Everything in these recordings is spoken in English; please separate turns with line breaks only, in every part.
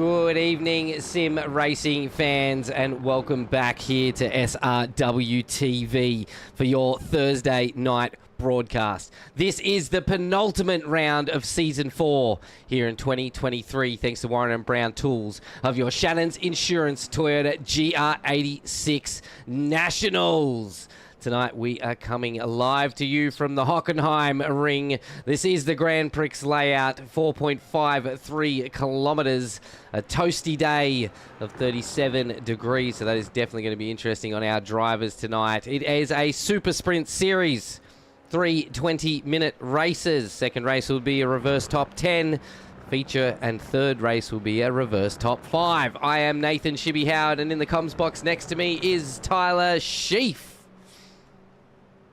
Good evening, sim racing fans, and welcome back here to SRW TV for your Thursday night broadcast. This is the penultimate round of Season 4 here in 2023, thanks to Warren and Brown Tools of your Shannons Insurance Toyota GR86 Nationals. Tonight we are coming live to you from the Hockenheimring. This is the Grand Prix layout, 4.53 kilometres, a toasty day of 37 degrees, so that is definitely going to be interesting on our drivers tonight. It is a super sprint series, 3 20-minute races. Second race will be a reverse top 10. Feature and third race will be a reverse top 5. I am Nathan ShiBBy Howard, and in the comms box next to me is Tyler Sheaf.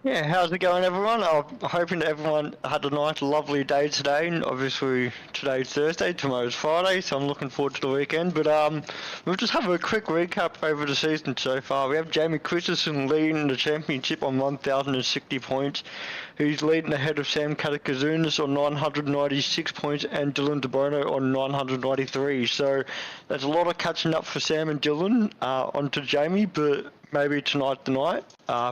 Yeah, how's it going, everyone? I'm hoping that everyone had a nice, lovely day today. And obviously, today's Thursday, tomorrow's Friday, so I'm looking forward to the weekend. But we'll just have a quick recap over the season so far. We have Jamie Christensen leading the championship on 1,060 points. He's leading ahead of Sam Katakazunas on 996 points and Dylan DeBono on 993. So there's a lot of catching up for Sam and Dylan onto Jamie, but maybe tonight's the night.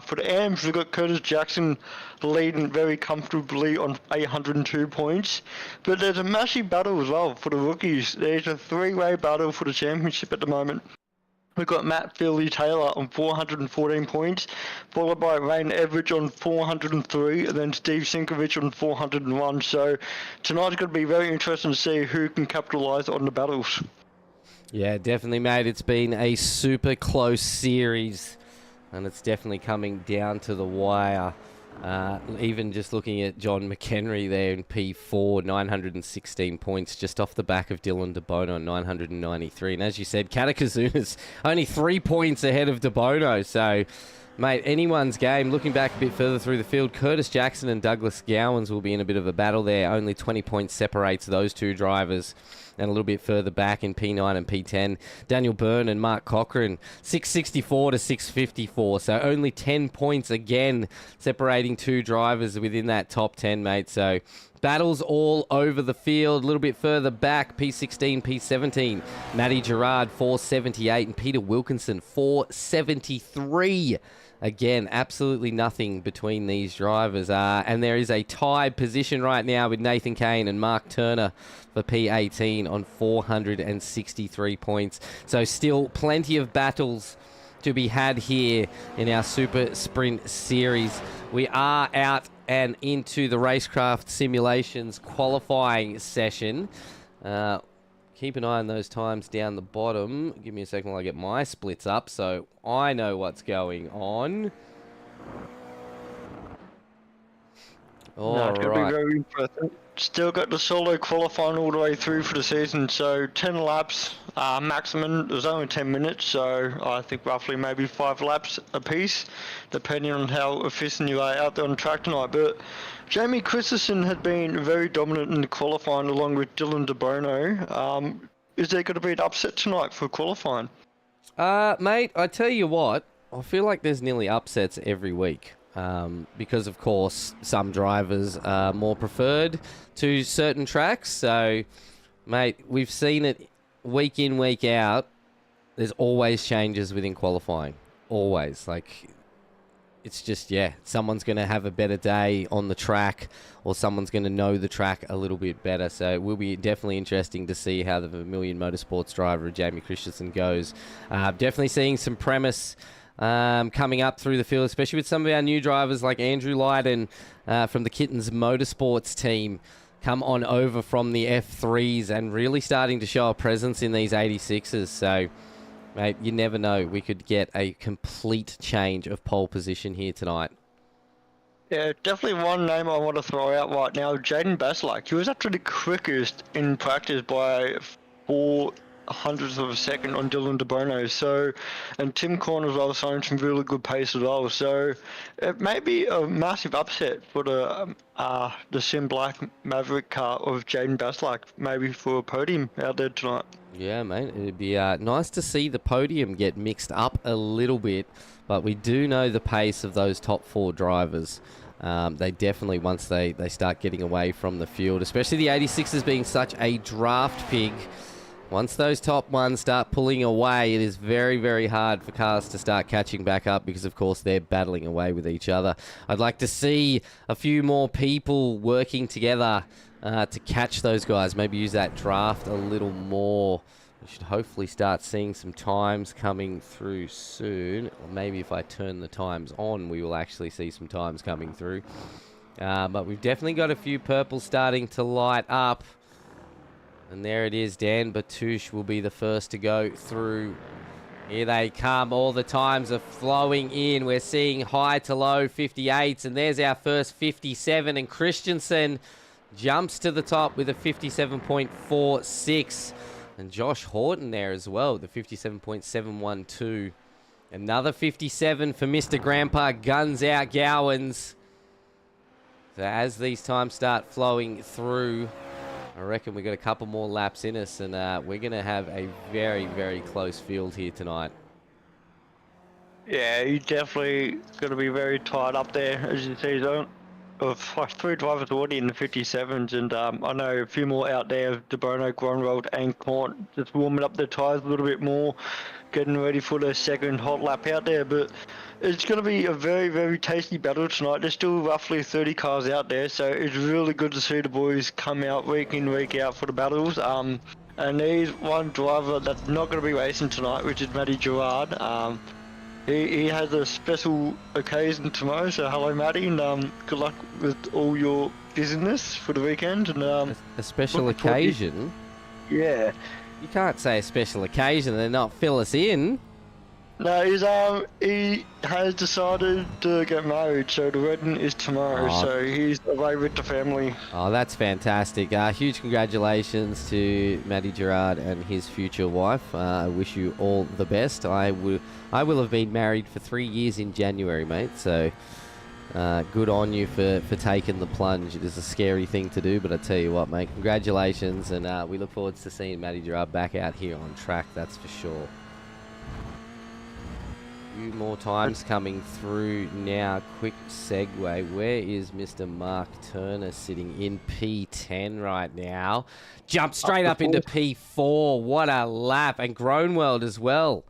For the AMs, we've got Curtis Jackson leading very comfortably on 802 points. But there's a massive battle as well for the rookies. There's a three-way battle for the championship at the moment. We've got Matt Taylor on 414 points, followed by Rain Everidge on 403, and then Steve Sinkovich on 401. So tonight's going to be very interesting to see who can capitalise on the battles.
Yeah, definitely, mate. It's been a super close series, and it's definitely coming down to the wire. Even just looking at John McHenry there in P4, 916 points, just off the back of Dylan DeBono, 993. And as you said, Katakazunas only 3 points ahead of DeBono. So, mate, anyone's game. Looking back a bit further through the field, Curtis Jackson and Douglas Gowans will be in a bit of a battle there. Only 20 points separates those two drivers. And a little bit further back in P9 and P10, Daniel Byrne and Mark Cochran, 664 to 654. So only 10 points again separating two drivers within that top 10, mate. So battles all over the field. A little bit further back, P16, P17, Matty Gerard, 478, and Peter Wilkinson, 473. Again, absolutely nothing between these drivers. And there is a tied position right now with Nathan Kane and Mark Turner for P18 on 463 points. So still plenty of battles to be had here in our Super Sprint Series. We are out and into the Racecraft Simulations qualifying session. Keep an eye on those times down the bottom. Give me a second while I get my splits up so I know what's going on.
It's going to be very impressive. Still got the solo qualifying all the way through for the season, so 10 laps maximum. It was only 10 minutes, so I think roughly maybe 5 laps apiece, depending on how efficient you are out there on the track tonight. But Jamie Christensen had been very dominant in the qualifying along with Dylan DeBono. Is there going to be an upset tonight for qualifying?
Mate, I tell you what, I feel like there's nearly upsets every week. Because, of course, some drivers are more preferred to certain tracks. So, mate, we've seen it week in, week out. There's always changes within qualifying. Always. Like, it's just, yeah, someone's going to have a better day on the track or someone's going to know the track a little bit better. So it will be definitely interesting to see how the Vermilion Motorsports driver, Jamie Christensen, goes. Definitely seeing some premise coming up through the field, especially with some of our new drivers like Andrew Lydon from the Kittens Motorsports team come on over from the F3s and really starting to show a presence in these 86s. So, mate, you never know. We could get a complete change of pole position here tonight.
Yeah, definitely one name I want to throw out right now, Jaden Baslak. He was actually the quickest in practice by 4 hundredths of a second on Dylan DeBono. So, and Tim Corn as well showing some really good pace as well. So it may be a massive upset for the Sim Black Maverick car of Jaden Baslak, maybe for a podium out there tonight.
Yeah, mate, it'd be nice to see the podium get mixed up a little bit, but we do know the pace of those top 4 drivers. They definitely, once they start getting away from the field, especially the 86s being such a draft pig, Once those top ones start pulling away, it is very, very hard for cars to start catching back up because, of course, they're battling away with each other. I'd like to see a few more people working together to catch those guys. Maybe use that draft a little more. We should hopefully start seeing some times coming through soon. Or maybe if I turn the times on, we will actually see some times coming through. But we've definitely got a few purples starting to light up. And there it is. Dan Batouche will be the first to go through. Here they come. All the times are flowing in. We're seeing high to low 58s. And there's our first 57. And Christensen jumps to the top with a 57.46. And Josh Horton there as well, the 57.712. Another 57 for Mr. Grandpa Guns Out Gowans. So as these times start flowing through, I reckon we got a couple more laps in us, and we're going to have a very, very close field here tonight.
Yeah, you definitely going to be very tight up there, as you see, though. Of 3 drivers already in the 57s, and I know a few more out there, De Bono, Gronwald and Quant, just warming up their tyres a little bit more, getting ready for their second hot lap out there. But it's going to be a very, very tasty battle tonight. There's still roughly 30 cars out there, so it's really good to see the boys come out week in, week out for the battles. And there's one driver that's not going to be racing tonight, which is Matty Gerard. He has a special occasion tomorrow, so hello Matty, and good luck with all your business for the weekend. And
a special occasion?
Yeah.
You can't say a special occasion and then not fill us in.
No, he has decided to get married, so the wedding is tomorrow, so he's away with the family. Oh,
that's fantastic. Huge congratulations to Matty Gerard and his future wife. I wish you all the best. I will have been married for 3 years in January, mate, so good on you for taking the plunge. It is a scary thing to do, but I tell you what, mate, congratulations, and we look forward to seeing Matty Gerard back out here on track, that's for sure. Few more times coming through now. Quick segue. Where is Mr. Mark Turner sitting in P10 right now? Jump straight up into P4. What a lap. And Groenwald as well.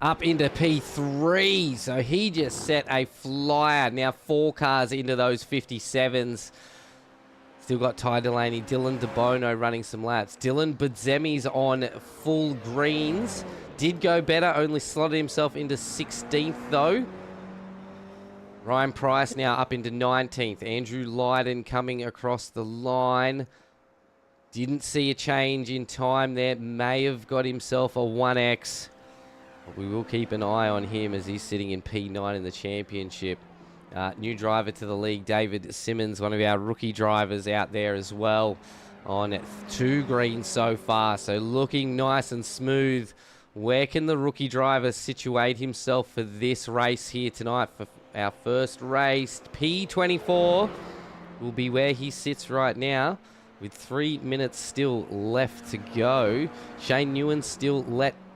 Up into P3. So he just set a flyer. Now 4 cars into those 57s. Still got Ty Delaney, Dylan De Bono running some laps. Dylan Budzemi's on full greens. Did go better, only slotted himself into 16th though. Ryan Price now up into 19th. Andrew Lydon coming across the line. Didn't see a change in time there. May have got himself a 1X. But we will keep an eye on him as he's sitting in P9 in the championship. New driver to the league, David Simmons, one of our rookie drivers out there as well. On 2 greens so far, so looking nice and smooth. Where can the rookie driver situate himself for this race here tonight for our first race? P24 will be where he sits right now with 3 minutes still left to go. Shane Newen still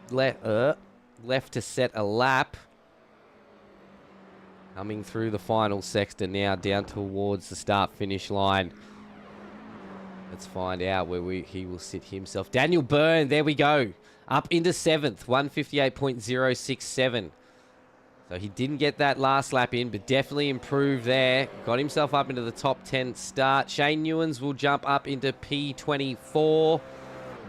left to set a lap. Coming through the final sector now down towards the start-finish line. Let's find out where he will sit himself. Daniel Byrne, there we go. Up into 7th, 158.067. So he didn't get that last lap in, but definitely improved there. Got himself up into the top 10 start. Shane Newens will jump up into P24.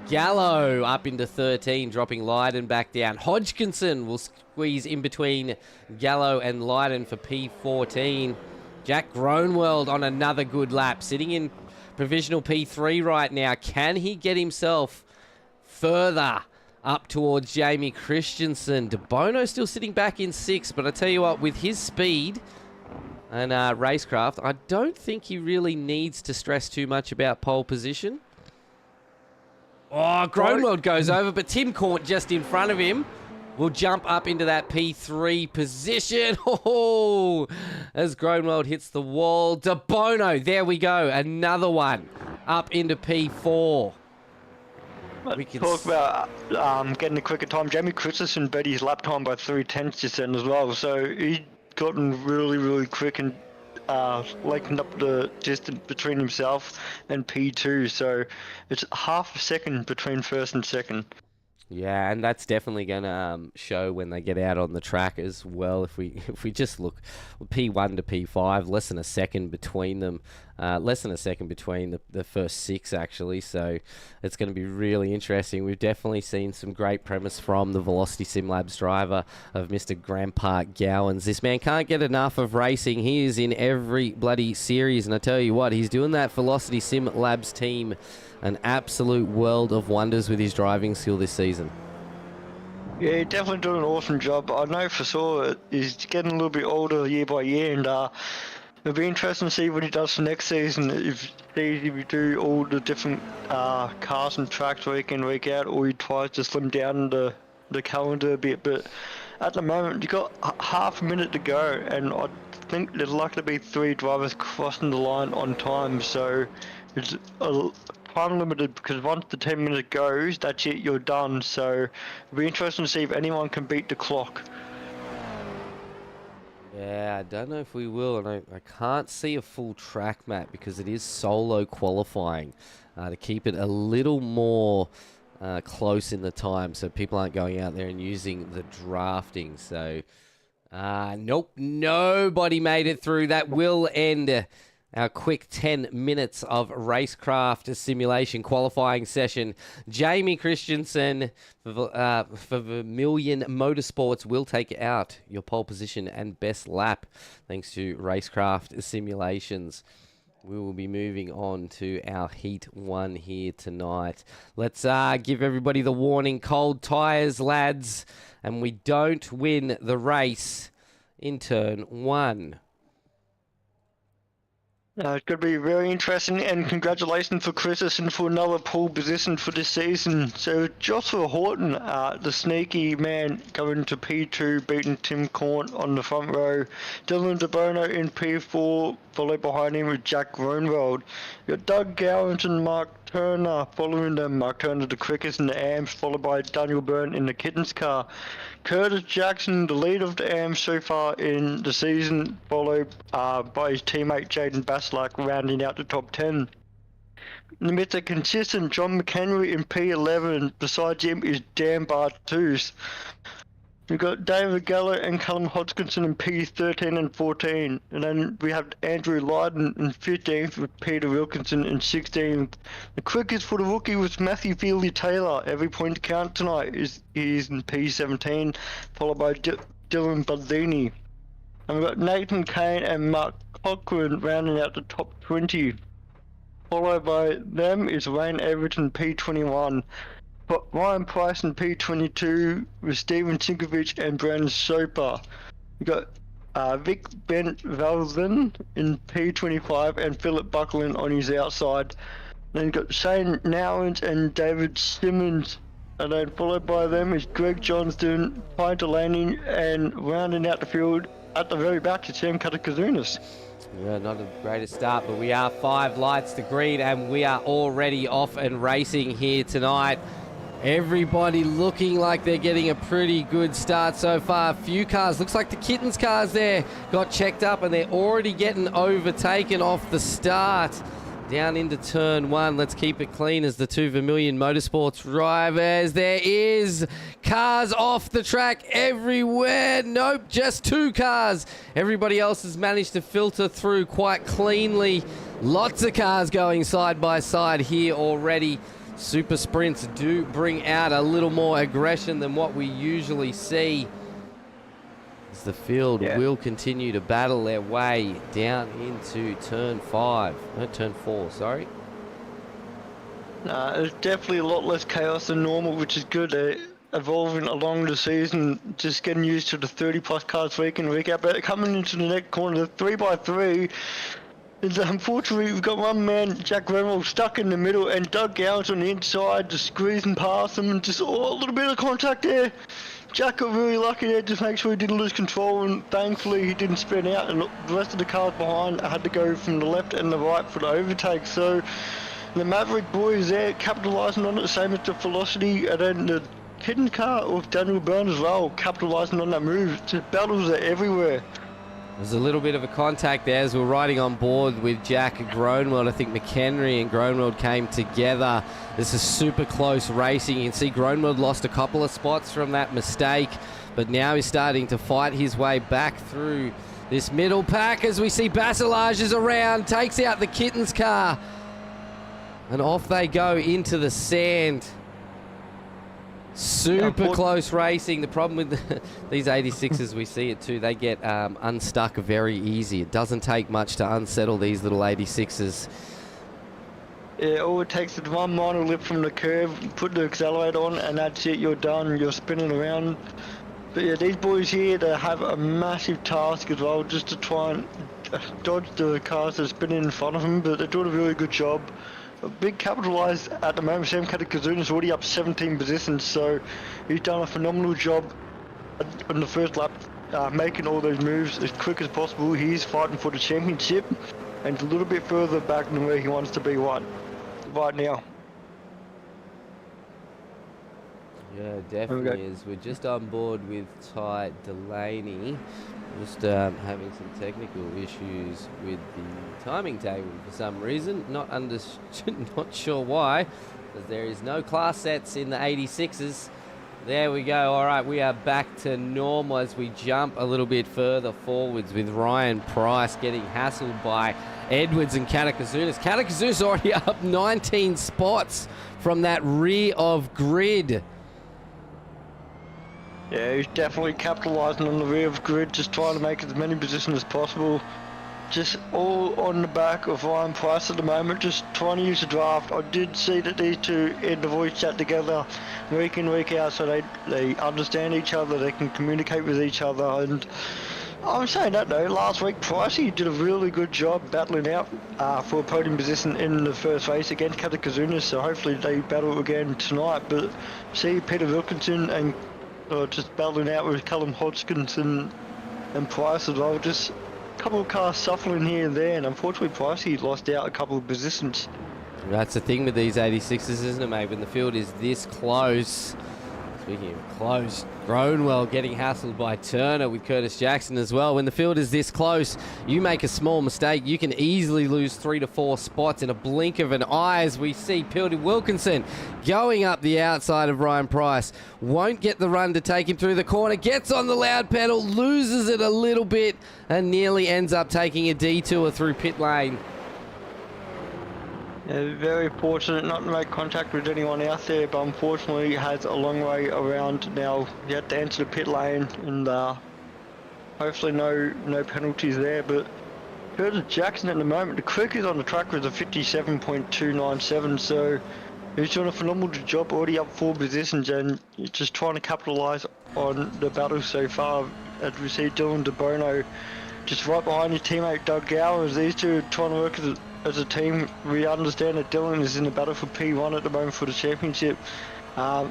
Gallo up into 13, dropping Lydon back down. Hodgkinson will squeeze in between Gallo and Lydon for P14. Jack Groenwald on another good lap, sitting in provisional P3 right now. Can he get himself further up towards Jamie Christensen? De Bono still sitting back in 6th, but I tell you what, with his speed and racecraft, I don't think he really needs to stress too much about pole position. Oh, Groenwald goes over, but Tim Court just in front of him will jump up into that P3 position. Oh, as Groenwald hits the wall. De Bono, there we go. Another one up into P4.
We can talk about getting a quicker time. Jamie Christensen beat his lap time by 3/10 just then as well. So he's gotten really, really quick and lengthened up the distance between himself and P2, so it's half a second between first and second.
Yeah, and that's definitely going to show when they get out on the track as well. If we just look P1 to P5, less than a second between them, less than a second between the first 6 actually. So it's going to be really interesting. We've definitely seen some great premise from the Velocity Sim Labs driver of Mr. Grandpa Gowans. This man can't get enough of racing. He is in every bloody series, and I tell you what, he's doing that Velocity Sim Labs team an absolute world of wonders with his driving skill this season.
Yeah, he definitely doing an awesome job. I know for sure he's getting a little bit older year by year, and it'll be interesting to see what he does for next season. If we do all the different cars and tracks week in, week out, or he tries to slim down the calendar a bit. But at the moment, you've got half a minute to go, and I think there's likely to be 3 drivers crossing the line on time, so it's time limited, because once the 10-minute goes, that's it, you're done. So it'll be interesting to see if anyone can beat the clock.
Yeah, I don't know if we will, and I can't see a full track map because it is solo qualifying to keep it a little more close in the time so people aren't going out there and using the drafting. So nope, nobody made it through. That will end our quick 10 minutes of racecraft simulation qualifying session. Jamie Christensen for Vermilion Motorsports will take out your pole position and best lap thanks to racecraft simulations. We will be moving on to our Heat 1 here tonight. Let's give everybody the warning. Cold tyres, lads, and we don't win the race in turn 1.
It's going to be very interesting, and congratulations for Christensen for another pole position for this season. So Joshua Horton, the sneaky man, going to P2, beating Tim Corn on the front row. Dylan DeBono in P4, followed behind him with Jack Gronwald. You got Doug Gowans and Mark Turner following them. Mark Turner, the quickest in the AMs, followed by Daniel Byrne in the Kittens car. Curtis Jackson, the lead of the AMs so far in the season, followed by his teammate Jaden Baslack, rounding out the top 10. In the midst of consistent, John McHenry in P11. Besides him is Dan Bartus. We've got David Geller and Callum Hodgkinson in P13 and 14. And then we have Andrew Lydon in 15th with Peter Wilkinson in 16th. The quickest for the rookie was Matthew Feely Taylor. Every point to count tonight is in P17, followed by Dylan Baldini. And we've got Nathan Kane and Mark Cochran rounding out the top 20. Followed by them is Wayne Everton P21. But Ryan Price in P22 with Steven Sinkovich and Brandon Soper. We've got Vic Bent Valden in P25 and Philip Buckland on his outside. Then you've got Shane Nowens and David Simmons. And then followed by them is Greg Johnston, Pine Delaney, and rounding out the field at the very back is Sam Katakazunas.
Yeah, not the greatest start, but we are 5 lights to green and we are already off and racing here tonight. Everybody looking like they're getting a pretty good start so far. A few cars, looks like the Kittens cars there got checked up and they're already getting overtaken off the start. Down into turn 1. Let's keep it clean as the 2 Vermilion Motorsports drivers. There is cars off the track everywhere. Nope, just 2 cars. Everybody else has managed to filter through quite cleanly. Lots of cars going side by side here already. Super sprints do bring out a little more aggression than what we usually see. As the field will continue to battle their way down into turn 4, sorry.
There's definitely a lot less chaos than normal, which is good. Evolving along the season, just getting used to the 30+ cars week in, week out. But coming into the next corner, the 3x3, unfortunately, we've got one man, Jack Reynolds, stuck in the middle, and Doug Gowans on the inside, just squeezing past him, and just a little bit of contact there. Jack got really lucky there, just make sure he didn't lose control, and thankfully he didn't spin out, and the rest of the cars behind had to go from the left and the right for the overtake. So the Maverick boys there capitalising on it, the same as the Velocity, and then the hidden car with Daniel Byrne as well, capitalising on that move. Just battles are everywhere.
There's a little bit of a contact there as we're riding on board with Jack Groenewald. I think McHenry and Groenewald came together. This is super close racing. You can see Groenewald lost a couple of spots from that mistake, but now he's starting to fight his way back through this middle pack as we see Basilage is around, takes out the Kittens car, and off they go into the sand. Super close racing. The problem with these 86s, we see it too, they get unstuck very easy. It doesn't take much to unsettle these little 86s.
Yeah, all it takes is one minor lip from the curve, put the accelerator on, and that's it, you're done, you're spinning around. But yeah, these boys here, they have a massive task as well, just to try and dodge the cars that are spinning in front of them, but they're doing a really good job. A big capitalised at the moment. Sam Katakazuna's already up 17 positions, so he's done a phenomenal job on the first lap, making all those moves as quick as possible. He's fighting for the championship, and it's a little bit further back than where he wants to be right now.
Yeah, definitely is. We're just on board with Ty Delaney. Just having some technical issues with the timing table for some reason. Not sure why, because there is no class sets in the 86s. There we go. All right, we are back to normal as we jump a little bit further forwards with Ryan Price getting hassled by Edwards and Katakazunas. Katakazunas already up 19 spots from that rear of grid.
Yeah, he's definitely capitalising on the rear of grid, just trying to make as many positions as possible. Just all on the back of Ryan Price at the moment, just trying to use the draft. I did see that these two in the voice chat together week in, week out, so they understand each other, they can communicate with each other. And I'm saying that though, last week Pricey did a really good job battling out for a podium position in the first race against Katakazunas, so hopefully they battle again tonight. But see Peter Wilkinson and just battling out with Callum Hodgkins and Price as well. Just a couple of cars suffering here and there, and unfortunately Pricey lost out a couple of positions.
That's the thing with these 86s, isn't it, mate? When the field is this close. Speaking of close, Groenewald getting hassled by Turner with Curtis Jackson as well. When the field is this close, you make a small mistake, you can easily lose 3 to 4 spots in a blink of an eye, as we see Peter Wilkinson going up the outside of Ryan Price. Won't get the run to take him through the corner, gets on the loud pedal, loses it a little bit, and nearly ends up taking a detour through pit lane.
Yeah, very fortunate not to make contact with anyone out there, but unfortunately he has a long way around now. He had to enter the pit lane, and hopefully no penalties there. But Curtis Jackson at the moment, the quickest on the track was a 57.297, so he's doing a phenomenal job, already up 4 positions, and he's just trying to capitalise on the battle so far. As we see Dylan DeBono just right behind his teammate Doug Gower, as these two are trying to work as a team. We understand that Dylan is in the battle for P1 at the moment for the championship. I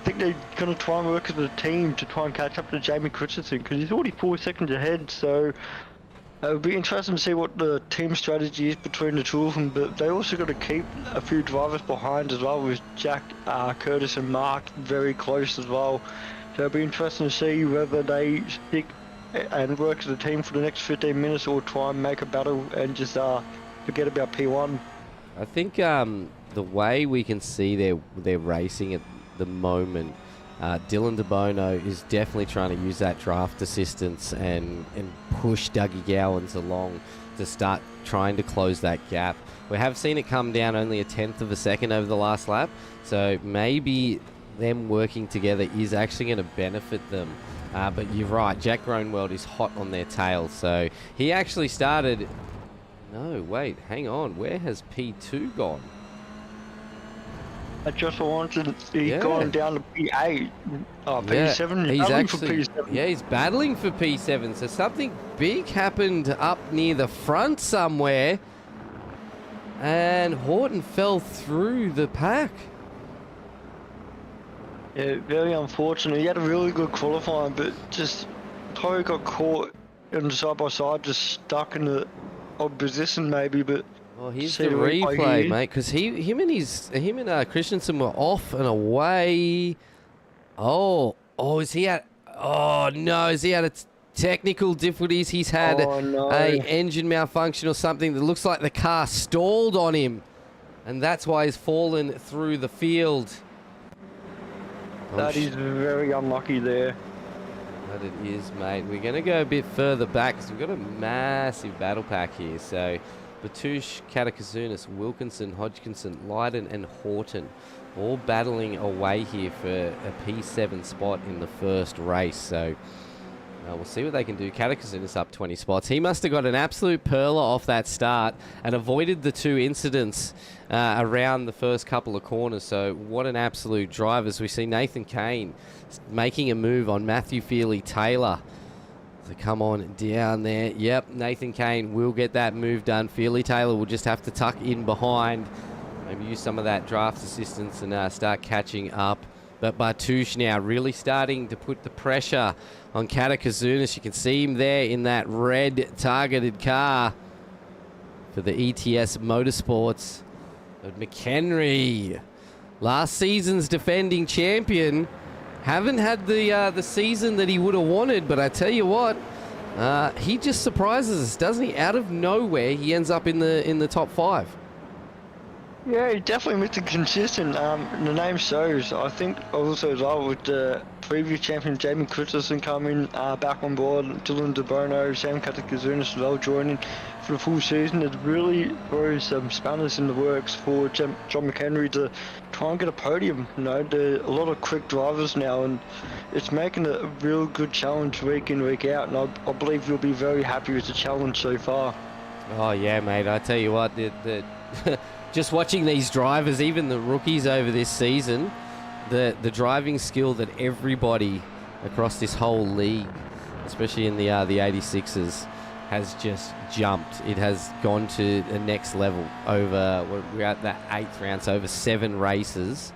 think they're going to try and work as a team to try and catch up to Jamie Christensen, because he's already 4 seconds ahead, so it would be interesting to see what the team strategy is between the two of them. But they also got to keep a few drivers behind as well, with Jack, Curtis and Mark very close as well. So it'll be interesting to see whether they stick and work as a team for the next 15 minutes, or try and make a battle and just forget about P1.
I think the way we can see they're racing at the moment, Dylan DeBono is definitely trying to use that draft assistance and push Dougie Gowans along to start trying to close that gap. We have seen it come down only a 1/10 of a second over the last lap, so maybe them working together is actually going to benefit them. But you're right, Jack Groenewald is hot on their tail, so he actually started... No, wait, hang on. Where has P2 gone?
I just wanted... He's gone down to P8. Oh, P7.
He's
battling
actually...
for P7.
Yeah, he's battling for P7. So something big happened up near the front somewhere. And Horton fell through the pack.
Yeah, very unfortunate. He had a really good qualifying, but just... Probably got caught in the side-by-side, just stuck in the... odd position maybe, but
well, here's the replay, mate, because him and Christensen were off and away. Oh, is he at? Oh no, is he at? technical difficulties. He's had a engine malfunction or something that looks like the car stalled on him, and that's why he's fallen through the field.
That is very unlucky there.
But it is, mate. We're going to go a bit further back because we've got a massive battle pack here. So Batush, Katakazunas, Wilkinson, Hodgkinson, Lydon and Horton all battling away here for a P7 spot in the first race. So we'll see what they can do. Katakazunas up 20 spots. He must have got an absolute perler off that start and avoided the 2 incidents around the first couple of corners. So what an absolute drive, as we see Nathan Kane making a move on Matthew Feely-Taylor to come on down there. Yep, Nathan Kane will get that move done. Feely-Taylor will just have to tuck in behind, maybe use some of that draft assistance and start catching up. But Bartouche now really starting to put the pressure on Katakazunas. You can see him there in that red targeted car for the ETS Motorsports. But McHenry, last season's defending champion, haven't had the season that he would have wanted, but I tell you what, he just surprises us, doesn't he? Out of nowhere, he ends up in the top 5.
Yeah, he definitely Mr. Consistent. The name shows. I think also as well with the previous champion Jamie Christensen coming back on board, Dylan DeBono, Sam Katakazunas as well joining for the full season. It really throws some spanners in the works for John McHenry to try and get a podium. You know, there are a lot of quick drivers now, and it's making it a real good challenge week in, week out. And I believe you'll be very happy with the challenge so far.
Oh yeah, mate. I tell you what, the just watching these drivers, even the rookies over this season, the driving skill that everybody across this whole league, especially in the 86s, has just jumped. It has gone to the next level over, we're at that 8th round, so over 7 races.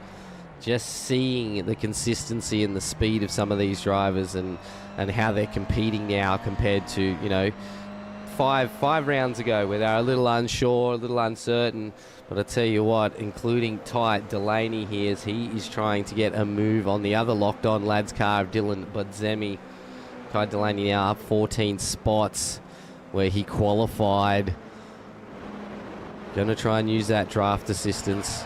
Just seeing the consistency and the speed of some of these drivers and how they're competing now compared to, you know, five rounds ago where they're a little unsure, a little uncertain. But I tell you what, including Ty Delaney here, as he is trying to get a move on the other locked-on lads car of Dylan Budzemi. Ty Delaney now up 14 spots where he qualified. Going to try and use that draft assistance.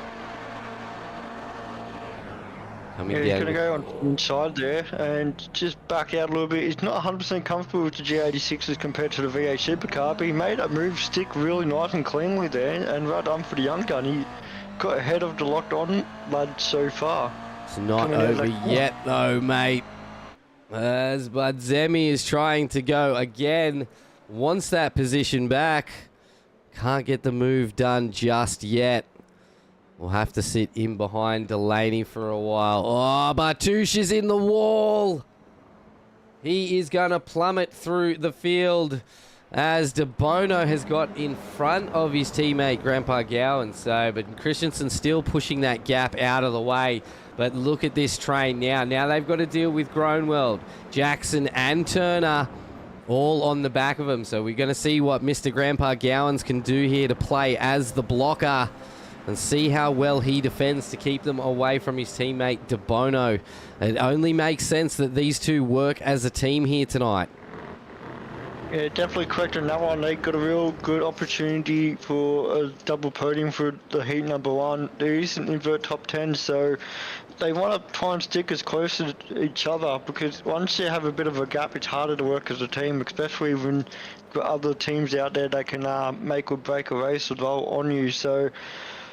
Yeah, he's going to go on inside there and just back out a little bit. He's not 100% comfortable with the GR86s compared to the V8 supercar, but he made that move stick really nice and cleanly there, and right on for the young gun. He got ahead of the locked-on lad so far.
It's not over yet though, mate. As Budzemi is trying to go again, wants that position back. Can't get the move done just yet. We'll have to sit in behind Delaney for a while. Oh, Bartouche is in the wall. He is going to plummet through the field as De Bono has got in front of his teammate, Grandpa Gowan. So, but Christensen still pushing that gap out of the way. But look at this train now. Now they've got to deal with Groenewald, Jackson and Turner all on the back of them. So we're going to see what Mr. Grandpa Gowans can do here to play as the blocker and see how well he defends to keep them away from his teammate De Bono. It only makes sense that these two work as a team here tonight.
Yeah, definitely correct on that one. They got a real good opportunity for a double podium for the heat number 1. There is an invert top 10, so they want to try and stick as close to each other, because once you have a bit of a gap, it's harder to work as a team, especially when you've got other teams out there that can make or break a race as well on you. So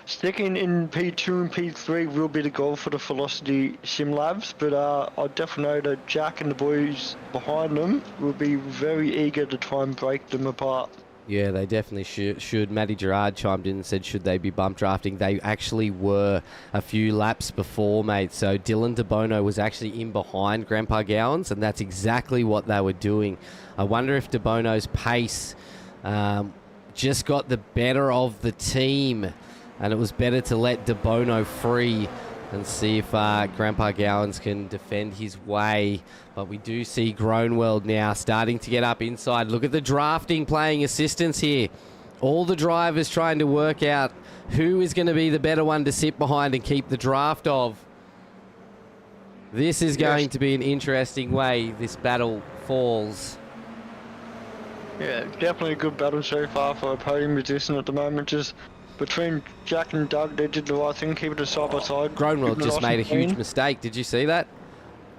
sticking in P2 and P3 will be the goal for the Velocity Sim Labs, but I definitely know that Jack and the boys behind them will be very eager to try and break them apart.
Yeah, they definitely should. Matty Gerard chimed in and said, should they be bump drafting? They actually were a few laps before, mate. So Dylan De Bono was actually in behind Grandpa Gowans, and that's exactly what they were doing. I wonder if De Bono's pace just got the better of the team, and it was better to let De Bono free and see if Grandpa Gowans can defend his way. But we do see Groenewald now starting to get up inside. Look at the drafting playing assistance here. All the drivers trying to work out who is going to be the better one to sit behind and keep the draft of. This is going to be an interesting way this battle falls.
Yeah, definitely a good battle so far for a podium position at the moment. Just between Jack and Doug, they did the right thing, keeping it side by side.
Groenwald just made a huge
mistake.
mistake. Did you see that?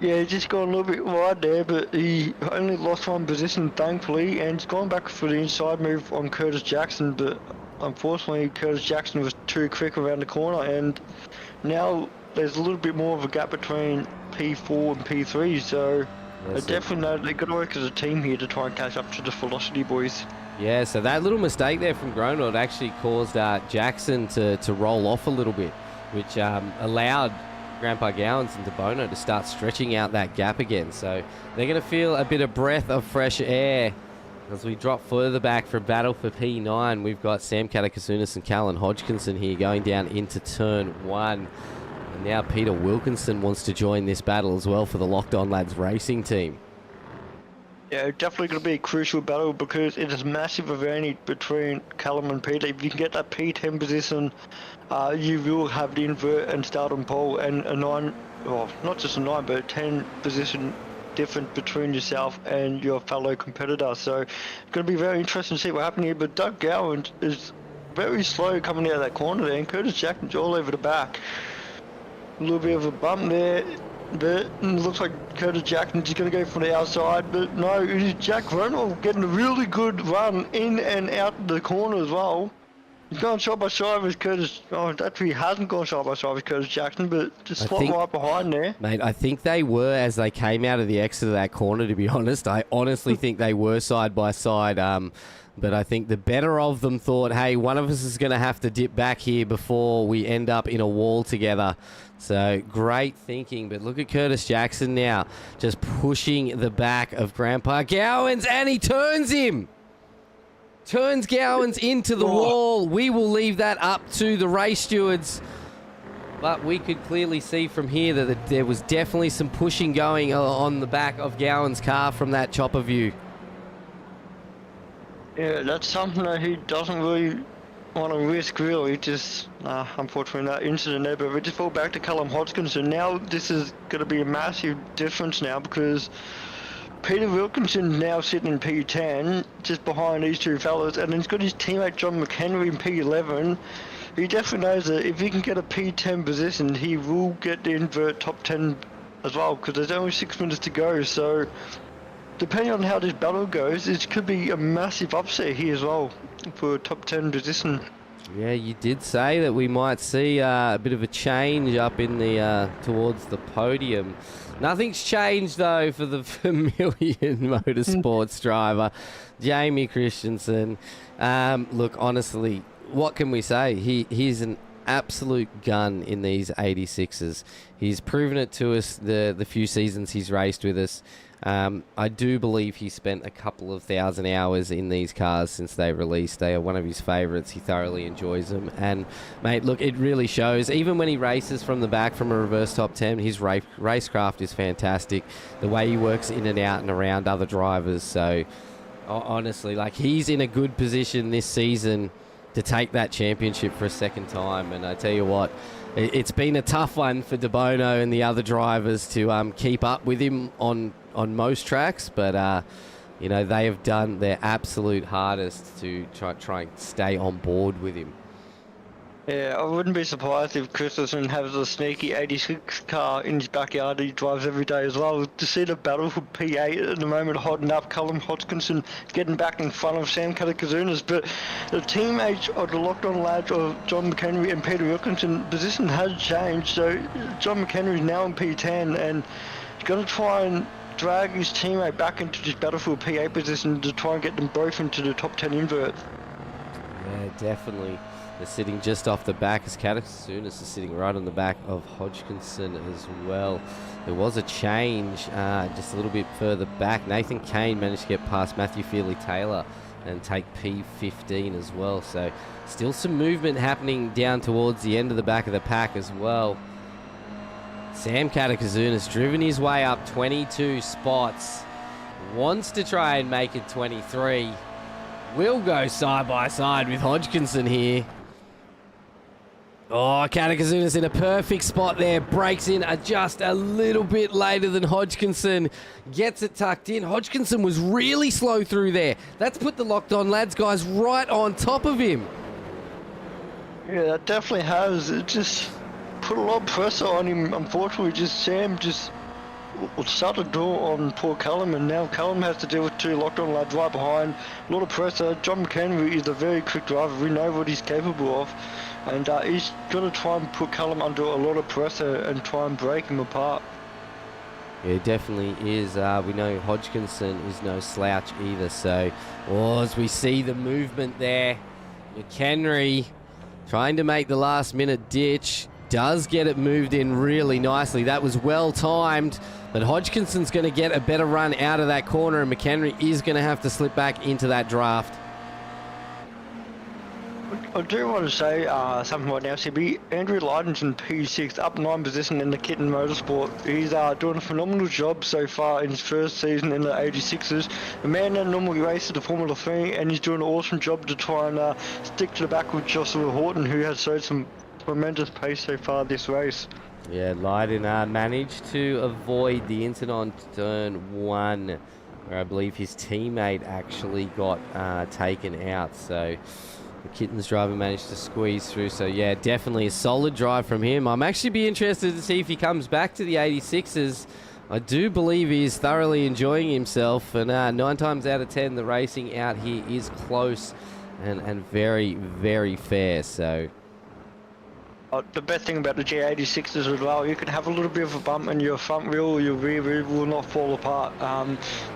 Yeah, he just got a little bit wide there, but he only lost one position, thankfully, and he's gone back for the inside move on Curtis Jackson, but unfortunately Curtis Jackson was too quick around the corner, and now there's a little bit more of a gap between P4 and P3, so I definitely know they've got to work as a team here to try and catch up to the Velocity boys.
Yeah, so that little mistake there from Groenwald actually caused Jackson to roll off a little bit, which allowed Grandpa Gowans and De Bono to start stretching out that gap again. So they're going to feel a bit of breath of fresh air as we drop further back for battle for P9. We've got Sam Katakasunas and Callan Hodgkinson here going down into turn 1. And now Peter Wilkinson wants to join this battle as well for the Locked On Lads racing team.
Yeah, definitely going to be a crucial battle because it is massive advantage between Callum and Peter. If you can get that P10 position, you will have the invert and start on pole and a 9, well, not just a 9, but a 10 position difference between yourself and your fellow competitor. So it's going to be very interesting to see what happens here. But Doug Gowan is very slow coming out of that corner there, and Curtis Jackson's all over the back. A little bit of a bump there. But it looks like Curtis Jackson's just going to go from the outside, but no, it is Jack Groenwald getting a really good run in and out the corner as well. He's gone side by side with Curtis. Oh, actually, he hasn't gone side by side with Curtis Jackson, but just spot right behind there.
Mate, I think they were as they came out of the exit of that corner, to be honest. I honestly think they were side by side. But I think the better of them thought, hey, one of us is going to have to dip back here before we end up in a wall together. So great thinking. But look at Curtis Jackson now, just pushing the back of Grandpa Gowans, and he turns him. Turns Gowans into the wall. We will leave that up to the race stewards. But we could clearly see from here that there was definitely some pushing going on the back of Gowans' car from that chopper view.
Yeah, that's something that he doesn't really want to risk, really. Just, unfortunately, that incident there. But we just fall back to Callum Hodgkinson. Now this is going to be a massive difference now because Peter Wilkinson now sitting in P10, just behind these two fellas, and he's got his teammate John McHenry in P11. He definitely knows that if he can get a P10 position, he will get the invert top 10 as well, because there's only 6 minutes to go. So depending on how this battle goes, it could be a massive upset here as well for a top 10 position.
Yeah, you did say that we might see a bit of a change up in the towards the podium. Nothing's changed though for the Vermilion Motorsports driver, Jamie Christensen. Look, honestly, what can we say? He's an absolute gun in these 86s. He's proven it to us the few seasons he's raced with us. I do believe he spent a couple of thousand hours in these cars since they released. They are one of his favourites. He thoroughly enjoys them. And, mate, look, it really shows. Even when he races from the back from a reverse top 10, his racecraft is fantastic. The way he works in and out and around other drivers. So, honestly, like, he's in a good position this season to take that championship for a second time. And I tell you what, it's been a tough one for De Bono and the other drivers to keep up with him on most tracks, but you know, they have done their absolute hardest to try and stay on board with him.
Yeah, I wouldn't be surprised if Christensen has a sneaky 86 car in his backyard that he drives every day as well. To see the battle for P8 at the moment holding up, Callum Hodgkinson getting back in front of Sam Katakasunas, but the teammates of the Locked On Lads of John McHenry and Peter Wilkinson position has changed. So John McHenry is now in P10 and he's going to try and drag his teammate back into this battle for P8 position to try and get them both into the top 10 invert.
Yeah, definitely. They're sitting just off the back as Katakasunas is sitting right on the back of Hodgkinson as well. There was a change just a little bit further back. Nathan Kane managed to get past Matthew Feely-Taylor and take P15 as well. So still some movement happening down towards the end of the back of the pack as well. Sam Katakasunas driven his way up 22 spots. Wants to try and make it 23. Will go side by side with Hodgkinson here. Oh, Katakazunas in a perfect spot there. Breaks in just a little bit later than Hodgkinson. Gets it tucked in. Hodgkinson was really slow through there. That's put the Locked On Lads guys right on top of him.
Yeah, that definitely has. It just put a lot of pressure on him. Unfortunately, Sam shut the door on poor Callum, and now Callum has to deal with 2 Locked On Lads right behind. A lot of pressure. John McHenry is a very quick driver. We know what he's capable of. And he's got to try and put Callum under a lot of pressure and try and break him apart.
Yeah, it definitely is. We know Hodgkinson is no slouch either. So, as we see the movement there, McHenry trying to make the last minute ditch. Does get it moved in really nicely. That was well timed. But Hodgkinson's going to get a better run out of that corner, and McHenry is going to have to slip back into that draft.
I do want to say something right now, CB. Andrew Lydon's in P6, up 9 position in the Kitten Motorsport. He's doing a phenomenal job so far in his first season in the 86s. The man that normally races the Formula 3, and he's doing an awesome job to try and stick to the back with Joshua Horton, who has showed some tremendous pace so far this race.
Yeah, Lydon managed to avoid the incident on turn 1, where I believe his teammate actually got taken out. So the Kittens driver managed to squeeze through. So yeah, definitely a solid drive from him. I'm actually be interested to see if he comes back to the 86s. I do believe he's thoroughly enjoying himself, and 9 times out of 10 the racing out here is close and very, very fair. So
the best thing about the GR86s as well, you can have a little bit of a bump and your front wheel or your rear wheel will not fall apart.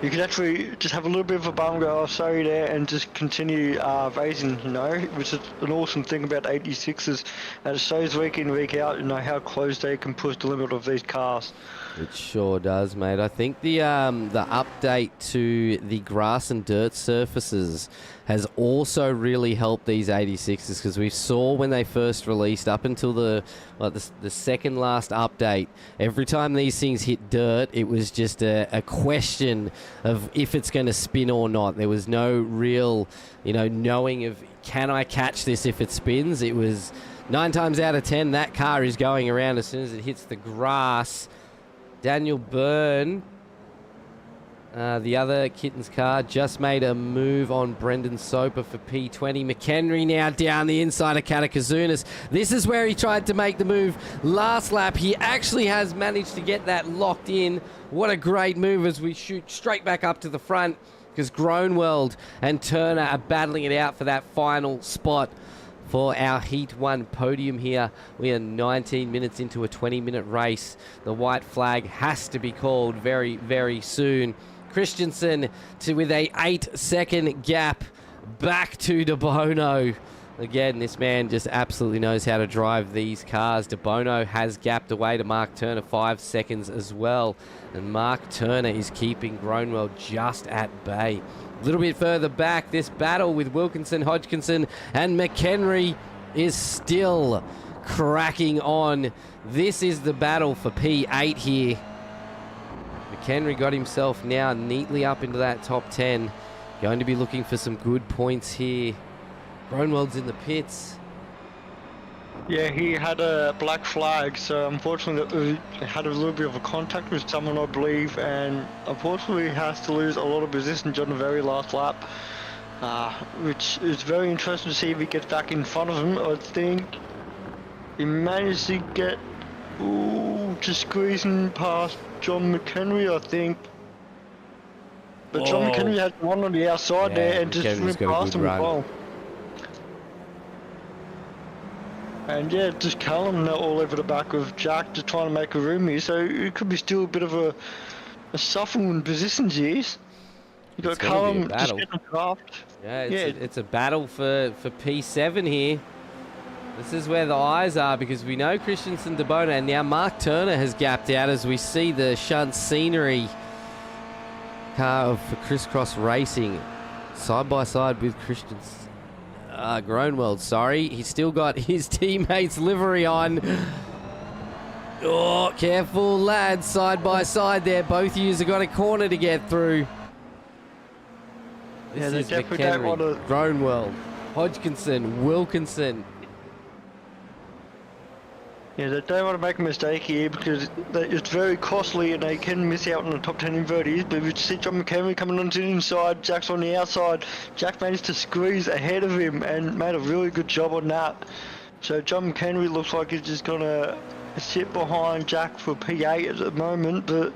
You can actually just have a little bit of a bump, go, oh, sorry there, and just continue racing, you know, which is an awesome thing about 86s. And it shows week in, week out, you know, how close they can push the limit of these cars.
It sure does, mate. I think the update to the grass and dirt surfaces has also really helped these 86s, because we saw when they first released up until the second last update, every time these things hit dirt, it was just a question of if it's going to spin or not. There was no real, you know, knowing of, can I catch this if it spins? It was 9 times out of 10 that car is going around as soon as it hits the grass. Daniel Byrne, the other Kittens car, just made a move on Brendan Soper for P20. McHenry now down the inside of Katakazunas. This is where he tried to make the move last lap. He actually has managed to get that locked in. What a great move as we shoot straight back up to the front, because Groenewald and Turner are battling it out for that final spot for our Heat 1 podium here. We are 19 minutes into a 20-minute race. The white flag has to be called very, very soon. Christensen with a 8-second gap back to De Bono. Again, this man just absolutely knows how to drive these cars. De Bono has gapped away to Mark Turner 5 seconds as well. And Mark Turner is keeping Groenewald just at bay. A little bit further back, this battle with Wilkinson, Hodgkinson, and McHenry is still cracking on. This is the battle for P8 here. McHenry got himself now neatly up into that top 10. Going to be looking for some good points here. Groenewald's in the pits.
Yeah, he had a black flag, so unfortunately he had a little bit of a contact with someone, I believe, and unfortunately he has to lose a lot of positions on the very last lap, which is very interesting to see if he gets back in front of him. I think he managed to get, just squeezing past John McHenry, I think. But John McHenry had one on the outside there and just went past him as well. And yeah, just Callum now all over the back of Jack, just trying to make a room here. So it could be still a bit of a shuffle in positions here. You got Callum just getting a draft.
Yeah, it's a battle for P7 here. This is where the eyes are, because we know Christensen, De Bono, and now Mark Turner has gapped out as we see the Shunt Scenery car for Crisscross Racing side by side with Christensen. Groenewald, sorry. He's still got his teammate's livery on. Oh, careful, lads. Side by side there. Both of you have got a corner to get through. This is McHenry, Groenewald, Hodgkinson, Wilkinson.
Yeah, they don't want to make a mistake here because it's very costly and they can miss out on the top 10 inverties. But we see John McHenry coming onto the inside, Jack's on the outside. Jack managed to squeeze ahead of him and made a really good job on that. So John McHenry looks like he's just going to sit behind Jack for P8 at the moment. But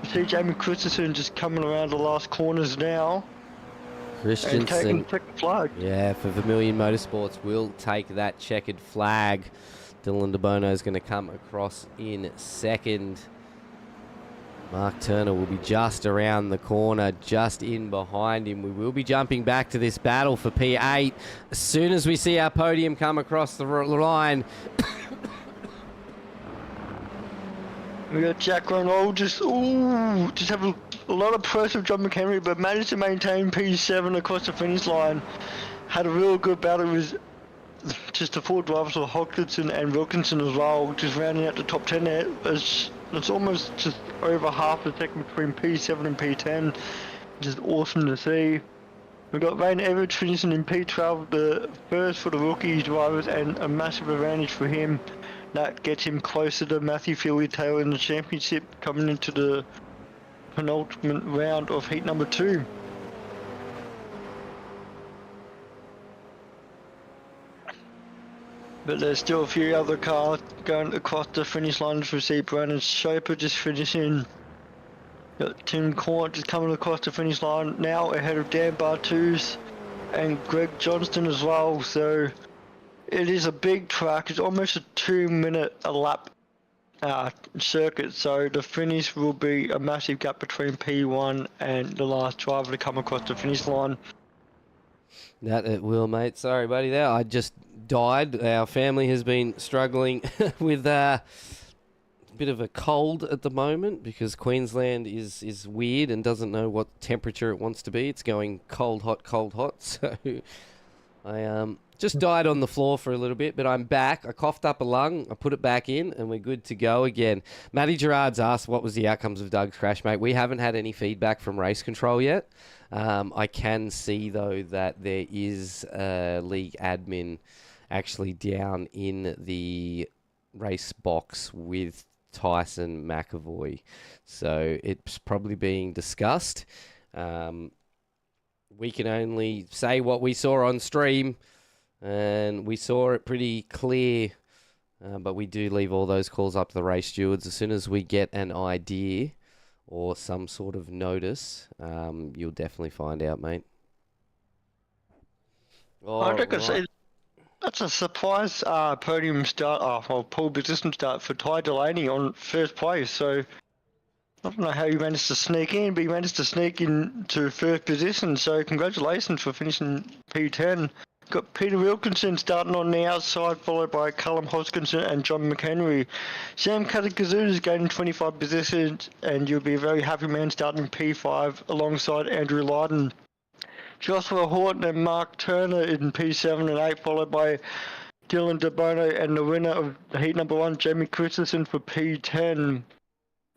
we see Jamie Christensen just coming around the last corners now. And taking the checkered flag.
Yeah, for Vermilion Motorsports will take that checkered flag. Dylan DeBono is going to come across in second. Mark Turner will be just around the corner, just in behind him. We will be jumping back to this battle for P8 as soon as we see our podium come across the line.
We got Jack Ronald just have a lot of pressure of John McHenry, but managed to maintain P7 across the finish line. Had a real good battle with just the four drivers of Hodgkinson and Wilkinson as well, just rounding out the top 10 there. It's almost just over half a second between P7 and P10, which is awesome to see. We've got Wayne Everett finishing in P12, the first for the rookie drivers, and a massive advantage for him. That gets him closer to Matthew Taylor in the championship, coming into the penultimate round of heat number 2. But there's still a few other cars going across the finish line. We see Brandon Chopper just finishing. Got Tim Court just coming across the finish line now ahead of Dan Bartus and Greg Johnston as well. So it is a big track. It's almost a 2-minute a lap circuit. So the finish will be a massive gap between P1 and the last driver to come across the finish line.
That it will, mate. Sorry, buddy. There, I just died. Our family has been struggling with a bit of a cold at the moment because Queensland is weird and doesn't know what temperature it wants to be. It's going cold, hot, cold, hot. So I just died on the floor for a little bit, but I'm back. I coughed up a lung. I put it back in, and we're good to go again. Matty Gerard's asked what was the outcomes of Doug's crash, mate. We haven't had any feedback from race control yet. I can see, though, that there is a league admin actually down in the race box with Tyson McAvoy. So it's probably being discussed. We can only say what we saw on stream, and we saw it pretty clear. But we do leave all those calls up to the race stewards. As soon as we get an idea or some sort of notice, you'll definitely find out, mate.
I reckon that's a surprise podium start, pole position start for Ty Delaney on first place. So I don't know how he managed to sneak in, but he managed to sneak into first position. So congratulations for finishing P10. Got Peter Wilkinson starting on the outside, followed by Callum Hodgkinson and John McHenry. Sam Katakazoo is gaining 25 positions, and you'll be a very happy man starting P5 alongside Andrew Lydon. Joshua Horton and Mark Turner in P7 and 8, followed by Dylan DeBono and the winner of heat number 1, Jamie Christensen, for P10.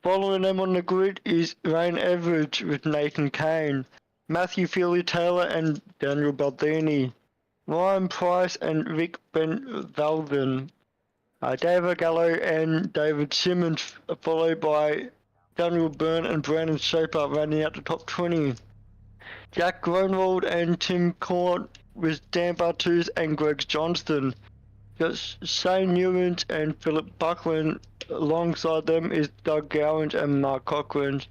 Following them on the grid is Wayne Everett with Nathan Kane, Matthew Taylor and Daniel Baldini, Ryan Price and Rick Ben Valden, David Gallo and David Simmons, followed by Daniel Byrne and Brandon Chopper, rounding out the top 20. Jack Grunwald and Tim Court with Dan Bartus and Greg Johnston. Got Shane Newlands and Philip Buckland. Alongside them is Doug Gowans and Mark Cochran.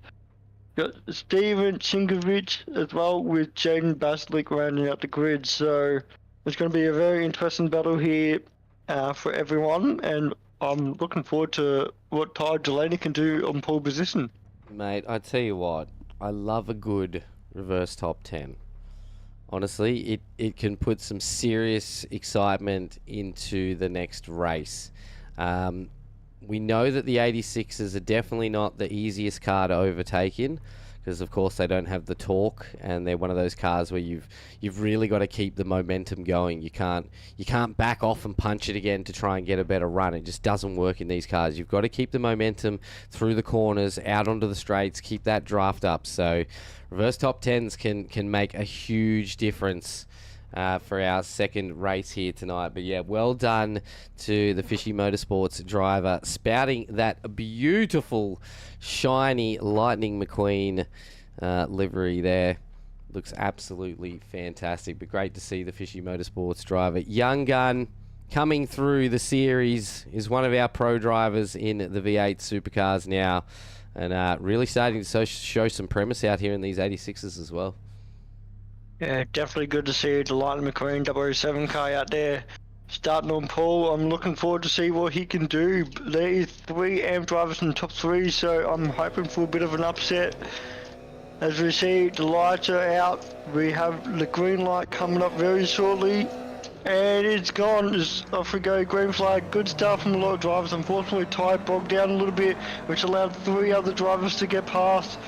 Got Steven Chinkovich as well with Jaden Basilic rounding out the grid. So it's going to be a very interesting battle here for everyone, and I'm looking forward to what Ty Delaney can do on pole position.
Mate, I tell you what, I love a good reverse top 10. Honestly, it can put some serious excitement into the next race. We know that the 86s are definitely not the easiest car to overtake in, because of course they don't have the torque, and they're one of those cars where you've really got to keep the momentum going. You can't back off and punch it again to try and get a better run. It just doesn't work in these cars. You've got to keep the momentum through the corners, out onto the straights, keep that draft up. So reverse top 10s can make a huge difference for our second race here tonight. But yeah, well done to the Fishy Motorsports driver, spouting that beautiful, shiny Lightning McQueen livery there. Looks absolutely fantastic, but great to see the Fishy Motorsports driver. Young gun coming through the series, is one of our pro drivers in the V8 supercars now, and really starting to show some premise out here in these 86s as well.
Yeah, definitely good to see the Lightning McQueen 007 car out there starting on pole. I'm looking forward to see what he can do. There is 3 AMP drivers in the top 3, so I'm hoping for a bit of an upset. As we see, the lights are out. We have the green light coming up very shortly. And it's gone. Off we go, green flag. Good start from a lot of drivers. Unfortunately, Ty bogged down a little bit, which allowed 3 other drivers to get past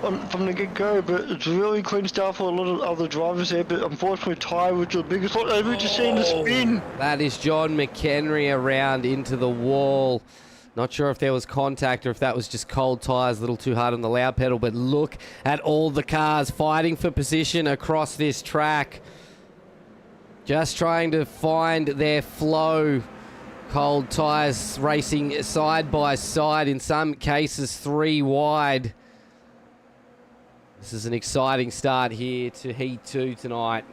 from the get-go, but it's really clean start for a lot of other drivers there, but unfortunately Ty was the biggest one. As we just seen the spin.
That is John McHenry around into the wall. Not sure if there was contact or if that was just cold tyres, a little too hard on the loud pedal, but look at all the cars fighting for position across this track. Just trying to find their flow. Cold tyres racing side by side, in some cases 3 wide. This is an exciting start here to Heat 2 tonight.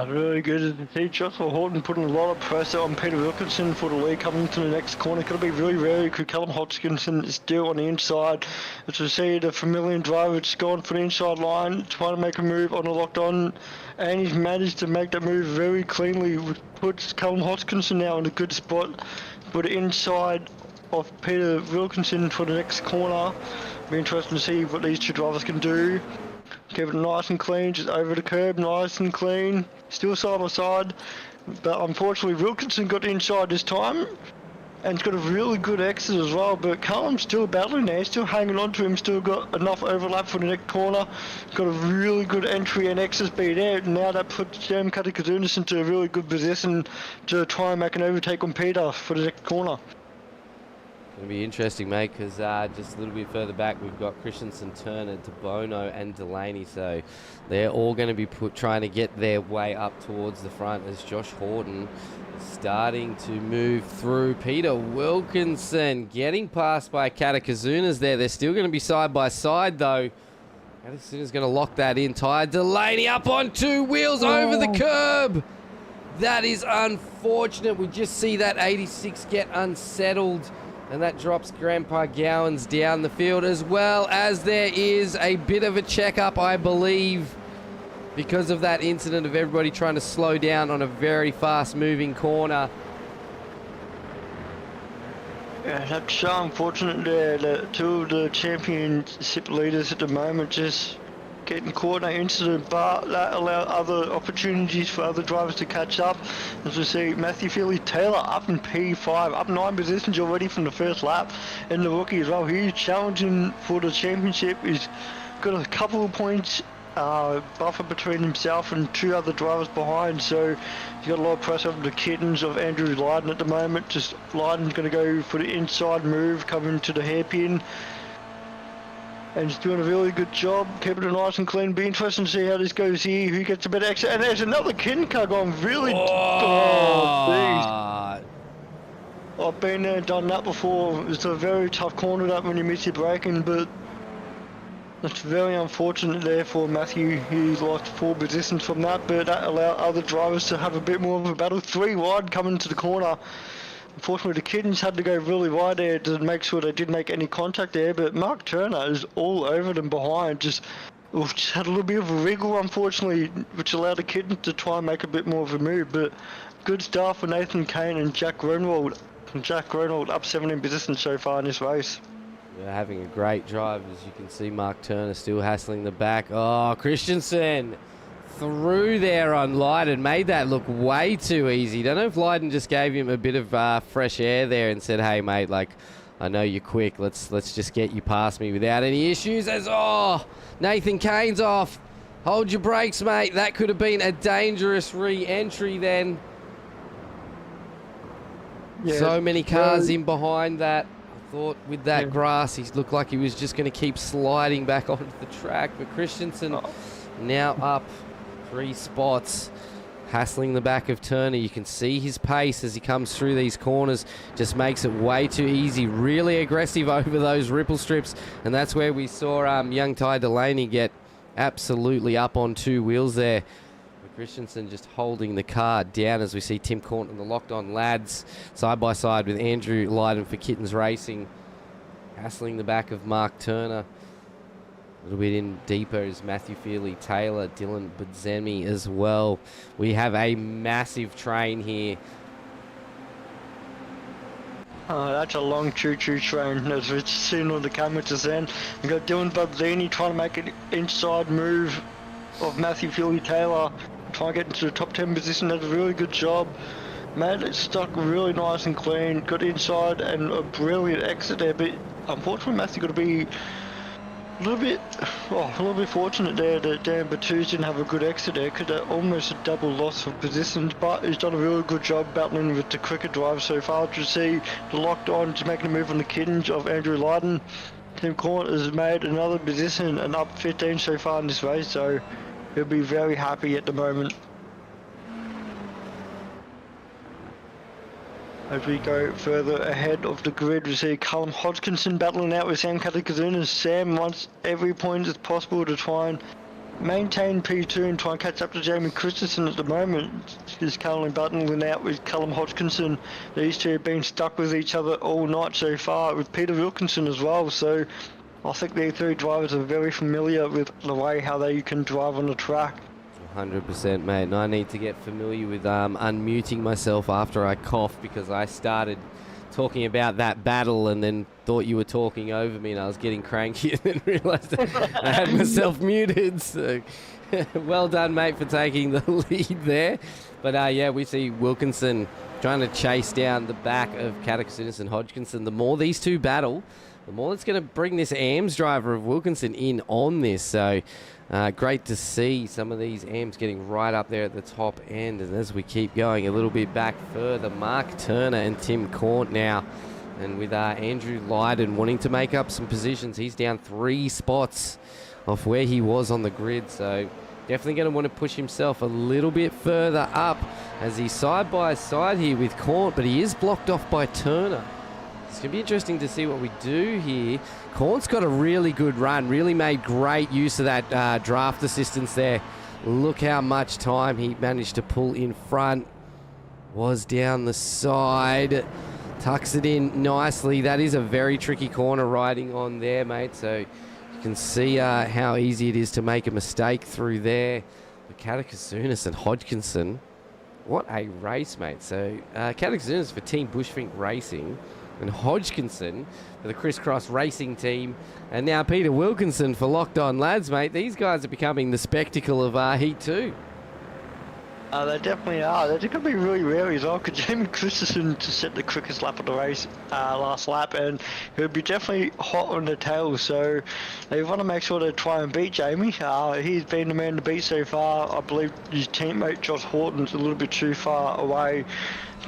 Really good to see Joshua Horton putting a lot of pressure on Peter Wilkinson for the lead coming into the next corner. It's going to be really, really quick. Callum Hodgkinson is still on the inside. As we see the familiar driver, it's gone for the inside line, trying to make a move on the locked on, and he's managed to make that move very cleanly, which puts Callum Hodgkinson now in a good spot for the inside of Peter Wilkinson for the next corner. Be interesting to see what these 2 drivers can do. Keep it nice and clean, just over the curb, nice and clean. Still side by side, but unfortunately Wilkinson got inside this time, and he's got a really good exit as well. But Callum's still battling there, still hanging on to him, still got enough overlap for the next corner. Got a really good entry and exit speed there. Now that puts Sam Katakazunis into a really good position to try and make an overtake on Peter for the next corner.
Going to be interesting, mate, because just a little bit further back, we've got Christensen, Turner, DeBono, and Delaney. So they're all going to be trying to get their way up towards the front as Josh Horton is starting to move through. Peter Wilkinson getting passed by Katakazunas there. They're still going to be side by side, though. Katakazunas going to lock that in. Ty Delaney up on 2 wheels over the curb. That is unfortunate. We just see that 86 get unsettled. And that drops Grandpa Gowans down the field, as well as there is a bit of a checkup, I believe, because of that incident of everybody trying to slow down on a very fast-moving corner.
Yeah, that's so unfortunate there that 2 of the championship leaders at the moment just getting caught in an incident, but that allowed other opportunities for other drivers to catch up. As we see Matthew Feely-Taylor up in P5, up 9 positions already from the first lap, and the rookie as well. He's challenging for the championship. He's got a couple of points buffer between himself and 2 other drivers behind, so he's got a lot of pressure over the kittens of Andrew Lydon at the moment. Just Lydon's going to go for the inside move, coming to the hairpin. And he's doing a really good job, keeping it nice and clean. Be interesting to see how this goes here, who gets a bit extra. And there's another kitten car going really... Oh, I've been there and done that before. It's a very tough corner that when you miss your braking, but it's very unfortunate there for Matthew. He lost 4 positions from that, but that allowed other drivers to have a bit more of a battle. 3 wide coming to the corner. Unfortunately, the kittens had to go really wide there to make sure they didn't make any contact there, but Mark Turner is all over them behind. Just had a little bit of a wriggle, unfortunately, which allowed the kittens to try and make a bit more of a move. But good start for Nathan Kane and Jack Gronwald. Jack Gronwald up 17 positions so far in this race.
They're having a great drive. As you can see, Mark Turner still hassling the back. Oh, Christensen through there on Lydon, made that look way too easy. Don't know if Lydon just gave him a bit of fresh air there and said, hey mate, like, I know you're quick, let's just get you past me without any issues. As Nathan Kane's off. Hold your brakes, mate. That could have been a dangerous re-entry then. Yeah, so many cars in behind that. I thought with that grass, he looked like he was just going to keep sliding back onto the track. But Christensen now up 3 spots, hassling the back of Turner. You can see his pace as he comes through these corners, just makes it way too easy, really aggressive over those ripple strips, and that's where we saw young Ty Delaney get absolutely up on 2 wheels there. Christensen just holding the car down as we see Tim Corn and the Locked On lads side by side with Andrew Lydon for Kittens Racing, hassling the back of Mark Turner. A little bit in deeper is Matthew Feely Taylor, Dylan Budzemi as well. We have a massive train here.
Oh, that's a long choo-choo train, as we've seen on the camera just then. We've got Dylan Budzeni trying to make an inside move of Matthew Feely Taylor, trying to get into the top 10 position. Does a really good job. Made it stuck really nice and clean, got inside and a brilliant exit there, but unfortunately Matthew got to be a little bit fortunate there that Dan Batus didn't have a good exit there. Could have almost a double loss of positions, but he's done a really good job battling with the cricket drive so far. To see the Locked On just making a move on the kittens of Andrew Lydon. Tim Corn has made another position and up 15 so far in this race, so he'll be very happy at the moment. As we go further ahead of the grid, we see Callum Hodgkinson battling out with Sam Katakazuna. Sam wants every point as possible to try and maintain P2 and try and catch up to Jamie Christensen at the moment. Is Callum battling out with Callum Hodgkinson. These two have been stuck with each other all night so far, with Peter Wilkinson as well. So I think these 3 drivers are very familiar with the way how they can drive on the track.
100%, mate, and I need to get familiar with unmuting myself after I cough, because I started talking about that battle and then thought you were talking over me and I was getting cranky and then realised that I had myself muted. So well done, mate, for taking the lead there. But yeah, we see Wilkinson trying to chase down the back of Katakasinis and Hodgkinson. The more these two battle, the more it's going to bring this AMS driver of Wilkinson in on this. So great to see some of these AMs getting right up there at the top end. And as we keep going a little bit back further, Mark Turner and Tim Cornt now. And with Andrew Lydon wanting to make up some positions, he's down 3 spots off where he was on the grid. So definitely going to want to push himself a little bit further up as he's side by side here with Cornt, but he is blocked off by Turner. It's going to be interesting to see what we do here. Cornt's got a really good run, really made great use of that draft assistance there. Look how much time he managed to pull in front. Was down the side. Tucks it in nicely. That is a very tricky corner riding on there, mate. So you can see how easy it is to make a mistake through there. Katakasunas and Hodgkinson. What a race, mate. So Katakasunas for Team Bushfink Racing, and Hodgkinson for the Crisscross Racing team, and now Peter Wilkinson for Locked On Lads, mate. These guys are becoming the spectacle of Heat 2.
They definitely are. They're going to be really rare as well, because Jamie Christensen just set the quickest lap of the race last lap, and he'll be definitely hot on the tail, so they want to make sure they try and beat Jamie. He's been the man to beat so far. I believe his teammate Josh Horton's a little bit too far away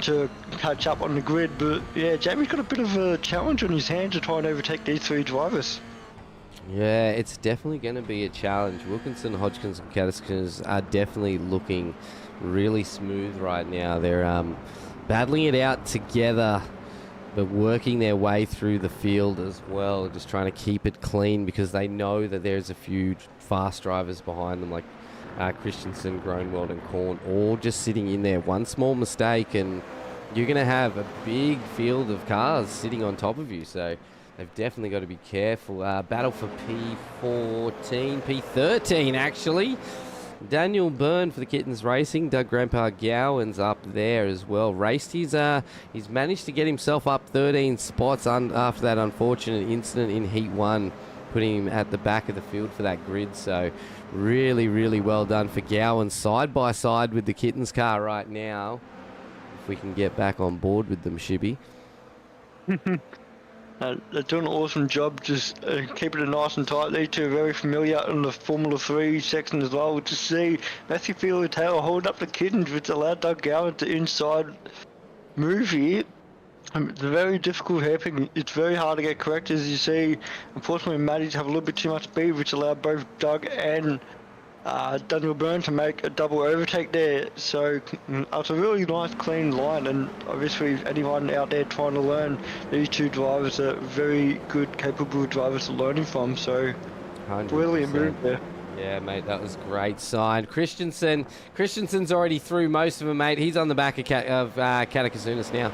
to catch up on the grid, but yeah, Jamie's got a bit of a challenge on his hands to try and overtake these 3 drivers.
Yeah, it's definitely going to be a challenge. Wilkinson, Hodgkins and Katakasunas are definitely looking really smooth right now. They're battling it out together, but working their way through the field as well, just trying to keep it clean, because they know that there's a few fast drivers behind them, like Christensen, Groenwald and Cornt, all just sitting in there. One small mistake and you're going to have a big field of cars sitting on top of you, so they've definitely got to be careful. Battle for P13 actually. Daniel Byrne for the Kittens Racing. Doug Grandpa Gowan's up there as well. Raced he's managed to get himself up 13 spots after that unfortunate incident in Heat 1, putting him at the back of the field for that grid. So really, really well done for Gowan, side by side with the Kittens car right now. If we can get back on board with them, Shibby.
They're doing an awesome job, just keeping it nice and tight. These two are very familiar in the Formula 3 section as well. To see Matthew Feely Taylor hold up the Kittens, which allowed Doug Gowan to inside move here. It's a very difficult hairpin. It's very hard to get correct, as you see. Unfortunately, Matty's have a little bit too much speed, which allowed both Doug and Daniel Byrne to make a double overtake there. So it's a really nice clean line, and obviously anyone out there trying to learn, these two drivers are very good, capable drivers to learning from. So
100%.
brilliant move there.
Yeah, mate, that was great sign. Christensen's already through most of them, mate. He's on the back of Katakasunas now.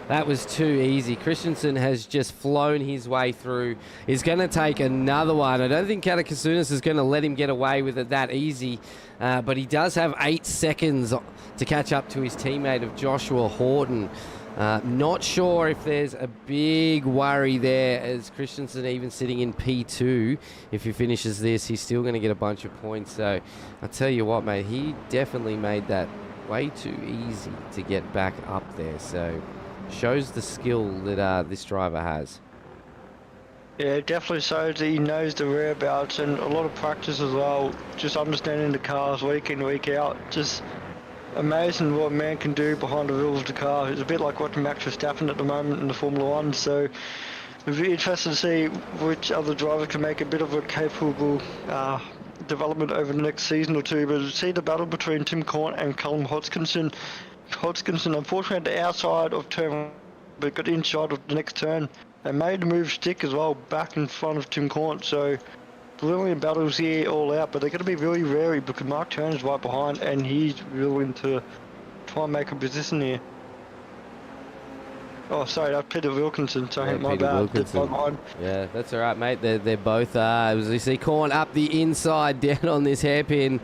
That was too easy. Christensen has just flown his way through. He's going to take another one. I don't think Katakasunas is going to let him get away with it that easy. But he does have 8 seconds to catch up to his teammate of Joshua Horton. Not sure if there's a big worry there, as Christensen even sitting in P2. If he finishes this, he's still going to get a bunch of points. So I'll tell you what, mate, he definitely made that way too easy to get back up there. So shows the skill that this driver has.
Yeah, it definitely shows that he knows the whereabouts, and a lot of practice as well, just understanding the cars week in, week out. Just amazing what a man can do behind the wheels of the car. It's a bit like watching Max Verstappen at the moment in the Formula 1, so it'll be interesting to see which other driver can make a bit of a capable development over the next season or two. But see the battle between Tim Corn and Callum Hodgkinson. Hodgkinson unfortunately at the outside of turn, but got inside of the next turn. They made the move stick as well, back in front of Tim Corn. So brilliant battles here all out, but they're going to be really wary because Mark Turner's right behind and he's willing to try and make a position here. Oh, sorry, that's Peter Wilkinson. Sorry,
Yeah,
my
Peter
bad.
Wilkinson. Yeah, that's all right, mate. They're both, as we see, Corn up the inside, down on this hairpin.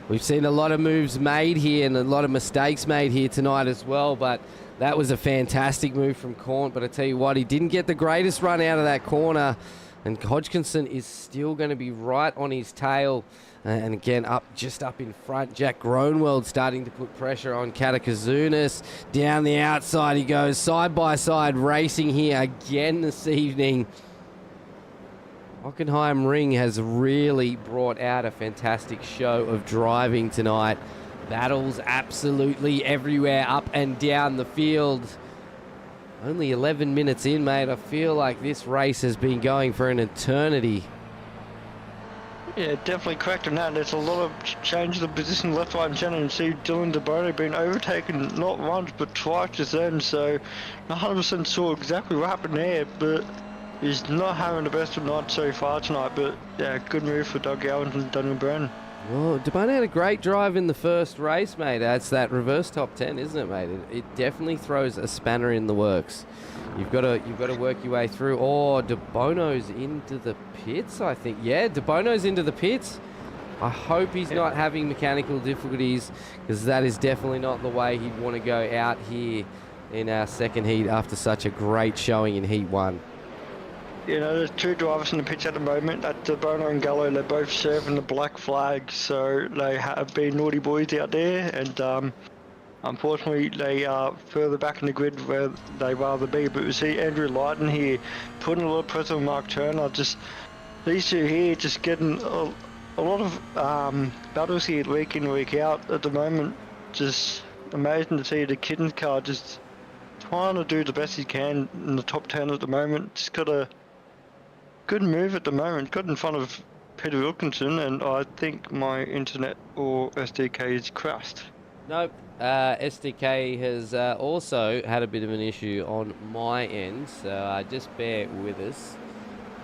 We've seen a lot of moves made here and a lot of mistakes made here tonight as well, but that was a fantastic move from Corn. But I tell you what, he didn't get the greatest run out of that corner, and Hodgkinson is still going to be right on his tail. And again, just up in front, Jack Gronwald starting to put pressure on Katakasunas. Down the outside he goes, side-by-side racing here again this evening. Hockenheimring has really brought out a fantastic show of driving tonight. Battles absolutely everywhere, up and down the field. Only 11 minutes in, mate. I feel like this race has been going for an eternity.
Yeah, definitely correct on that. There's a lot of changes of position left, right, and centre. And see Dylan DeBono being overtaken not once but twice just then. So, not 100% sure exactly what happened there, but he's not having the best of night so far tonight. But yeah, good move for Doug Owens and Daniel Byrne.
Well, DeBono had a great drive in the first race, mate. That's that reverse top 10, isn't it, mate? It definitely throws a spanner in the works. You've got to work your way through. Oh, DeBono's into the pits, I think. Yeah, DeBono's into the pits. I hope he's not having mechanical difficulties, because that is definitely not the way he'd want to go out here in our second heat after such a great showing in Heat 1.
You know, there's two drivers in the pitch at the moment. That's DeBono and Gallo. They're both serving the black flag, so they have been naughty boys out there, and unfortunately they are further back in the grid where they rather be. But we see Andrew Lighton here putting a lot of pressure on Mark Turner. Just these two here just getting a lot of battles here week in, week out at the moment. Just amazing to see the Kittens car just trying to do the best he can in the top 10 at the moment. Just got a good move at the moment. Got in front of Peter Wilkinson, and I think my internet or SDK is crashed.
Nope. SDK has also had a bit of an issue on my end, so just bear with us.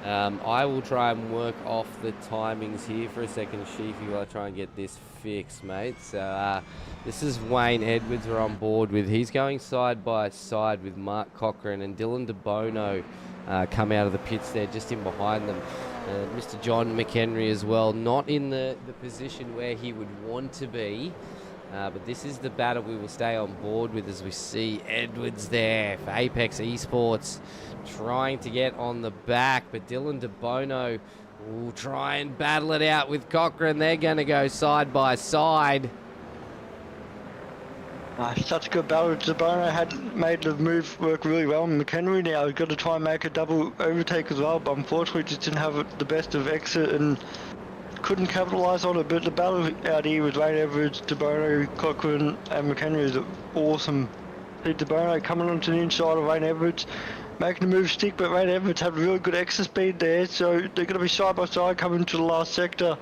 I will try and work off the timings here for a second, Sheaf, while I try and get this fixed, mate. So this is Wayne Edwards we're on board with. He's going side by side with Mark Cochran, and Dylan DeBono come out of the pits there just in behind them. Mr. John McHenry as well, not in the position where he would want to be. But this is the battle we will stay on board with, as we see Edwards there for Apex Esports trying to get on the back. But Dylan DeBono will try and battle it out with Cochran. They're going to go side by side.
Such a good battle. DeBono had made the move work really well. McHenry now has got to try and make a double overtake as well, but unfortunately just didn't have the best of exit and couldn't capitalise on it. But the battle out here with Wayne Edwards, DeBono, Cochran and McHenry is awesome. See DeBono coming onto the inside of Wayne Edwards, making the move stick, but Wayne Edwards had really good exit speed there, so they're going to be side by side coming to the last sector.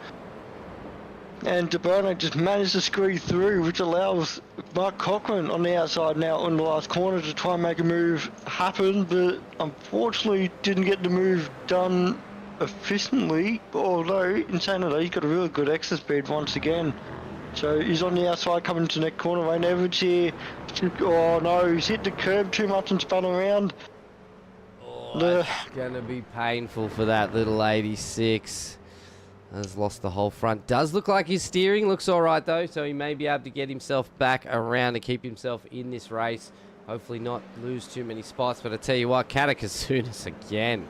And De Bruyne just managed to squeeze through, which allows Mark Cochran on the outside now on the last corner to try and make a move happen, but unfortunately didn't get the move done efficiently, although in saying that he's got a really good exit speed once again. So he's on the outside coming to the next corner. Wayne Edwards here. Oh no, he's hit the curb too much and spun around.
Oh, it's going to be painful for that little 86. Has lost the whole front. Does look like his steering looks all right though, so he may be able to get himself back around to keep himself in this race. Hopefully not lose too many spots, but I tell you what, Katakasunas again.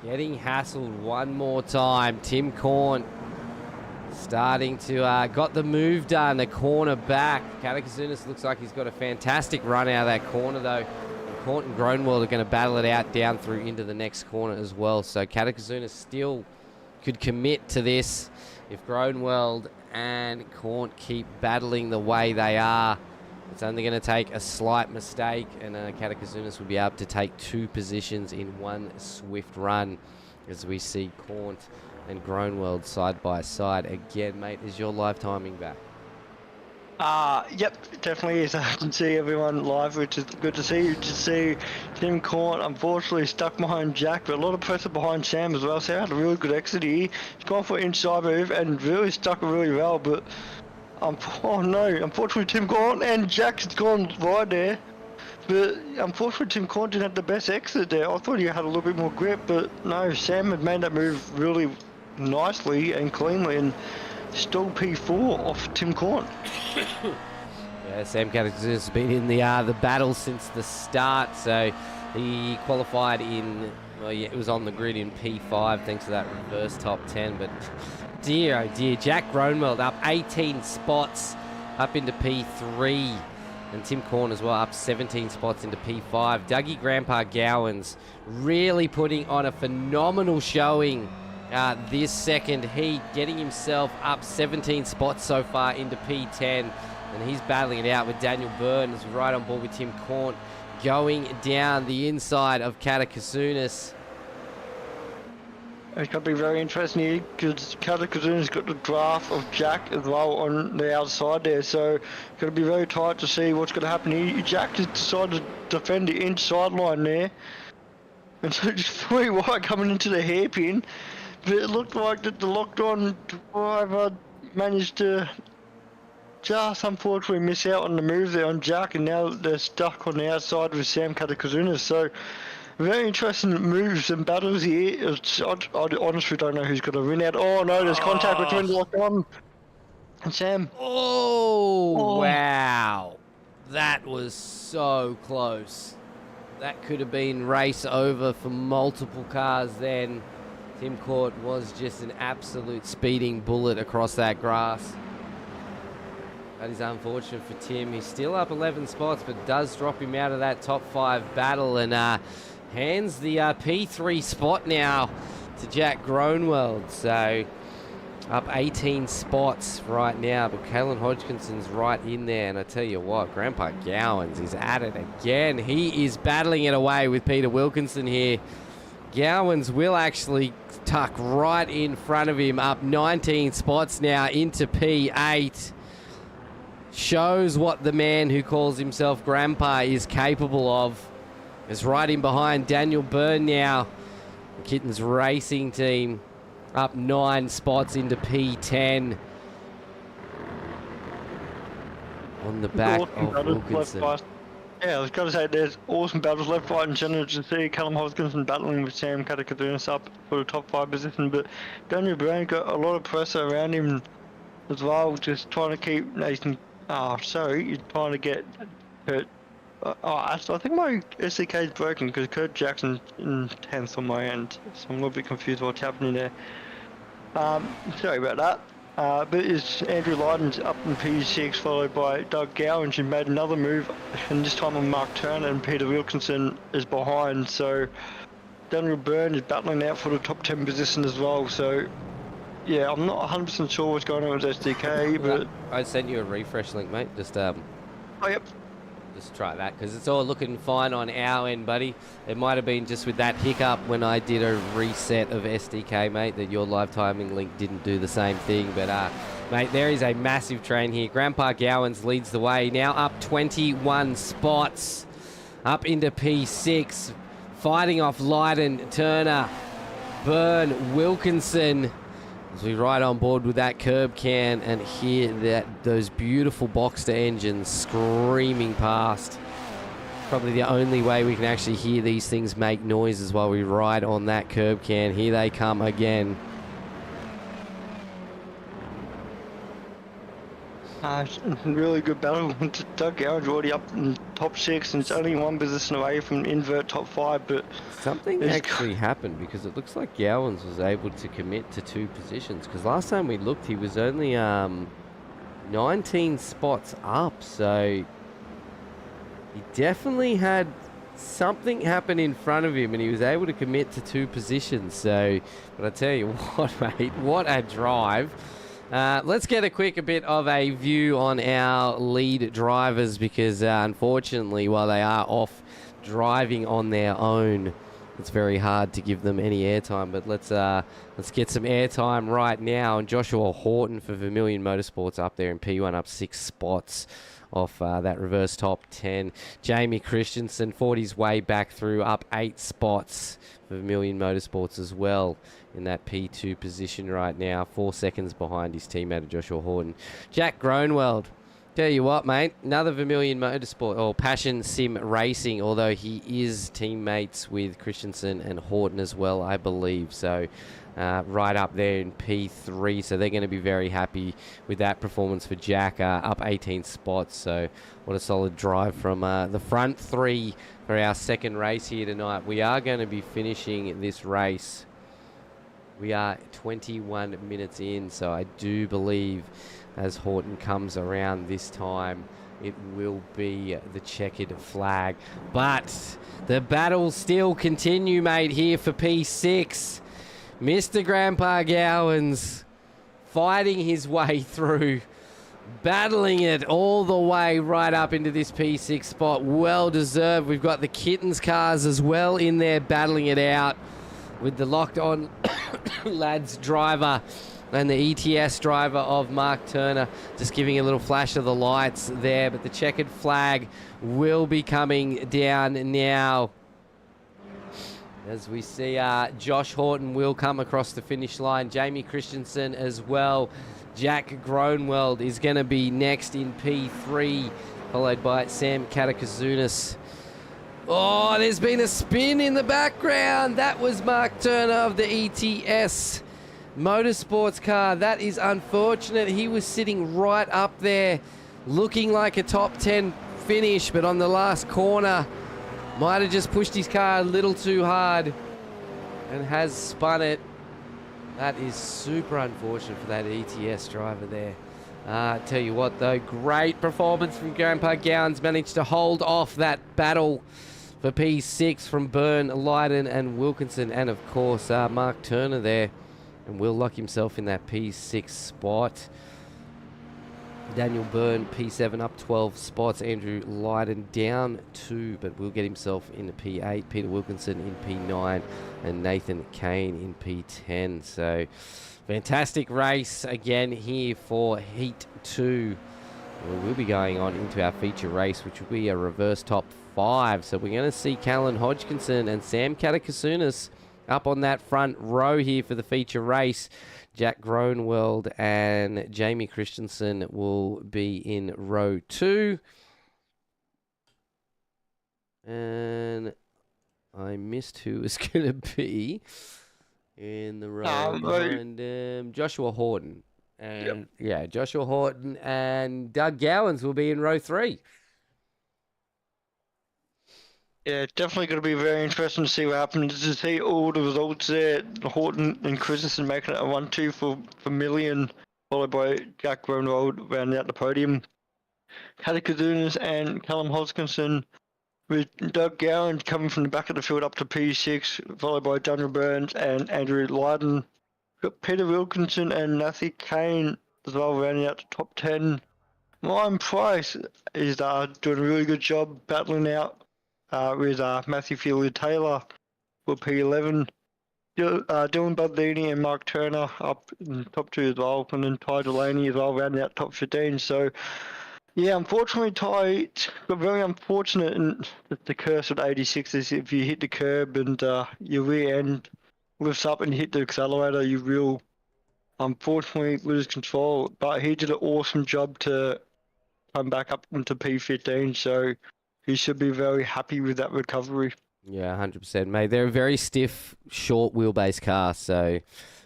Getting hassled one more time. Tim Corn starting to got the move done, the corner back. Katakasunas looks like he's got a fantastic run out of that corner though. Corn and Groenewald are going to battle it out down through into the next corner as well. So Katakasunas still could commit to this if Groenewald and Corn keep battling the way they are. It's only going to take a slight mistake and Katakasunas will be able to take 2 positions in one swift run as we see Corn and Groenewald side by side. Again, mate, is your live timing back?
Yep, definitely is. I can see everyone live, which is good to see. You just see Tim Corn unfortunately stuck behind Jack, but a lot of pressure behind Sam as well. Sam had a really good exit here. He's gone for an inside move and really stuck it really well, but oh no, unfortunately Tim Corn and Jack's gone right there. But unfortunately Tim Corn didn't have the best exit there. I thought he had a little bit more grip, but no, Sam had made that move really nicely and cleanly and still P4 off Tim Corn.
Yeah, Sam Katakasunas has been in the battle since the start, so he qualified in, well, yeah, it was on the grid in P5 thanks to that reverse top 10, but dear, oh dear, Jack Groenewald up 18 spots up into P3, and Tim Corn as well up 17 spots into P5. Dougie Grandpa Gowans really putting on a phenomenal showing this second heat, getting himself up 17 spots so far into P10, and he's battling it out with Daniel Byrne, who's right on board with Tim Corn, going down the inside of Katakasunas.
It's going to be very interesting here because Katakasuna's got the draft of Jack as well on the outside there, so it's going to be very tight to see what's going to happen here. Jack has decided to defend the inside line there, and so just 3 wide coming into the hairpin. But it looked like that the locked-on driver managed to just unfortunately miss out on the move there on Jack, and now they're stuck on the outside with Sam Katakasunas. So very interesting moves and battles here. I honestly don't know who's going to win out. Oh no, there's contact between the locked-on and Sam.
Oh, wow. That was so close. That could have been race over for multiple cars then. Tim Corn was just an absolute speeding bullet across that grass. That is unfortunate for Tim. He's still up 11 spots, but does drop him out of that top 5 battle and hands the P3 spot now to Jack Groenewald. So up 18 spots right now, but Kalen Hodgkinson's right in there. And I tell you what, Grandpa Gowans is at it again. He is battling it away with Peter Wilkinson here. Gowans will actually tuck right in front of him, up 19 spots now into P8. Shows what the man who calls himself Grandpa is capable of. Is right in behind Daniel Byrne now. The Kittens Racing team up 9 spots into P10. On the back of Wilkinson.
Yeah, I was going to say there's awesome battles left, right and centre to see Callum Hodgkinson battling with Sam Katakasunas up for the top 5 position, but Daniel Byrne got a lot of pressure around him as well, just trying to keep Nathan, you're trying to get Kurt. I think my SDK is broken because Kurt Jackson's in 10th on my end, so I'm a little bit confused what's happening there. Sorry about that. But it's Andrew Lydon's up in P6, followed by Doug Gowans, who made another move, and this time on Mark Turner, and Peter Wilkinson is behind. So Daniel Byrne is battling out for the top 10 position as well. So yeah, I'm not 100% sure what's going on with SDK, but
I sent you a refresh link, mate. Just
oh yep.
Just try that, because it's all looking fine on our end, buddy. It might have been just with that hiccup when I did a reset of SDK, mate, that your live timing link didn't do the same thing. But, mate, there is a massive train here. Grandpa Gowans leads the way. Now up 21 spots. Up into P6. Fighting off Leiden, Turner, Byrne, Wilkinson. As we ride on board with that curb can and hear those beautiful Boxster engines screaming past. Probably the only way we can actually hear these things make noises while we ride on that curb can. Here they come again.
Really good battle. Doug Gowans already up in top 6, and it's only one position away from invert top 5. But
something actually happened, because it looks like Gowans was able to commit to 2 positions. Because last time we looked, he was only 19 spots up. So he definitely had something happen in front of him, and he was able to commit to 2 positions. So, but I tell you what, mate, what a drive. Let's get a bit of a view on our lead drivers, because unfortunately, while they are off driving on their own, it's very hard to give them any airtime. But let's get some airtime right now. And Joshua Horton for Vermilion Motorsports up there in P1, up 6 spots off that reverse top 10. Jamie Christensen fought his way back through, up 8 spots for Vermilion Motorsports as well, in that P2 position right now, 4 seconds behind his teammate Joshua Horton. Jack Groenwald, tell you what, mate, another Vermilion Motorsport, or Passion Sim Racing, although he is teammates with Christensen and Horton as well, I believe. So right up there in P3, so they're going to be very happy with that performance for Jack, up 18 spots. So what a solid drive from the front 3 for our second race here tonight. We are going to be finishing this race. We are 21 minutes in, so I do believe as Horton comes around this time, it will be the checkered flag. But the battle still continue, mate, here for P6. Mr. Grandpa Gowans fighting his way through, battling it all the way right up into this P6 spot. Well deserved. We've got the Kittens cars as well in there battling it out, with the locked on lads driver and the ETS driver of Mark Turner just giving a little flash of the lights there. But the checkered flag will be coming down now, as we see Josh Horton will come across the finish line. Jamie Christensen as well. Jack Groenwald is going to be next in P3, followed by Sam Katakazunas. Oh, there's been a spin in the background. That was Mark Turner of the ETS Motorsports car. That is unfortunate. He was sitting right up there, looking like a top 10 finish, but on the last corner, might have just pushed his car a little too hard and has spun it. That is super unfortunate for that ETS driver there. Tell you what, though, great performance from Grandpa Gowans. Managed to hold off that battle for P6 from Byrne, Leiden and Wilkinson, and of course Mark Turner there, and will lock himself in that P6 spot. Daniel Byrne P7 up 12 spots. Andrew Leiden down 2, but will get himself in the P8. Peter Wilkinson in P9 and Nathan Kane in P10. So fantastic race again here for Heat 2. We'll be going on into our feature race, which will be a reverse top 5. So we're going to see Callan Hodgkinson and Sam Katakasunas up on that front row here for the feature race. Jack Groenwald and Jamie Christensen will be in row 2. And I missed who was going to be in the row behind Joshua Horton. And yeah, Joshua Horton and Doug Gowans will be in row 3.
Yeah, definitely going to be very interesting to see what happens. To see all the results there. Horton and Christensen making it a 1-2 for Vermilion, followed by Jack Groenwald rounding out the podium. Katakazunas and Callum Hodgkinson, with Doug Gowan coming from the back of the field up to P6, followed by Daniel Burns and Andrew Leiden. We've got Peter Wilkinson and Nathan Kane as well rounding out the top 10. Ryan Price is doing a really good job battling out with Matthew Fielder Taylor for P11. Dylan Budlini and Mark Turner up in top 2 as well, and then Ty Delaney as well, rounding out top 15. So, yeah, unfortunately, Ty got very unfortunate in the curse of 86 is if you hit the curb and your rear end lifts up and you hit the accelerator, you will unfortunately lose control. But he did an awesome job to come back up into P15, so he should be very happy with that recovery.
Yeah, 100%, mate. They're a very stiff, short wheelbase car, so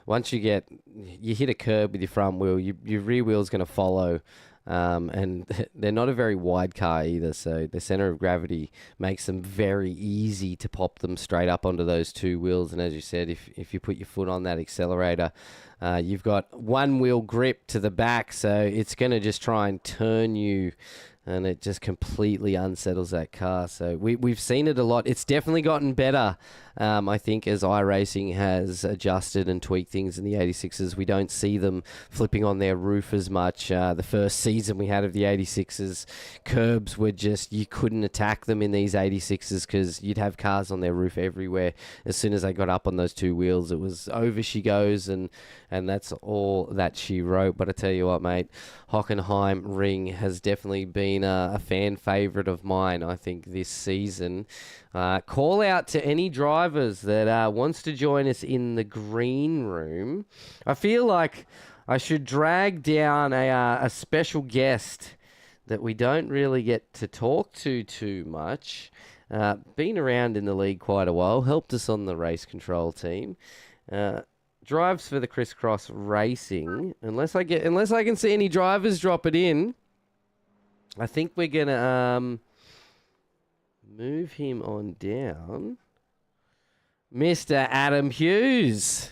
once you hit a curb with your front wheel, your rear wheel's going to follow. And they're not a very wide car either, so the center of gravity makes them very easy to pop them straight up onto those two wheels. And as you said, if you put your foot on that accelerator, you've got one wheel grip to the back, so it's going to just try and turn you, and it just completely unsettles that car. So we've seen it a lot. It's definitely gotten better, I think, as iRacing has adjusted and tweaked things in the 86s. We don't see them flipping on their roof as much. The first season we had of the 86s, curbs were just, you couldn't attack them in these 86s because you'd have cars on their roof everywhere. As soon as they got up on those two wheels, it was over she goes, and that's all that she wrote. But I tell you what, mate, Hockenheimring has definitely been a fan favourite of mine, I think, this season. Call out to any drivers that wants to join us in the green room. I feel like I should drag down a special guest that we don't really get to talk to too much. Been around in the league quite a while, helped us on the race control team. Drives for the Crisscross Racing. Unless I can see any drivers drop it in, I think we're gonna move him on down. Mr. Adam Hughes.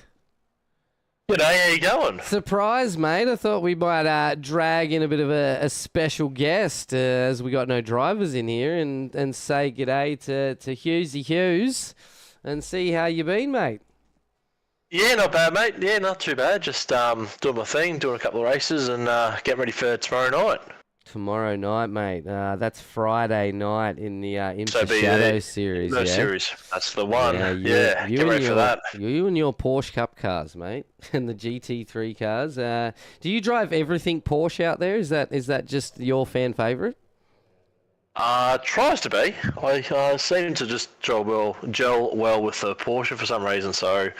G'day, how you going?
Surprise, mate. I thought we might drag in a bit of a special guest as we got no drivers in here and say g'day to Hughesy Hughes and see how you been, mate.
Yeah, not bad, mate. Yeah, not too bad. Just doing my thing, doing a couple of races and getting ready for tomorrow night.
Tomorrow night, mate. That's Friday night in the IMSA Shadow Series.
No,
yeah?
series. That's the one.
Yeah,
get ready for that.
You and your Porsche Cup cars, mate, and the GT3 cars. Do you drive everything Porsche out there? Is that just your fan favourite?
Tries to be. I seem to just gel well with the Porsche for some reason, so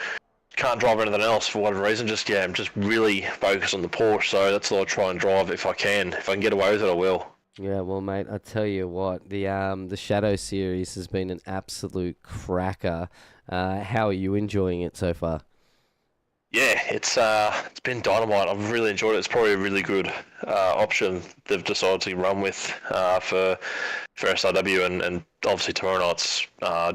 can't drive anything else for whatever reason. I'm just really focused on the Porsche, so that's what I try and drive if I can. If I can get away with it, I will.
Yeah, well, mate, I tell you what, the Shadow Series has been an absolute cracker. How are you enjoying it so far?
Yeah, it's been dynamite. I've really enjoyed it. It's probably a really good option they've decided to run with for SRW, and obviously tomorrow night's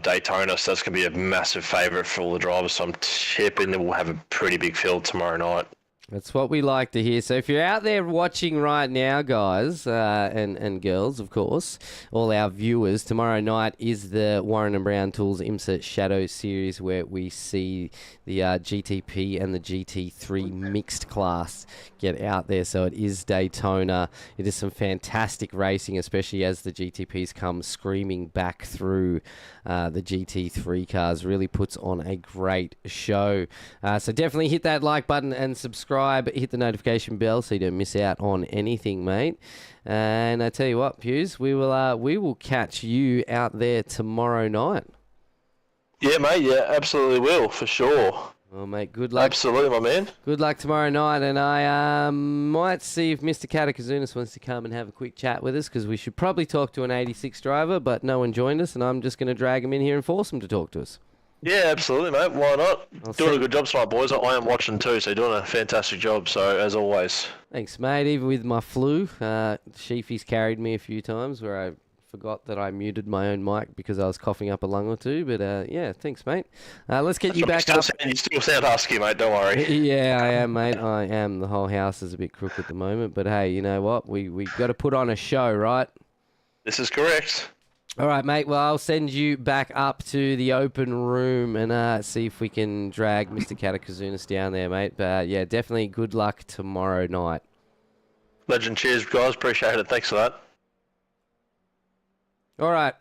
Daytona, so that's going to be a massive favourite for all the drivers. So I'm tipping that we'll have a pretty big field tomorrow night.
That's what we like to hear. So if you're out there watching right now, guys, and girls, of course, all our viewers, tomorrow night is the Warren and Brown Tools IMSA Shadow Series where we see the GTP and the GT3 mixed class get out there. So it is Daytona. It is some fantastic racing, especially as the GTPs come screaming back through the GT3 cars. Really puts on a great show. So definitely hit that like button and subscribe. Hit the notification bell so you don't miss out on anything, mate. And I tell you what, Hughes, we will catch you out there tomorrow night.
Yeah, mate. Yeah, absolutely will, for sure.
Well, mate, good luck.
Absolutely, my man.
Good luck tomorrow night, and I might see if Mr. Katakazunis wants to come and have a quick chat with us, because we should probably talk to an 86 driver, but no one joined us, and I'm just going to drag him in here and force him to talk to us.
Yeah, absolutely, mate. Why not? Doing a good job tonight, boys. I am watching too, so you're doing a fantastic job, so as always.
Thanks, mate. Even with my flu, Sheafy's carried me a few times where I forgot that I muted my own mic because I was coughing up a lung or two, but yeah, thanks, mate. Let's get you back up.
You still sound husky, mate, don't worry.
Yeah, I am, mate. I am. The whole house is a bit crook at the moment, but hey, you know what? We got to put on a show, right?
This is correct.
All right, mate. Well, I'll send you back up to the open room and see if we can drag Mr. Katakazunis down there, mate. But yeah, definitely good luck tomorrow night.
Legend. Cheers, guys. Appreciate it. Thanks for that.
All right.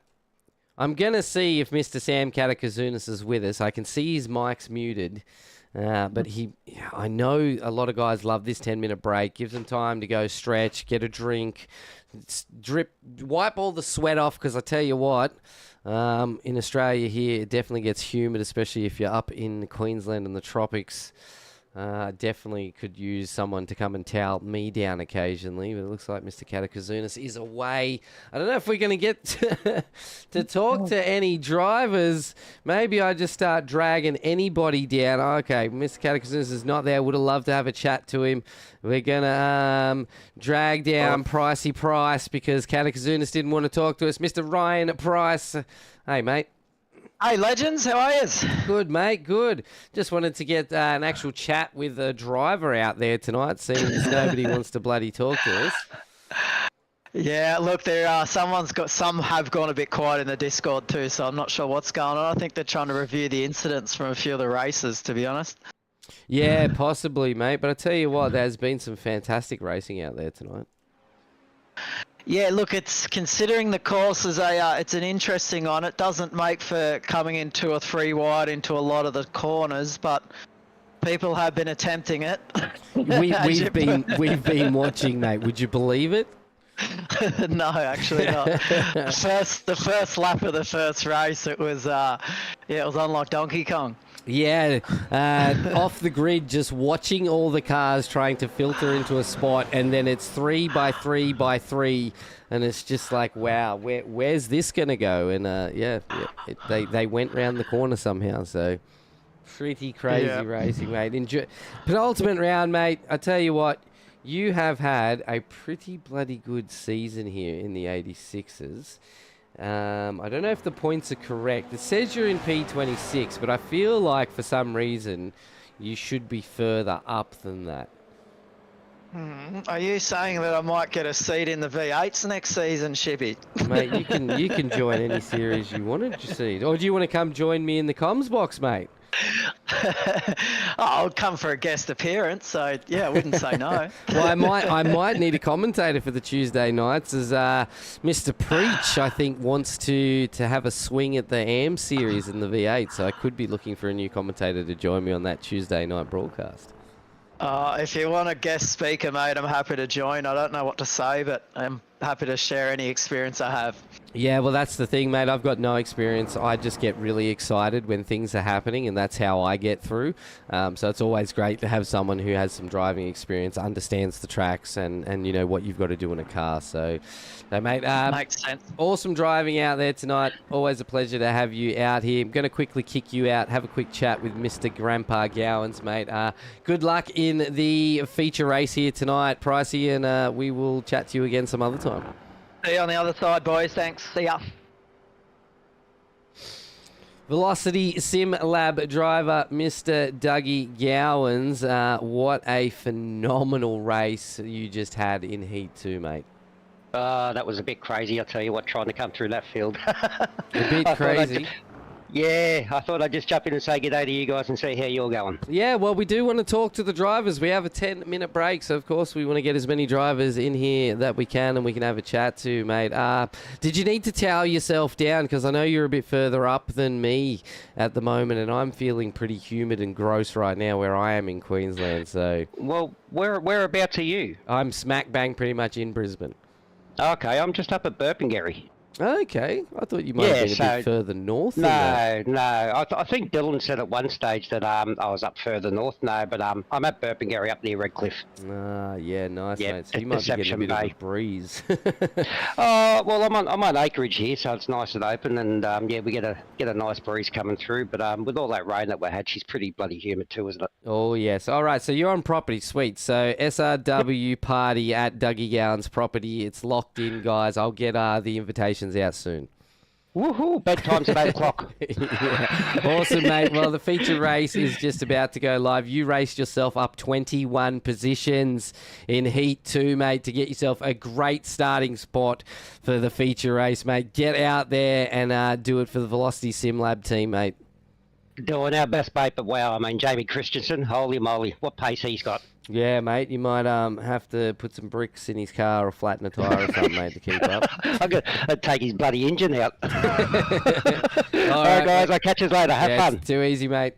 I'm going to see if Mr. Sam Katakazunas is with us. I can see his mic's muted. But I know a lot of guys love this 10-minute break. Gives them time to go stretch, get a drink, wipe all the sweat off. Because I tell you what, in Australia here, it definitely gets humid, especially if you're up in Queensland and the tropics. Definitely could use someone to come and towel me down occasionally, but it looks like Mr. Katakazunas is away. I don't know if we're going to get to talk to any drivers. Maybe I just start dragging anybody down. Okay, Mr. Katakazunas is not there. Would have loved to have a chat to him. We're going to drag down Pricey Price because Katakazunas didn't want to talk to us. Mr. Ryan Price. Hey, mate.
Hey, legends, how are you?
Good, mate, good. Just wanted to get an actual chat with a driver out there tonight, seeing as nobody wants to bloody talk to us.
Yeah, look, some have gone a bit quiet in the Discord too, so I'm not sure what's going on. I think they're trying to review the incidents from a few of the races, to be honest.
Yeah, possibly, mate. But I tell you what, there's been some fantastic racing out there tonight.
Yeah, look, it's considering the course is it's an interesting one. It doesn't make for coming in 2 or 3 wide into a lot of the corners, but people have been attempting it.
We've been watching, mate. Would you believe it?
No, actually not. The first lap of the first race, it was unlike Donkey Kong.
Yeah, off the grid, just watching all the cars trying to filter into a spot, and then it's 3 by 3 by 3, and it's just like, wow, where's this gonna go? And they went round the corner somehow. So pretty crazy racing, mate. Penultimate round, mate. I tell you what, you have had a pretty bloody good season here in the 86s. I don't know if the points are correct. It says you're in P26, but I feel like for some reason you should be further up than that.
Are you saying that I might get a seat in the V8s next season, ShiBBy?
Mate, you can join any series you wanted to see. Or do you want to come join me in the comms box, mate?
I'll come for a guest appearance, so yeah, I wouldn't say no.
Well, I might need a commentator for the Tuesday nights, as Mr. Preach, I think, wants to have a swing at the AM series in the V8, so I could be looking for a new commentator to join me on that Tuesday night broadcast.
If you want a guest speaker, mate, I'm happy to join. I don't know what to say, but I'm happy to share any experience I have.
Yeah, well, that's the thing, mate. I've got no experience. I just get really excited when things are happening, and that's how I get through. So it's always great to have someone who has some driving experience, understands the tracks, and you know what you've got to do in a car. So mate,
makes sense.
Awesome driving out there tonight. Always a pleasure to have you out here. I'm going to quickly kick you out, have a quick chat with Mr. Grandpa Gowans, mate. Good luck in the feature race here tonight, Pricey, and we will chat to you again some other time.
See you on the other side, boys. Thanks. See ya.
Velocity Sim Lab driver, Mr. Dougie Gowans. What a phenomenal race you just had in Heat 2, mate.
That was a bit crazy, I'll tell you what, trying to come through that field.
A bit crazy.
Yeah, I thought I'd just jump in and say good day to you guys and see how you're going.
Yeah, well, we do want to talk to the drivers. We have a 10-minute break, so of course we want to get as many drivers in here that we can and we can have a chat to, mate. Did you need to towel yourself down? Because I know you're a bit further up than me at the moment, and I'm feeling pretty humid and gross right now where I am in Queensland. So,
well, whereabouts are you?
I'm smack bang pretty much in Brisbane.
Okay, I'm just up at Burpengary.
Okay, I thought you might have been a bit further north.
No. I think Dylan said at one stage that I was up further north. No, but I'm at Burpengary up near Redcliffe.
Yeah, nice,
yeah,
mate. So you might be getting a bit of a breeze.
Well, I'm on acreage here, so it's nice and open, and yeah, we get a nice breeze coming through. But with all that rain that we had, she's pretty bloody humid too, isn't it?
Oh yes. All right. So you're on property, sweet. So SRW party at Dougie Gowan's property. It's locked in, guys. I'll get the invitations out soon.
Woohoo! Bedtime's at 8 o'clock.
Yeah. Awesome, mate. Well, the feature race is just about to go live. You raced yourself up 21 positions in Heat 2, mate, to get yourself a great starting spot for the feature race, mate. Get out there and do it for the Velocity Sim Lab team, mate.
Doing our best, mate, but wow, I mean, Jamie Christensen, holy moly, what pace he's got.
Yeah, mate, you might have to put some bricks in his car or flatten a tyre or something, mate, to keep up.
I'd take his bloody engine out.
All
All
right,
right, guys, I'll catch you later. Have fun.
It's too easy, mate.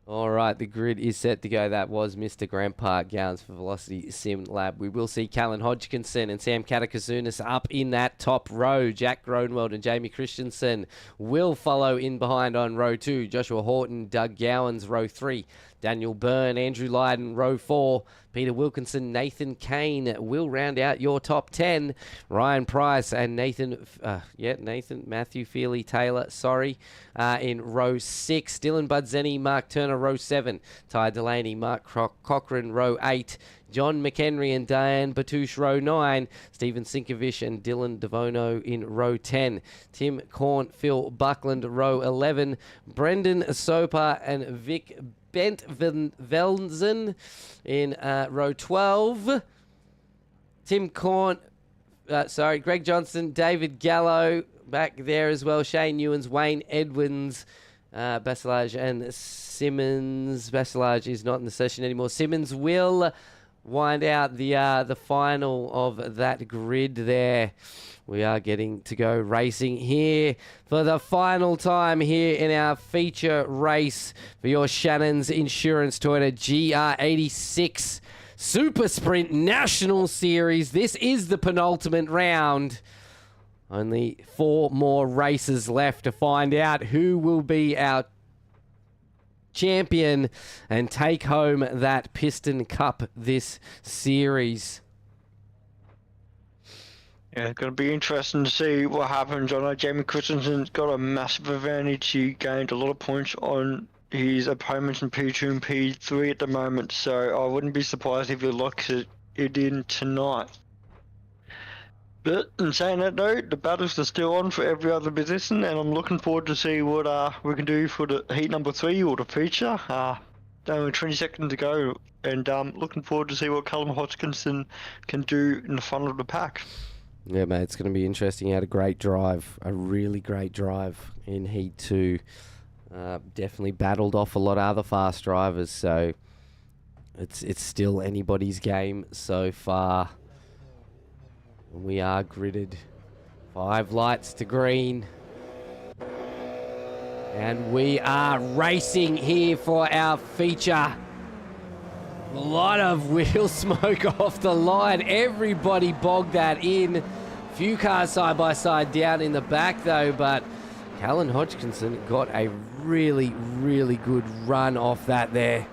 All right, the grid is set to go. That was Mr. Grandpa Gowns for Velocity Sim Lab. We will see Callan Hodgkinson and Sam Katakazunis up in that top row. Jack Gronwald and Jamie Christensen will follow in behind on row 2. Joshua Horton, Doug Gowans, row 3. Daniel Byrne, Andrew Lydon, row 4. Peter Wilkinson, Nathan Kane will round out your top 10. Ryan Price and Nathan, Matthew Feely Taylor, in row 6. Dylan Budzeni, Mark Turner, row 7. Ty Delaney, Mark Cochran, row 8. John McHenry and Diane Batouche, row 9. Stephen Sinkovich and Dylan Devono in row 10. Tim Korn, Phil Buckland, row 11. Brendan Soper and Vic Bent Velzen in row 12. Greg Johnson, David Gallo back there as well. Shane Ewens, Wayne Edwins, Basilage and Simmons. Basilage is not in the session anymore. Simmons will wind out the final of that grid there. We are getting to go racing here for the final time here in our feature race for your Shannons Insurance Toyota GR86 Super Sprint National Series. This is the penultimate round. Only 4 more races left to find out who will be our champion and take home that Piston Cup this series.
Yeah, it's going to be interesting to see what happens. I know Jamie Christensen's got a massive advantage. He gained a lot of points on his opponents in P2 and P3 at the moment, so I wouldn't be surprised if he locks it in tonight. But in saying that though, the battles are still on for every other position, and I'm looking forward to see what we can do for the heat number 3 or the feature. Only 20 seconds to go, and looking forward to see what Callum Hodgkinson can do in the front of the pack.
Yeah, mate, it's going to be interesting. He had a great drive, a really great drive in Heat 2. Definitely battled off a lot of other fast drivers, so it's still anybody's game so far. We are gridded. 5 lights to green. And we are racing here for our feature. A lot of wheel smoke off the line. Everybody bogged that in. Few cars side by side down in the back though, but Callan Hodgkinson got a really, really good run off that there.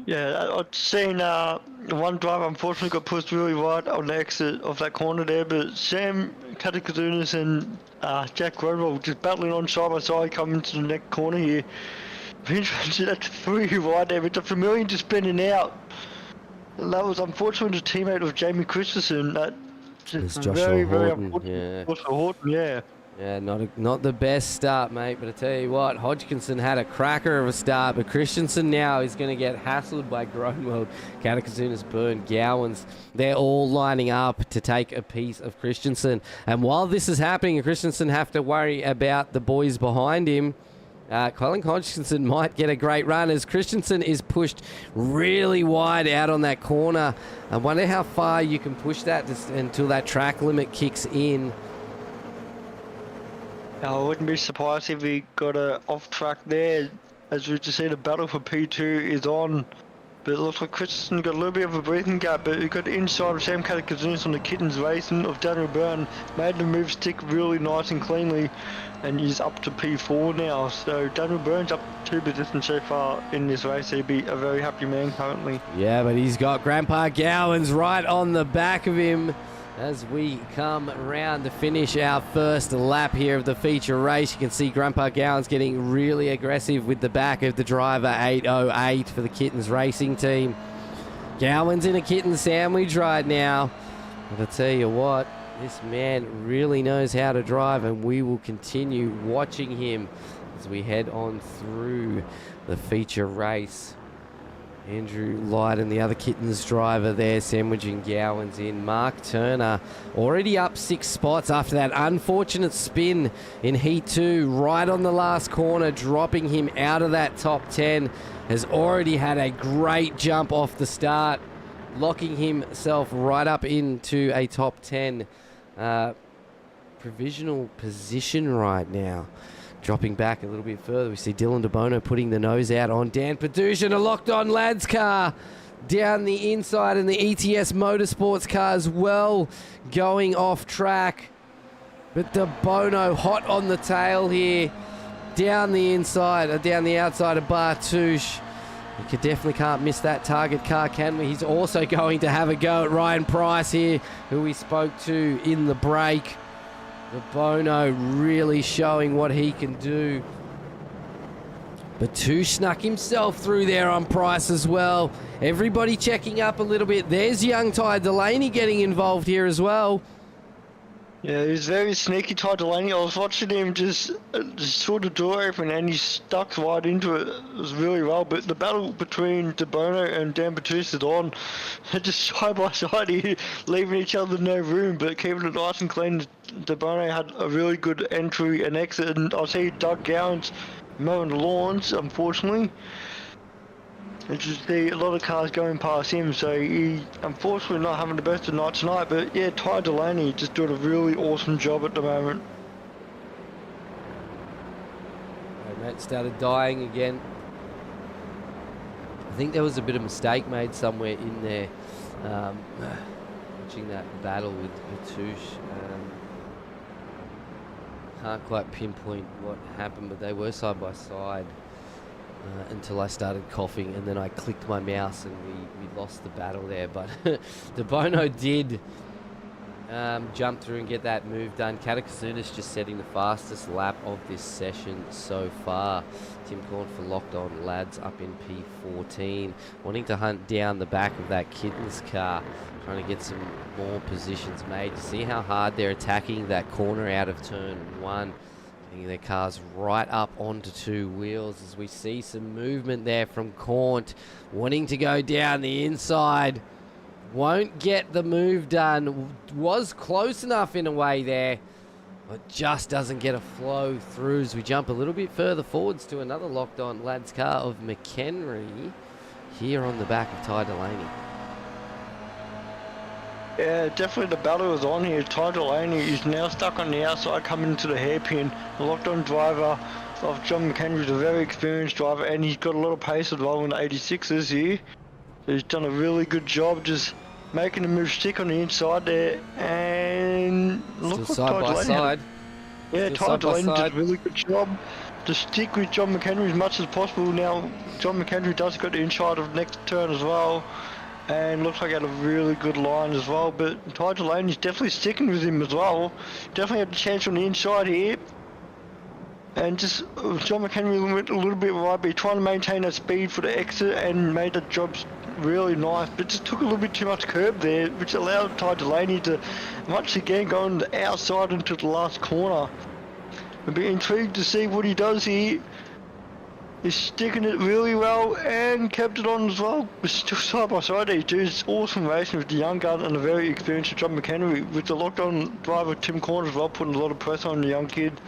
Yeah, I've seen one driver unfortunately got pushed really wide on the exit of that corner there, but Sam Katakazunis and Jack Gronwald just battling on side by side coming to the next corner here. That's 3 wide there, but the Familiar just spinning out. And that was unfortunately the teammate of Jamie Christensen.
It's
Just
Joshua
very
Horton,
unfortunate.
yeah.
Joshua Horton, yeah.
Yeah, not the best start, mate, but I tell you what, Hodgkinson had a cracker of a start, but Christensen now is going to get hassled by Gronwald, Katakazunis, Byrne, Gowans. They're all lining up to take a piece of Christensen. And while this is happening, Christensen have to worry about the boys behind him. Colin Hodgkinson might get a great run as Christensen is pushed really wide out on that corner. I wonder how far you can push that until that track limit kicks in.
I wouldn't be surprised if he got a off track there. As we just see, the battle for P2 is on. But it looks like Christensen got a little bit of a breathing gap, but he got inside of Sam Katakazunis on the Kittens Racing of Daniel Byrne. Made the move stick really nice and cleanly, and he's up to P4 now. So Daniel Byrne's up 2 positions so far in this race. He'd be a very happy man currently.
Yeah, but he's got Grandpa Gowans right on the back of him as we come around to finish our first lap here of the feature race. You can see Grandpa Gowans getting really aggressive with the back of the driver 808 for the Kittens Racing team. Gowans in a kitten sandwich right now. But I tell you what, this man really knows how to drive, and we will continue watching him as we head on through the feature race. Andrew Lydon, the other Kittens driver there, sandwiching Gowans in. Mark Turner already up 6 spots after that unfortunate spin in Heat 2, right on the last corner, dropping him out of that top 10. Has already had a great jump off the start, locking himself right up into a top 10 provisional position right now. Dropping back a little bit further, we see Dylan DeBono putting the nose out on Dan Padushin, a locked-on lads car down the inside, and the ETS Motorsports car as well going off track. But DeBono hot on the tail here, down the inside, down the outside of Bartouche. You definitely can't miss that target car, can we? He's also going to have a go at Ryan Price here, who we spoke to in the break. Bono really showing what he can do. Batu snuck himself through there on Price as well. Everybody checking up a little bit. There's young Ty Delaney getting involved here as well.
Yeah, he's very sneaky, Ty Delaney. I was watching him just saw the door open and he stuck right into it. It was really well, but the battle between DeBono and Dan Batiste is on. They're just side by side here, leaving each other no room, but keeping it nice and clean. DeBono had a really good entry and exit, and I see Doug Gowans mowing the lawns, unfortunately. And just see a lot of cars going past him, so he unfortunately not having the best of night tonight. But yeah, Ty Delaney just doing a really awesome job at the moment.
Matt started dying again. I think there was a bit of mistake made somewhere in there. Watching that battle with Batouche. Can't quite pinpoint what happened, but they were side by side. Until I started coughing, and then I clicked my mouse and we lost the battle there. But DeBono did jump through and get that move done. Katakazunis just setting the fastest lap of this session so far. Tim Corn for Locked On Lads up in P14, wanting to hunt down the back of that Kittens car, trying to get some more positions made. You see how hard they're attacking that corner out of turn 1. Their cars right up onto 2 wheels as we see some movement there from Cornt, wanting to go down the inside. Won't get the move done. Was close enough in a way there, but just doesn't get a flow through as we jump a little bit further forwards to another locked on lads car of McHenry here on the back of Ty Delaney.
Yeah, definitely the battle is on here. Ty Delaney is now stuck on the outside coming into the hairpin. The locked-on driver of John McHenry is a very experienced driver, and he's got a lot of pace as well in the 86s here. So he's done a really good job just making the move stick on the inside there, and look
Still
what
side
Ty
by
Delaney
side.
Yeah,
Still
Ty
side by
Delaney did
side.
a really good job to stick with John McHenry as much as possible. Now, John McHenry does got the inside of the next turn as well, and looks like he had a really good line as well, but Ty Delaney's definitely sticking with him as well. Definitely had a chance on the inside here. And just John McHenry went a little bit right, but trying to maintain that speed for the exit and made the job really nice, but just took a little bit too much curb there, which allowed Ty Delaney to once again go on the outside into the last corner. I'll be intrigued to see what he does here. He's sticking it really well and kept it on as well. But still side by side, these two. It's awesome racing with the young gun and the very experienced John McHenry, with the locked-on driver Tim Corn as well, putting a lot of pressure on the young kid.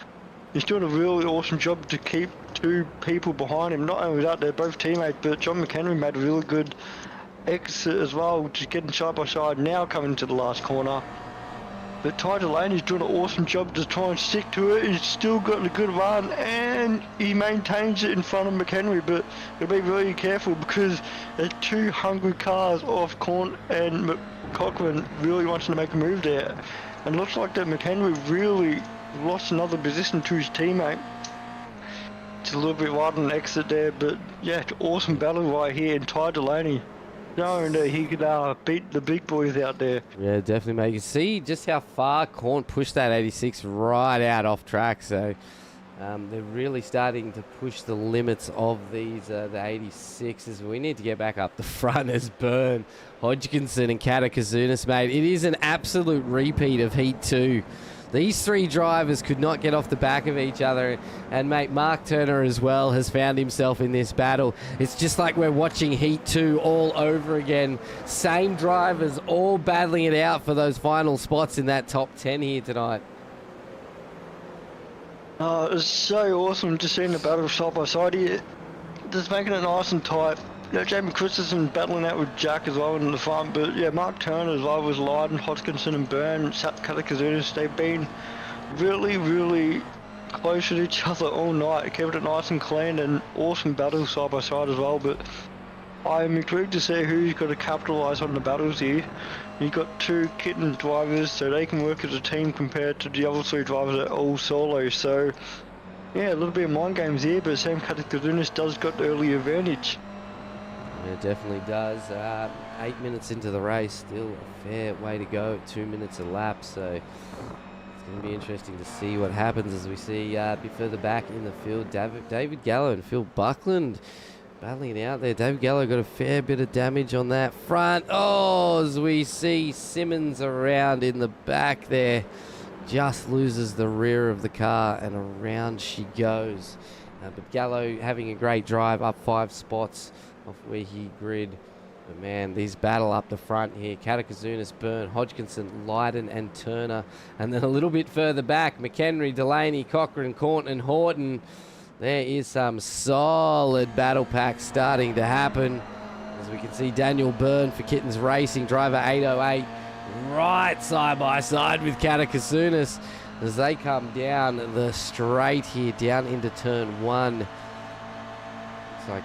He's doing a really awesome job to keep 2 people behind him. Not only that, they're both teammates, but John McHenry made a really good exit as well, just getting side by side now coming to the last corner. But Ty Delaney's doing an awesome job to try and stick to it. He's still got a good run and he maintains it in front of McHenry, but you'll be really careful because there's 2 hungry cars off Corn, and Cochran really wants to make a move there. And it looks like that McHenry really lost another position to his teammate. It's a little bit wide on the exit there, but yeah, it's an awesome battle right here, and Ty Delaney knowing that he could beat the big boys out there.
Yeah, definitely, mate. You can see just how far Corn pushed that 86 right out off track. So they're really starting to push the limits of these the 86s. We need to get back up the front as Byrne, Hodgkinson and Katakazunis, mate. It is an absolute repeat of Heat 2. These three drivers could not get off the back of each other, and mate, Mark Turner as well has found himself in this battle. It's just like we're watching Heat 2 all over again. Same drivers all battling it out for those final spots in that top 10 here tonight.
Oh, it's so awesome to see the battle side by side here. Just making it nice and tight. You know, Jamie Christensen battling out with Jack as well in the front, but yeah, Mark Turner as well with Lydon, Hodgkinson and Byrne, Katakazunas, they've been really, really close to each other all night, kept it nice and clean, and awesome battles side by side as well. But I'm intrigued to see who's got to capitalise on the battles here. You've got two kitten drivers, so they can work as a team compared to the other three drivers that are all solo. So yeah, a little bit of mind games here, but Sam Katakazunas does got the early advantage.
It definitely does. 8 minutes into the race, still a fair way to go. 2 minutes a lap, so it's going to be interesting to see what happens as we see a bit further back in the field. David Gallo and Phil Buckland battling it out there. David Gallo got a fair bit of damage on that front. Oh, as we see Simmons around in the back there, just loses the rear of the car and around she goes. But Gallo having a great drive, up 5 spots off where he grid. But man, these battle up the front here. Katakazunas, Byrne, Hodgkinson, Lydon and Turner. And then a little bit further back, McHenry, Delaney, Cochran, Cornton and Horton. There is some solid battle pack starting to happen. As we can see Daniel Byrne for Kittens Racing, driver 808, right side by side with Katakazunas as they come down the straight here, down into turn 1. Looks like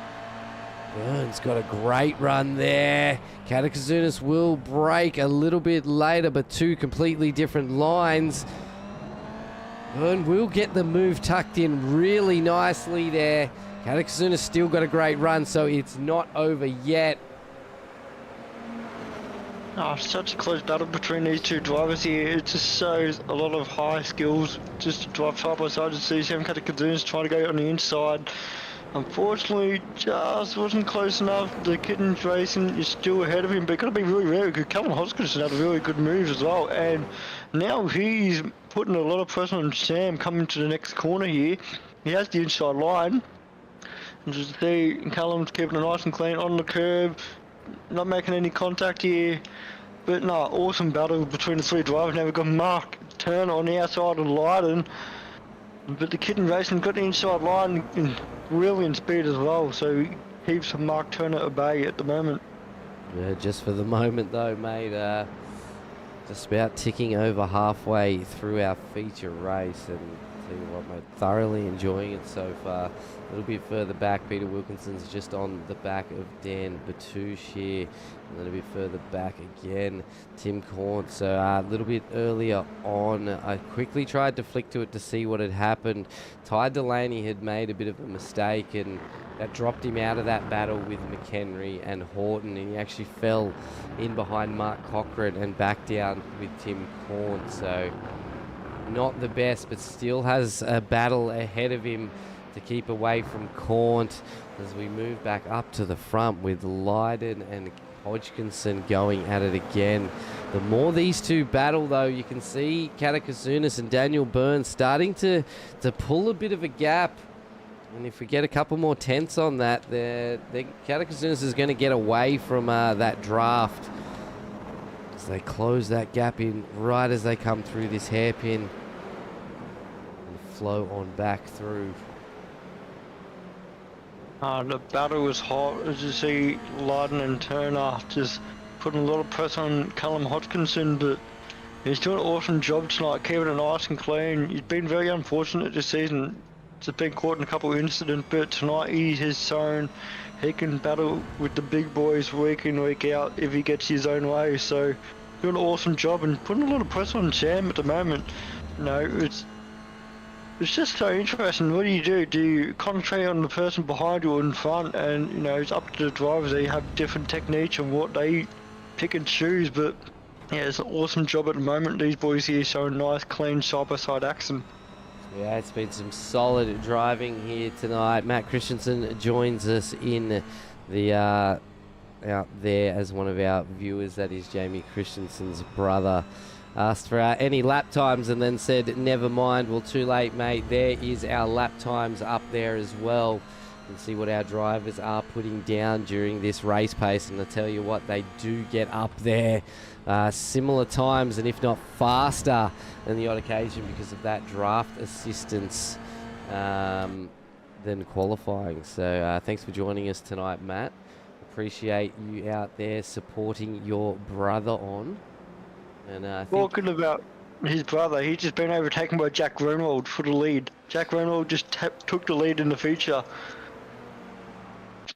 Byrne's got a great run there. Katakazunas will break a little bit later, but two completely different lines. Byrne will get the move tucked in really nicely there. Katakazunas still got a great run, so it's not over yet.
Oh, such a close battle between these two drivers here. It just shows a lot of high skills just to drive side by side. To see Sam Katakazunas trying to go on the inside. Unfortunately, just wasn't close enough. The Kittens Racing is still ahead of him, but got to be really, really good. Callum Hodgkinson had a really good move as well, and now he's putting a lot of pressure on Sam coming to the next corner here. He has the inside line. And just see Callum's keeping it nice and clean on the curb, not making any contact here. But no, awesome battle between the three drivers. Now we've got Mark Turner on the outside of Lydon. But the Kitten Racing got the inside line in brilliant speed as well, so keeps Mark Turner at bay at the moment.
Yeah, just for the moment though, mate. Just about ticking over halfway through our feature race, and tell you what, mate, thoroughly enjoying it so far. A little bit further back, Peter Wilkinson's just on the back of Dan Batouche here. And then a bit further back again, Tim Corn. So a little bit earlier on, I quickly tried to flick to it to see what had happened. Ty Delaney had made a bit of a mistake, and that dropped him out of that battle with McHenry and Horton, and he actually fell in behind Mark Cochran and back down with Tim Corn. So not the best, but still has a battle ahead of him to keep away from Cornt as we move back up to the front with Lydon and Hodgkinson going at it again. The more these two battle, though, you can see Katakazunas and Daniel Byrne starting to pull a bit of a gap. And if we get a couple more tenths on that, Katakazunas is going to get away from that draft as they close that gap in right as they come through this hairpin and flow on back through.
The battle was hot, as you see Lydon and Turner just putting a lot of pressure on Callum Hodgkinson, but he's doing an awesome job tonight, keeping it nice and clean. He's been very unfortunate this season, just been caught in a couple of incidents, but tonight he has shown he can battle with the big boys week in, week out if he gets his own way. So doing an awesome job and putting a lot of pressure on Sam at the moment. You know, it's just so interesting. What do? Do you concentrate on the person behind you or in front? And, you know, it's up to the drivers. They have different techniques and what they pick and choose. But, yeah, it's an awesome job at the moment. These boys here showing nice, clean, side-by-side action.
Yeah, it's been some solid driving here tonight. Matt Christensen joins us in the out there as one of our viewers. That is Jamie Christensen's brother. asked for any lap times and then said, never mind. Well, too late, mate. There is our lap times up there as well. You can see what our drivers are putting down during this race pace. And I tell you what, they do get up there. Similar times, and if not faster than the odd occasion because of that draft assistance than qualifying. So thanks for joining us tonight, Matt. Appreciate you out there supporting your brother on. And
Talking about his brother, he's just been overtaken by Jack Renwald for the lead. Jack Renwald just took the lead in the feature.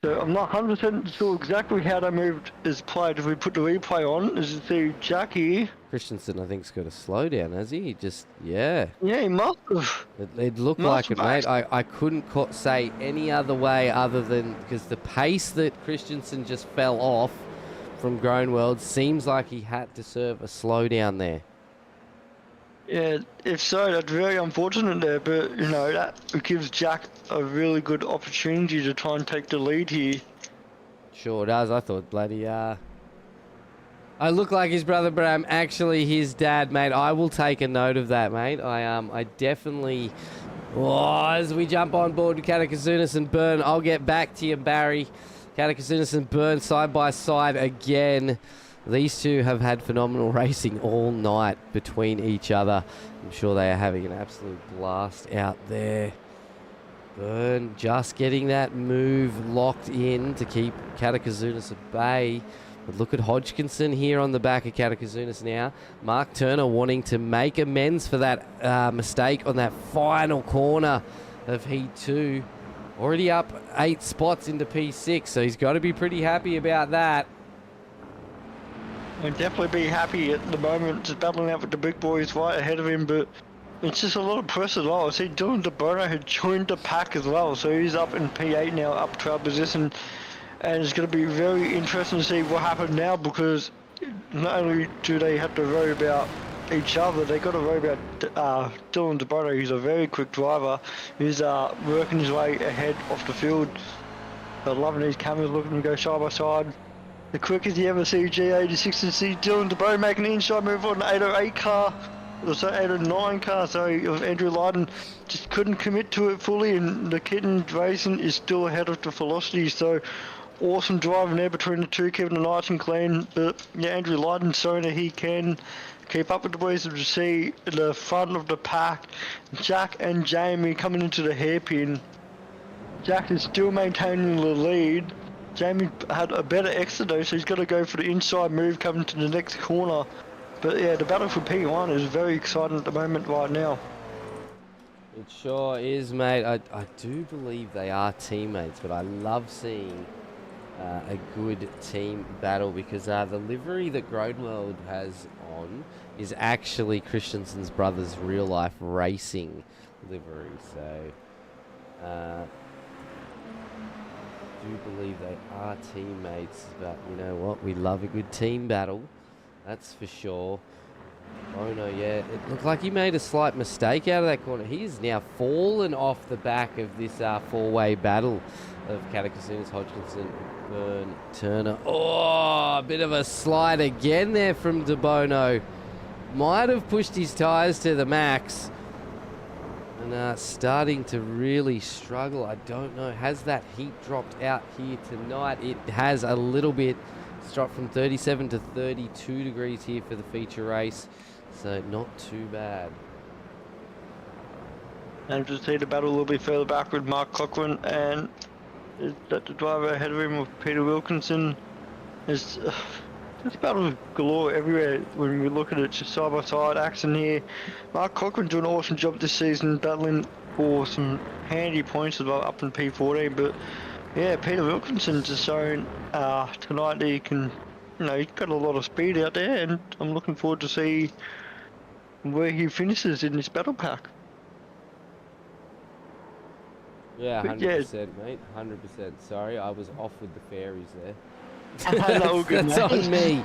So I'm not 100% sure exactly how they moved his played. If we put the replay on, as you see Jack here.
Christensen, I think, has got a slowdown, has he? Yeah,
he must have.
It looked like it, mate. I couldn't say any other way other than because the pace that Christensen just fell off from Groenewald seems like he had to serve a slowdown there.
Yeah, if so, that's very unfortunate there, but, that gives Jack a really good opportunity to try and take the lead here.
Sure does. I thought bloody, I look like his brother, but I'm actually his dad, mate. I will take a note of that, mate. I definitely... Oh, as we jump on board with Katakazunas and Byrne, I'll get back to you, Barry. Katakazunas and Byrne side by side again. These two have had phenomenal racing all night between each other. I'm sure they are having an absolute blast out there. Byrne just getting that move locked in to keep Katakazunas at bay. But look at Hodgkinson here on the back of Katakazunas now. Mark Turner wanting to make amends for that mistake on that final corner of Heat 2. Already up 8 spots into P6, so he's got to be pretty happy about that.
I'd definitely be happy at the moment, just battling out with the big boys right ahead of him, but it's just a lot of press as well. I see Dylan DeBono had joined the pack as well, so he's up in P8 now, up 12 position, and it's going to be very interesting to see what happens now, because not only do they have to worry about each other, they got to worry about Dylan DeBono. He's a very quick driver. He's working his way ahead off the field. I'm loving these cameras, looking to go side by side. The quickest you ever see GR86 and see Dylan DeBono making an inside move on the 808 car, or so 809 car, sorry, of Andrew Lydon. Just couldn't commit to it fully, and the Kitten Racing is still ahead of the Velocity, so awesome driving there between the two, Kevin and Knighton clan. But yeah, Andrew Lydon showing that he can keep up with the boys to see the front of the pack. Jack and Jamie coming into the hairpin. Jack is still maintaining the lead. Jamie had a better exit though, so he's got to go for the inside move coming to the next corner. But yeah, the battle for P1 is very exciting at the moment right now.
It sure is, mate. I do believe they are teammates, but I love seeing a good team battle because the livery that Groenewald has on is actually Christensen's brother's real-life racing livery. So, I do believe they are teammates, but you know what? We love a good team battle. That's for sure. Bono, yeah, it looked like he made a slight mistake out of that corner. He's now fallen off the back of this four-way battle of Katakazunas, Hodgkinson, Byrne, Turner. Oh, a bit of a slide again there from DeBono. Might have pushed his tyres to the max. And starting to really struggle. I don't know. Has that heat dropped out here tonight? It has a little bit. It's dropped from 37 to 32 degrees here for the feature race. So not too bad.
And to see the battle a little bit further back with Mark Cochran, and that the driver ahead of him with Peter Wilkinson is just battle galore everywhere when we look at it, just side by side action here. Mark Cochran doing an awesome job this season, battling for some handy points as well up in P14, but yeah, Peter Wilkinson just showing tonight that he can, he's got a lot of speed out there, and I'm looking forward to see where he finishes in this battle pack.
Yeah, 100%, mate. 100%. Sorry, I was off with the fairies there. That's on me.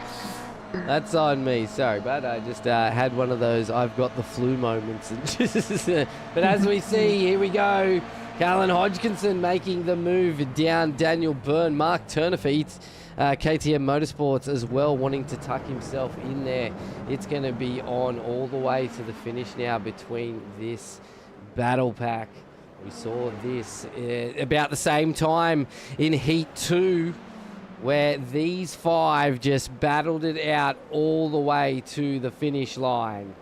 That's on me. Sorry, but I just had one of those I've got the flu moments. And but as we see, here we go. Callan Hodgkinson making the move down Daniel Byrne. Mark Turner for KTM Motorsports as well, wanting to tuck himself in there. It's going to be on all the way to the finish now between this battle pack. We saw this about the same time in Heat 2, where these 5 just battled it out all the way to the finish line.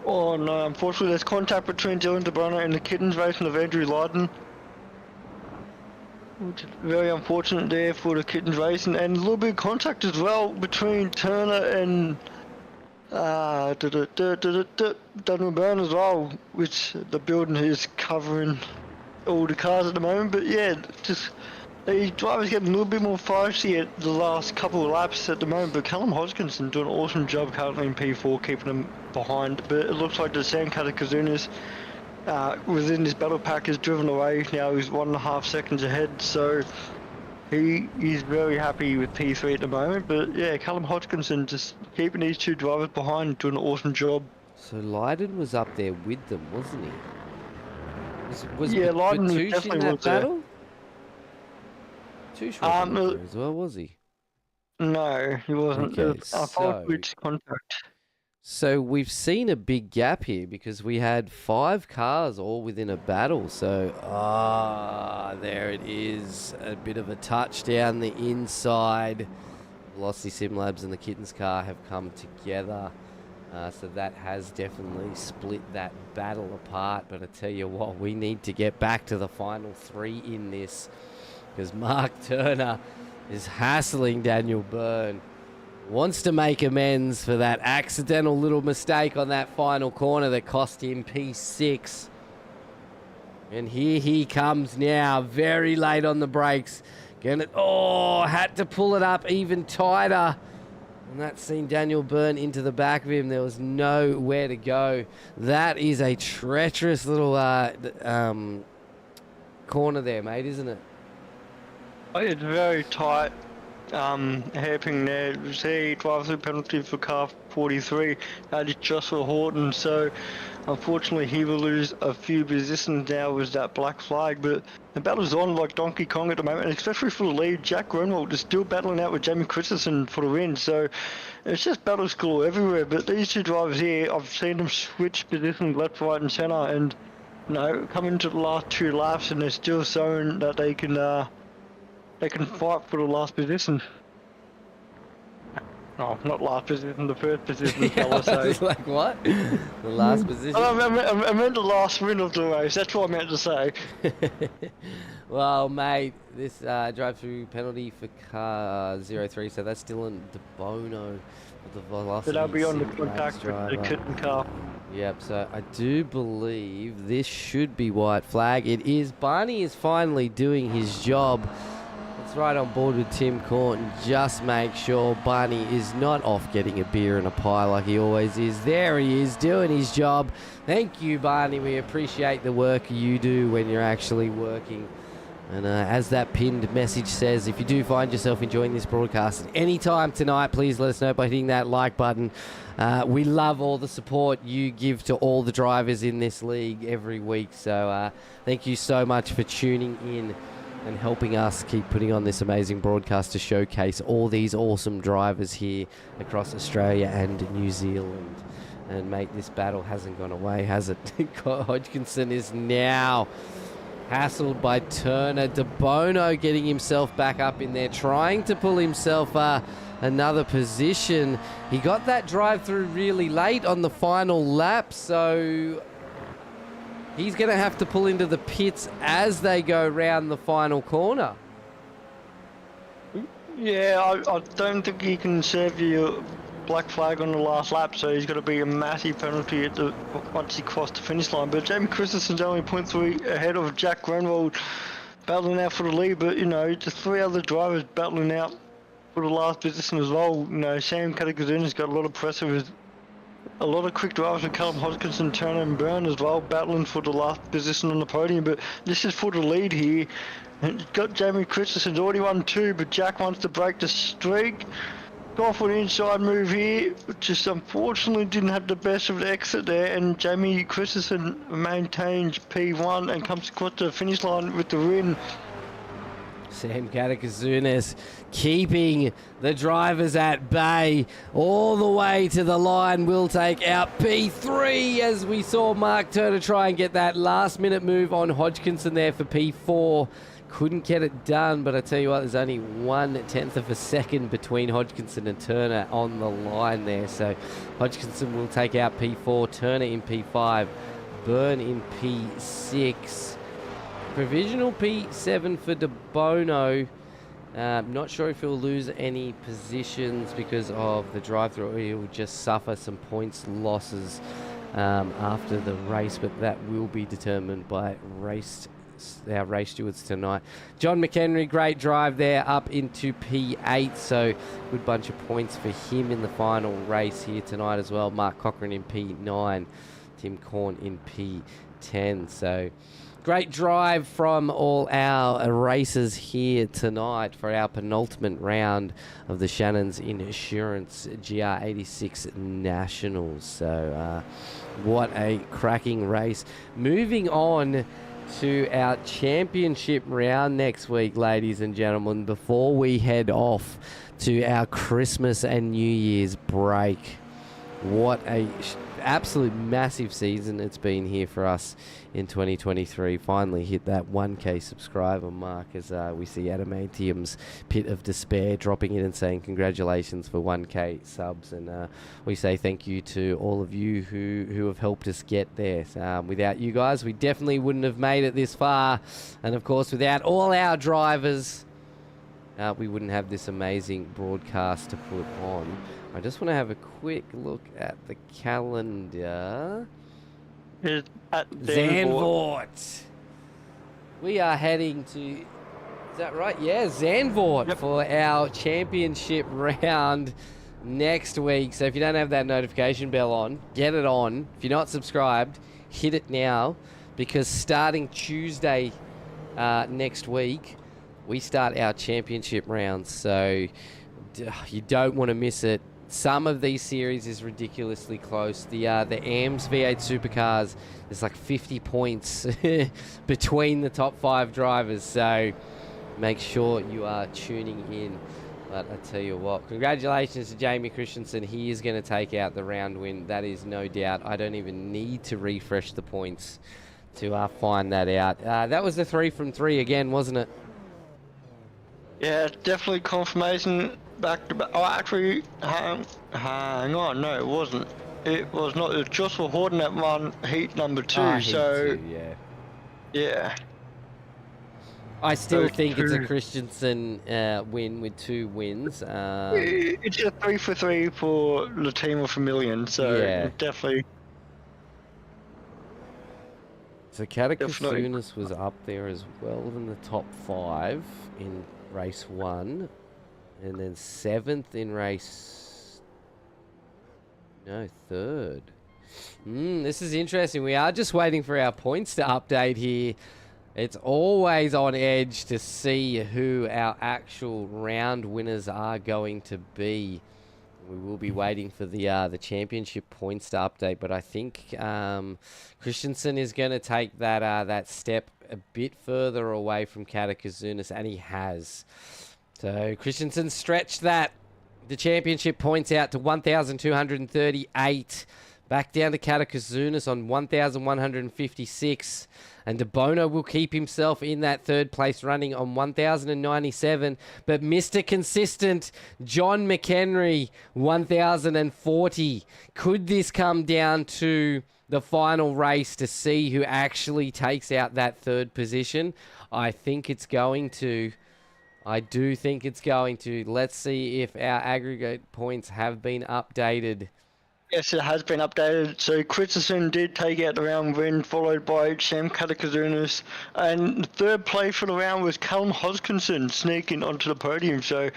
Oh no, unfortunately there's contact between Dylan DeBono and the Kittens racing of Andrew Lydon. Which is very unfortunate there for the Kittens racing, and a little bit of contact as well between Turner and Daniel Byrne as well, which the building is covering all the cars at the moment. But yeah, just the drivers getting a little bit more feisty at the last couple of laps at the moment. But Callum Hodgkinson doing an awesome job currently in P4, keeping them behind. But it looks like the Sam Katakuzunas within this battle pack is driven away now. He's 1.5 seconds ahead, so he is very happy with P3 at the moment. But yeah, Callum Hodgkinson just keeping these 2 drivers behind, doing an awesome job.
So Lydon was up there with them, wasn't he? Was
Yeah, Lydon
Batush
definitely
in that
was there.
battle? Batush wasn't up there as well, was he?
No, he wasn't.
Okay,
I thought which contact.
So we've seen a big gap here because we had 5 cars all within a battle. So, there it is. A bit of a touch down the inside. Velocity Sim Labs and the Kittens car have come together. So that has definitely split that battle apart. But I tell you what, we need to get back to the final 3 in this, because Mark Turner is hassling Daniel Byrne. Wants to make amends for that accidental little mistake on that final corner that cost him P6. And here he comes now, very late on the brakes. Had to pull it up even tighter. And that's seen Daniel Byrne into the back of him. There was nowhere to go. That is a treacherous little corner there, mate, isn't it?
It's very tight. Hairpin there. He drives through penalty for car 43. That is Joshua Horton. So unfortunately he will lose a few positions now with that black flag. But the battle's on like Donkey Kong at the moment, and especially for the lead. Jack Grunwald is still battling out with Jamie Christensen for the win. So it's just battle school everywhere. But these 2 drivers here, I've seen them switch positions left, right, and centre, and coming to the last 2 laps, and they're still showing that they can fight for the last position. Oh, not last position, the first position, fella, so.
It's like, what? The last position?
I meant the last win of the race, that's what I meant to say.
Well, mate, this drive-through penalty for car 03, so that's Dylan DeBono with the velocity.
So they'll be on the
sim
contact
race
with the Kitten car.
Yep, so I do believe this should be white flag. It is. Barney is finally doing his job. It's right on board with Tim Corn. Just make sure Barney is not off getting a beer and a pie like he always is. There he is, doing his job. Thank you, Barney. We appreciate the work you do when you're actually working. And as that pinned message says, if you do find yourself enjoying this broadcast at any time tonight, please let us know by hitting that like button. We love all the support you give to all the drivers in this league every week. So thank you so much for tuning in and helping us keep putting on this amazing broadcast to showcase all these awesome drivers here across Australia and New Zealand. And mate, this battle hasn't gone away, has it? Hodgkinson is now hassled by Turner. DeBono getting himself back up in there, trying to pull himself another position. He got that drive through really late on the final lap, so he's going to have to pull into the pits as they go round the final corner.
Yeah, I don't think he can serve you a black flag on the last lap, so he's got to be a massive penalty at once he crossed the finish line. But Jamie Christensen's only 0.3 ahead of Jack Grunwald, battling out for the lead. But just 3 other drivers battling out for the last position as well. Sam Katakuzuna's got a lot of pressure with a lot of quick drivers with Callum Hodgkinson, Turner and Byrne as well, battling for the last position on the podium. But this is for the lead here. And got Jamie Christensen's already won 2, but Jack wants to break the streak. off an inside move here. Just unfortunately didn't have the best of the exit there, and Jamie Christensen maintains P1 and comes across the finish line with the win.
Sam Katakazunas keeping the drivers at bay all the way to the line. Will take out P3 as we saw Mark Turner try and get that last minute move on Hodgkinson there for P4. Couldn't get it done, but I tell you what, there's only 1/10 of a second between Hodgkinson and Turner on the line there. So Hodgkinson will take out P4, Turner in P5, Byrne in P6. Provisional P7 for De Bono. Not sure if he'll lose any positions because of the drive-through. He'll just suffer some points losses after the race, but that will be determined by our race stewards tonight. John McHenry, great drive there up into P8, so good bunch of points for him in the final race here tonight as well. Mark Cochran in P9, Tim Corn in P10, so great drive from all our racers here tonight for our penultimate round of the Shannons Insurance GR86 Nationals. So what a cracking race. Moving on to our championship round next week, ladies and gentlemen, before we head off to our Christmas and New Year's break. What a absolute massive season it's been here for us in 2023. Finally hit that 1K subscriber mark as we see Adamantium's Pit of Despair dropping in and saying congratulations for 1K subs, and we say thank you to all of you who have helped us get there. Without you guys, we definitely wouldn't have made it this far, and of course without all our drivers, we wouldn't have this amazing broadcast to put on. I just want to have a quick look at the calendar.
It's at
Zandvoort. We are heading to, is that right? Yeah, Zandvoort for our championship round next week. So if you don't have that notification bell on, get it on. If you're not subscribed, hit it now, because starting Tuesday next week, we start our championship rounds. So you don't want to miss it. Some of these series is ridiculously close. The AMS V8 Supercars, there's like 50 points between the top 5 drivers. So make sure you are tuning in. But I tell you what, congratulations to Jamie Christensen. He is going to take out the round win. That is no doubt. I don't even need to refresh the points to find that out. That was the 3 from 3 again, wasn't it?
Yeah, definitely confirmation back to back. Oh, actually, hang on, no, it wasn't. It was not. It was Joshua Horton that won heat number 2.
Heat
so
2, yeah.
Yeah.
I still think it's a Christensen win with 2 wins.
It's a 3 for 3 for the team of a million, so
Yeah.
definitely.
So Katakazunas was up there as well in the top 5 in race 1, and then 7th in race, no, 3rd. This is interesting. We are just waiting for our points to update here. It's always on edge to see who our actual round winners are going to be. We will be waiting for the championship points to update, but I think Christensen is going to take that step a bit further away from Katakazunas, and he has. So Christensen stretched the championship points out to 1,238, back down to Katakazunas on 1,156. And De Bono will keep himself in that 3rd place running on 1,097. But Mr. Consistent, John McHenry, 1,040. Could this come down to the final race to see who actually takes out that 3rd position? I think it's going to. I do think it's going to. Let's see if our aggregate points have been updated.
Yes, it has been updated. So Christensen did take out the round win, followed by Sam Katakazunas. And the 3rd place for the round was Callum Hodgkinson sneaking onto the podium. So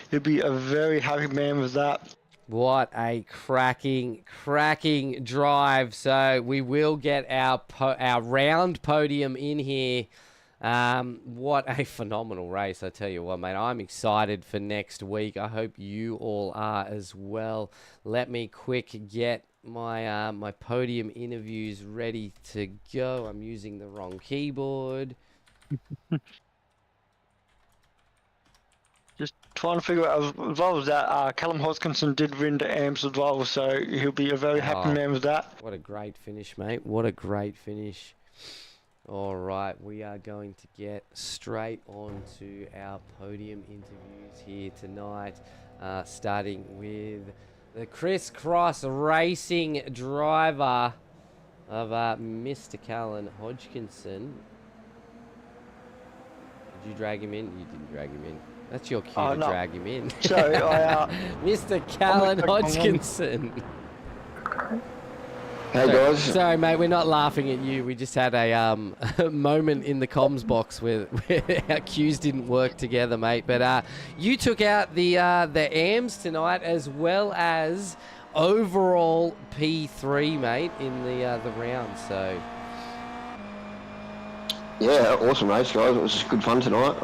he'll be a very happy man with that.
What a cracking drive. So we will get our round podium in here What a phenomenal race, I tell you what, mate. I'm excited for next week. I hope you all are as well. Let me quick get my my podium interviews ready to go. I'm using the wrong keyboard.
Just trying to figure out as well as that, Callum Hodgkinson did win the AMS as well, so he'll be a very happy man with that.
What a great finish, mate. What a great finish. All right, we are going to get straight on to our podium interviews here tonight, starting with the crisscross racing driver of Mr. Callum Hodgkinson. Did you drag him in? You didn't drag him in. That's your cue to
no.
drag him in.
So,
Mr. Callum Hodgkinson.
Hey guys.
Sorry, mate, we're not laughing at you. We just had a moment in the comms box where our cues didn't work together, mate. But you took out the AMs tonight as well as overall P3, mate, in the round. So
Yeah, awesome race, guys. It was good fun tonight.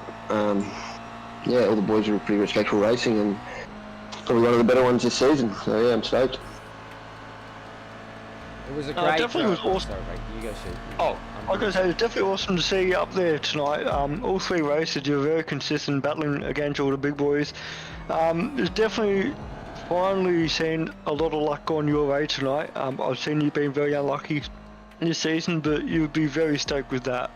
Yeah, all the boys were pretty respectful racing and probably one of the better ones this season. So yeah, I'm stoked.
it was a great.
definitely was awesome.
Sorry, mate, you go, Sheaf.
Oh, I was going to say, it's definitely awesome to see you up there tonight. All three races, you're very consistent, battling against all the big boys. It's definitely finally seen a lot of luck on your way tonight. I've seen you being very unlucky this season, but you'd be very stoked with that.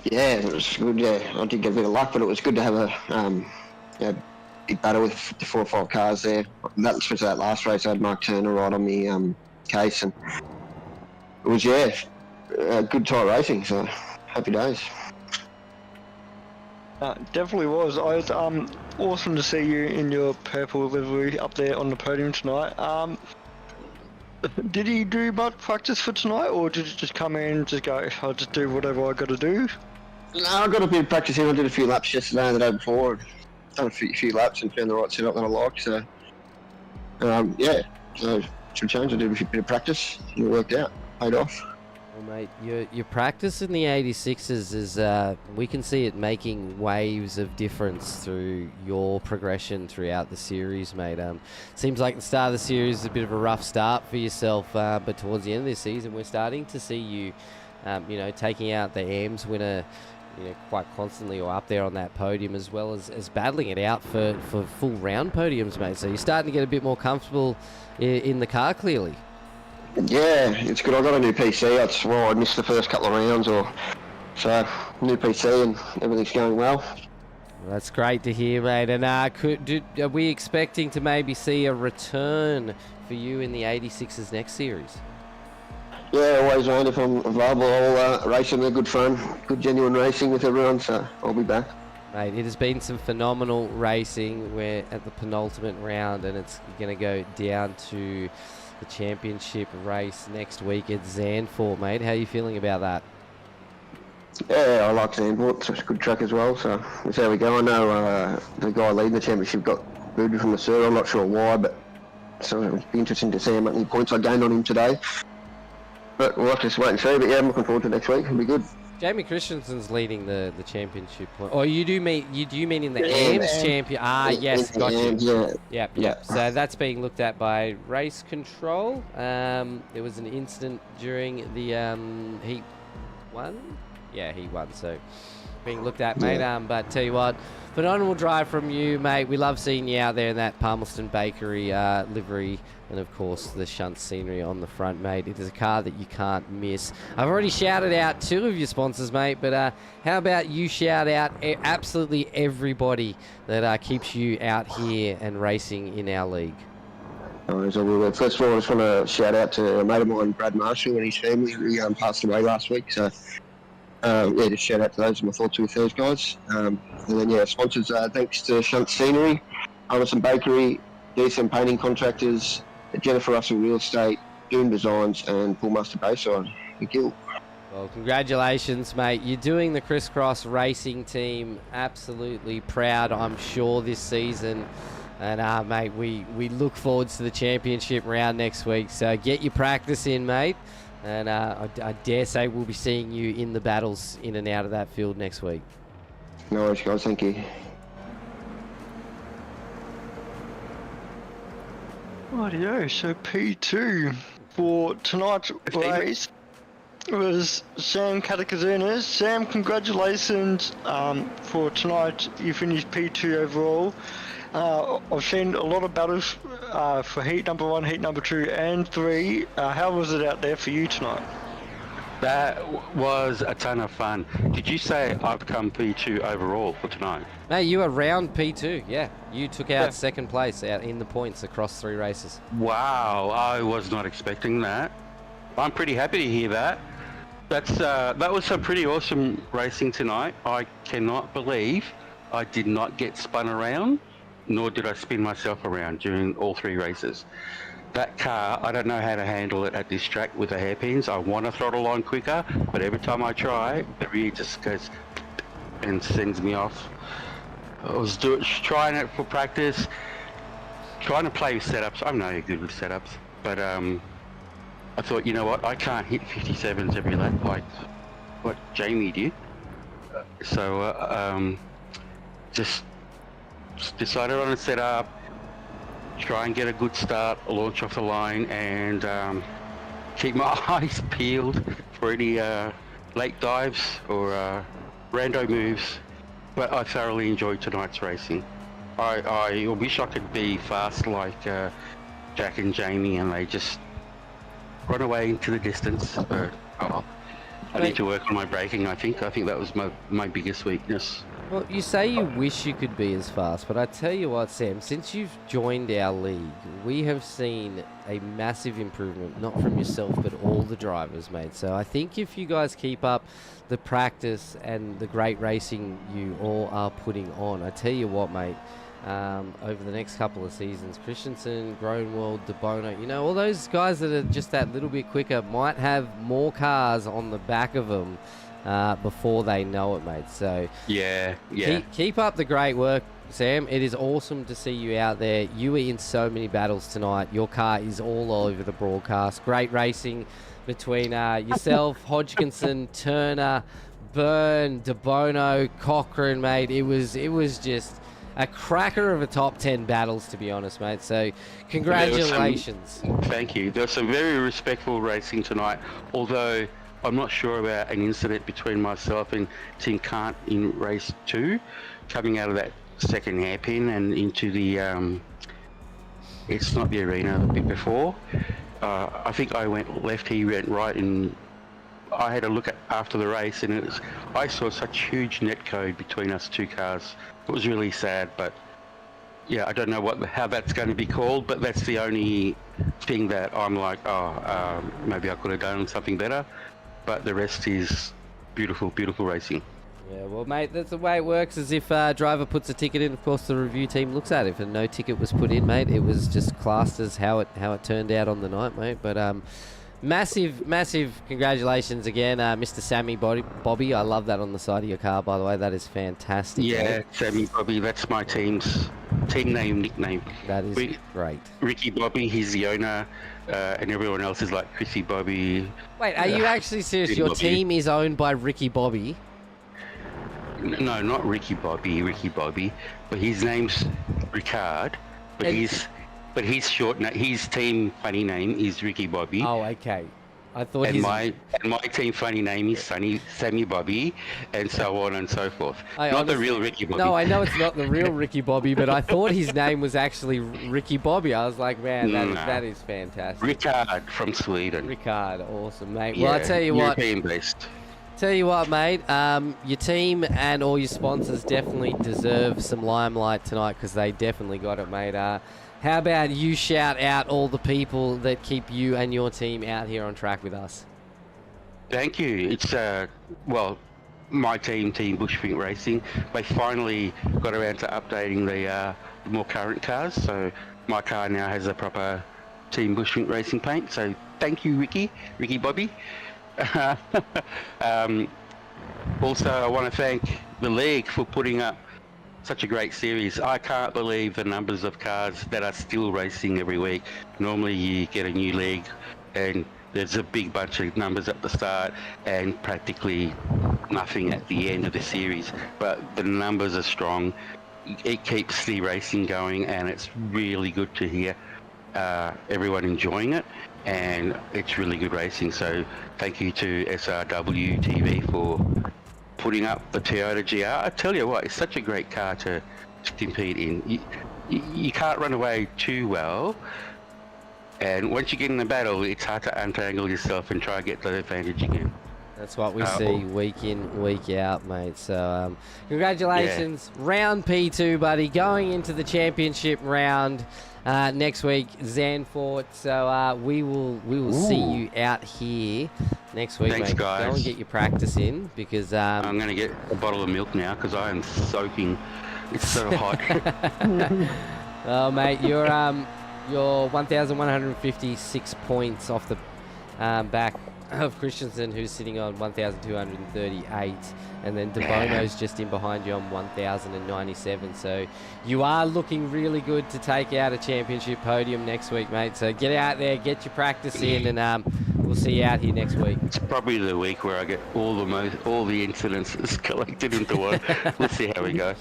Yeah, it was good. Yeah, I did get a bit of luck, but it was good to have a big battle with the 4 or 5 cars there. Especially that last race, I had Mark Turner right on me case, and it was good tight racing. So happy days.
Definitely was. I was awesome to see you in your purple livery up there on the podium tonight. Did you do much practice for tonight, or did you just come in and just go, I'll just do whatever I got to do?
No, I got a bit of practice in. I did a few laps yesterday and the day before. Done a few laps and found the right setup that I like. So yeah, so should change. I did a bit of practice and it worked out. Paid off.
Well, mate, your practice in the 86s is, we can see it making waves of difference through your progression throughout the series, mate. Seems like the start of the series is a bit of a rough start for yourself, but towards the end of this season, we're starting to see you, taking out the AMS winner, quite constantly or up there on that podium, as well as battling it out for full round podiums, mate. So you're starting to get a bit more comfortable in the car, clearly.
Yeah, it's good. I got a new PC. That's why I missed the first couple of rounds, so new PC and everything's going well.
That's great to hear, mate. And are we expecting to maybe see a return for you in the 86s next series?
Yeah, always, mate. If I'm available, I'll race in there. Good fun, good genuine racing with everyone. So I'll be back.
Mate, it has been some phenomenal racing. We're at the penultimate round, and it's going to go down to the championship race next week at Zandvoort, mate. How are you feeling about that?
Yeah, I like Zandvoort. It's a good track as well, so that's how we go. I know the guy leading the championship got booted from the circle. I'm not sure why, but so it'll be interesting to see how many points I gained on him today. But we'll have to just wait and see. But yeah, I'm looking forward to next week. It'll be good.
Jamie Christensen's leading the championship. Or you mean in the AMS champion? Yes, got you. Yep. So that's being looked at by race control. There was an incident during the Heat 1. Yeah, Heat 1. So being looked at, mate. But tell you what, phenomenal drive from you, mate. We love seeing you out there in that Palmerston Bakery livery. And, of course, the shunt scenery on the front, mate. It is a car that you can't miss. I've already shouted out 2 of your sponsors, mate, but how about you shout out absolutely everybody that keeps you out here and racing in our league?
First of all, I just want to shout out to a mate of mine, Brad Marshall, and his family. He passed away last week, so just shout out to those. My thoughts with those guys. And then, sponsors, thanks to Shunt Scenery, Palmerston Bakery, DSM Painting Contractors, Jennifer Russell Real Estate, Doom Designs, and Bullmaster Bayside. Thank you.
Well, congratulations, mate. You're doing the crisscross racing team absolutely proud, I'm sure, this season. And, mate, we look forward to the championship round next week. So get your practice in, mate. And I dare say we'll be seeing you in the battles in and out of that field next week.
No worries, guys. Thank you.
Rightio, so P2 for tonight's race was Sam Catakazunas. Sam, congratulations for tonight. You finished P2 overall. I've seen a lot of battles for heat number 1, heat number 2 and 3. How was it out there for you tonight?
That was a ton of fun. Did you say I've come P2 overall for tonight?
No, you were round P2, yeah. You took out second place out in the points across 3 races.
Wow, I was not expecting that. I'm pretty happy to hear that. That was some pretty awesome racing tonight. I cannot believe I did not get spun around, nor did I spin myself around during all 3 races. That car, I don't know how to handle it at this track with the hairpins. I want to throttle on quicker, but every time I try, the rear just goes and sends me off. I was trying it for practice, trying to play with setups. I'm no good with setups, but I thought, you know what, I can't hit 57s every lap like what Jamie did. So just decided on a setup, try and get a good start, launch off the line, and keep my eyes peeled for any late dives or rando moves. But I thoroughly enjoyed tonight's racing. I wish I could be fast like Jack and Jamie, and they just run away into the distance. But I need to work on my braking. I think that was my biggest weakness.
Well, you say you wish you could be as fast, but I tell you what, Sam, since you've joined our league, we have seen a massive improvement, not from yourself, but all the drivers, mate. So I think if you guys keep up the practice and the great racing you all are putting on, I tell you what, mate, over the next couple of seasons, Christensen, Groenewald, De Bono, you know, all those guys that are just that little bit quicker might have more cars on the back of them before they know it, mate. So
yeah.
Keep up the great work, Sam. It is awesome to see you out there. You were in so many battles tonight. Your car is all over the broadcast. Great racing between yourself, Hodgkinson, Turner, Byrne, De Bono, Cochrane, mate. It was just a cracker of a top 10 battles, to be honest, mate. So congratulations.
Thank you. There was some very respectful racing tonight, although I'm not sure about an incident between myself and Tim Kant in race 2, coming out of that second hairpin and into the, it's not the arena, the bit before. I think I went left, he went right, and I had a look at after the race, and I saw such huge net code between us 2 cars. It was really sad, but yeah, I don't know how that's going to be called, but that's the only thing that I'm like, maybe I could have done something better. But the rest is beautiful, beautiful racing.
Yeah, well, mate, that's the way it works. Is if a driver puts a ticket in, of course, the review team looks at it. If no ticket was put in, mate, it was just classed as how it turned out on the night, mate. But massive congratulations again, Mr. Sammy Bobby. I love that on the side of your car, by the way. That is fantastic.
Yeah,
mate.
Sammy Bobby, that's my team name, nickname.
That is great.
Ricky Bobby, he's the owner, and everyone else is like Chrissy Bobby.
Wait, are you actually serious? Your team is owned by Ricky Bobby?
No, not Ricky Bobby, but his name's Ricard, but his his team funny name is Ricky Bobby.
Oh, okay. I thought
and my team funny name is Sammy Bobby, and so on and so forth. Not the real Ricky Bobby.
No, I know it's not the real Ricky Bobby, but I thought his name was actually Ricky Bobby. I was like, man, that is fantastic.
Ricard from Sweden.
Ricard, awesome, mate.
Yeah,
well, I tell you what.
European based.
Tell you what, mate. Your team and all your sponsors definitely deserve some limelight tonight because they definitely got it, mate. How about you shout out all the people that keep you and your team out here on track with us?
Thank you. It's, my team Bushwing Racing, they finally got around to updating the more current cars. So my car now has a proper Team Bushwing Racing paint. So thank you, Ricky Bobby. Also, I want to thank the league for putting up such a great series. I can't believe the numbers of cars that are still racing every week. Normally you get a new league and there's a big bunch of numbers at the start and practically nothing at the end of the series. But the numbers are strong. It keeps the racing going, and it's really good to hear everyone enjoying it, and it's really good racing. So thank you to SRW TV for putting up the Toyota GR. I tell you what, it's such a great car to compete in. You can't run away too well, and once you get in the battle, it's hard to untangle yourself and try to get the advantage again.
That's what we see week in, week out, mate. So, congratulations. Yeah. Round P2, buddy. Going into the championship round next week, Zandvoort. So, we will see you out here next week,
Thanks,
mate.
guys.
Go and get your practice in because...
I'm going to get a bottle of milk now because I am soaking. It's so hot.
Oh, mate, you're 1,156 points off the back of Christensen, who's sitting on 1,238, and then DeBono's just in behind you on 1,097. So you are looking really good to take out a championship podium next week, mate. So get out there, get your practice in, and we'll see you out here next week.
It's probably the week where I get all the incidences collected into one. We'll see how we go.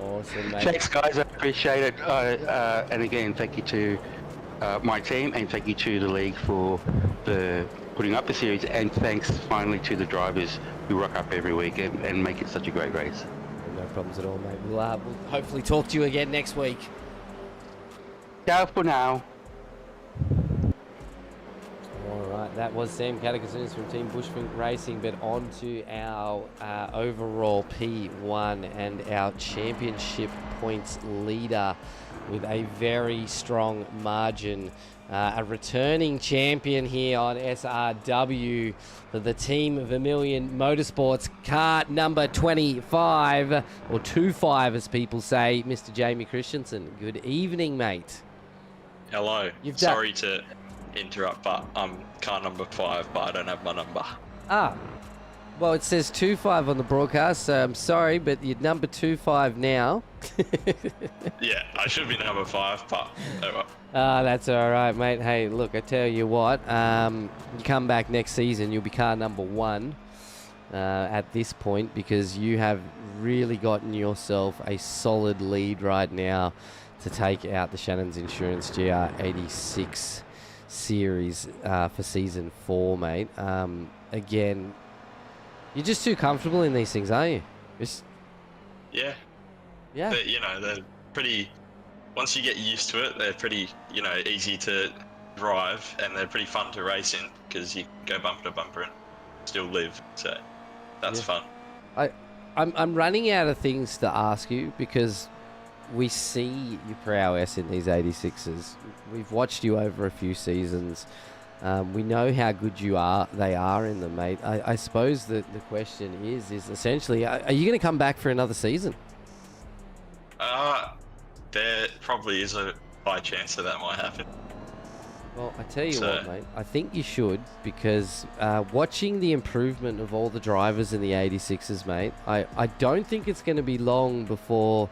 Awesome, mate.
Thanks, guys. I appreciate it. And again, thank you to my team, and thank you to the league for putting up the series, and thanks finally to the drivers who rock up every week and make it such a great race.
No problems at all, mate. We'll hopefully talk to you again next week.
Ciao for now.
All right, that was Sam Catacasunas from Team Bushfink Racing, but on to our overall P1 and our championship points leader with a very strong margin. A returning champion here on SRW for the Team Vermilion Motorsports, car number 25, or 25 as people say, Mr. Jamie Christensen. Good evening, mate.
Hello. Sorry to interrupt, but I'm car number 5, but I don't have my number.
Ah, well, it says 25 on the broadcast, so I'm sorry, but you're number 25 now.
Yeah, I should be number 5, but oh well.
That's all right, mate. Hey, look, I tell you what, you come back next season, you'll be car number 1 at this point, because you have really gotten yourself a solid lead right now to take out the Shannons Insurance GR86 series for season 4, mate. Again, you're just too comfortable in these things, aren't you?
Yeah.
Yeah.
But, they're pretty... Once you get used to it, they're pretty, easy to drive, and they're pretty fun to race in, because you go bumper to bumper and still live, so that's fun.
I'm running out of things to ask you, because we see your prowess in these 86s. We've watched you over a few seasons. We know how good they are in them, mate. I suppose that the question is essentially, are you going to come back for another season?
There probably is a high chance that might happen.
Well, I tell you what, mate, I think you should, because watching the improvement of all the drivers in the 86s, mate, I don't think it's going to be long before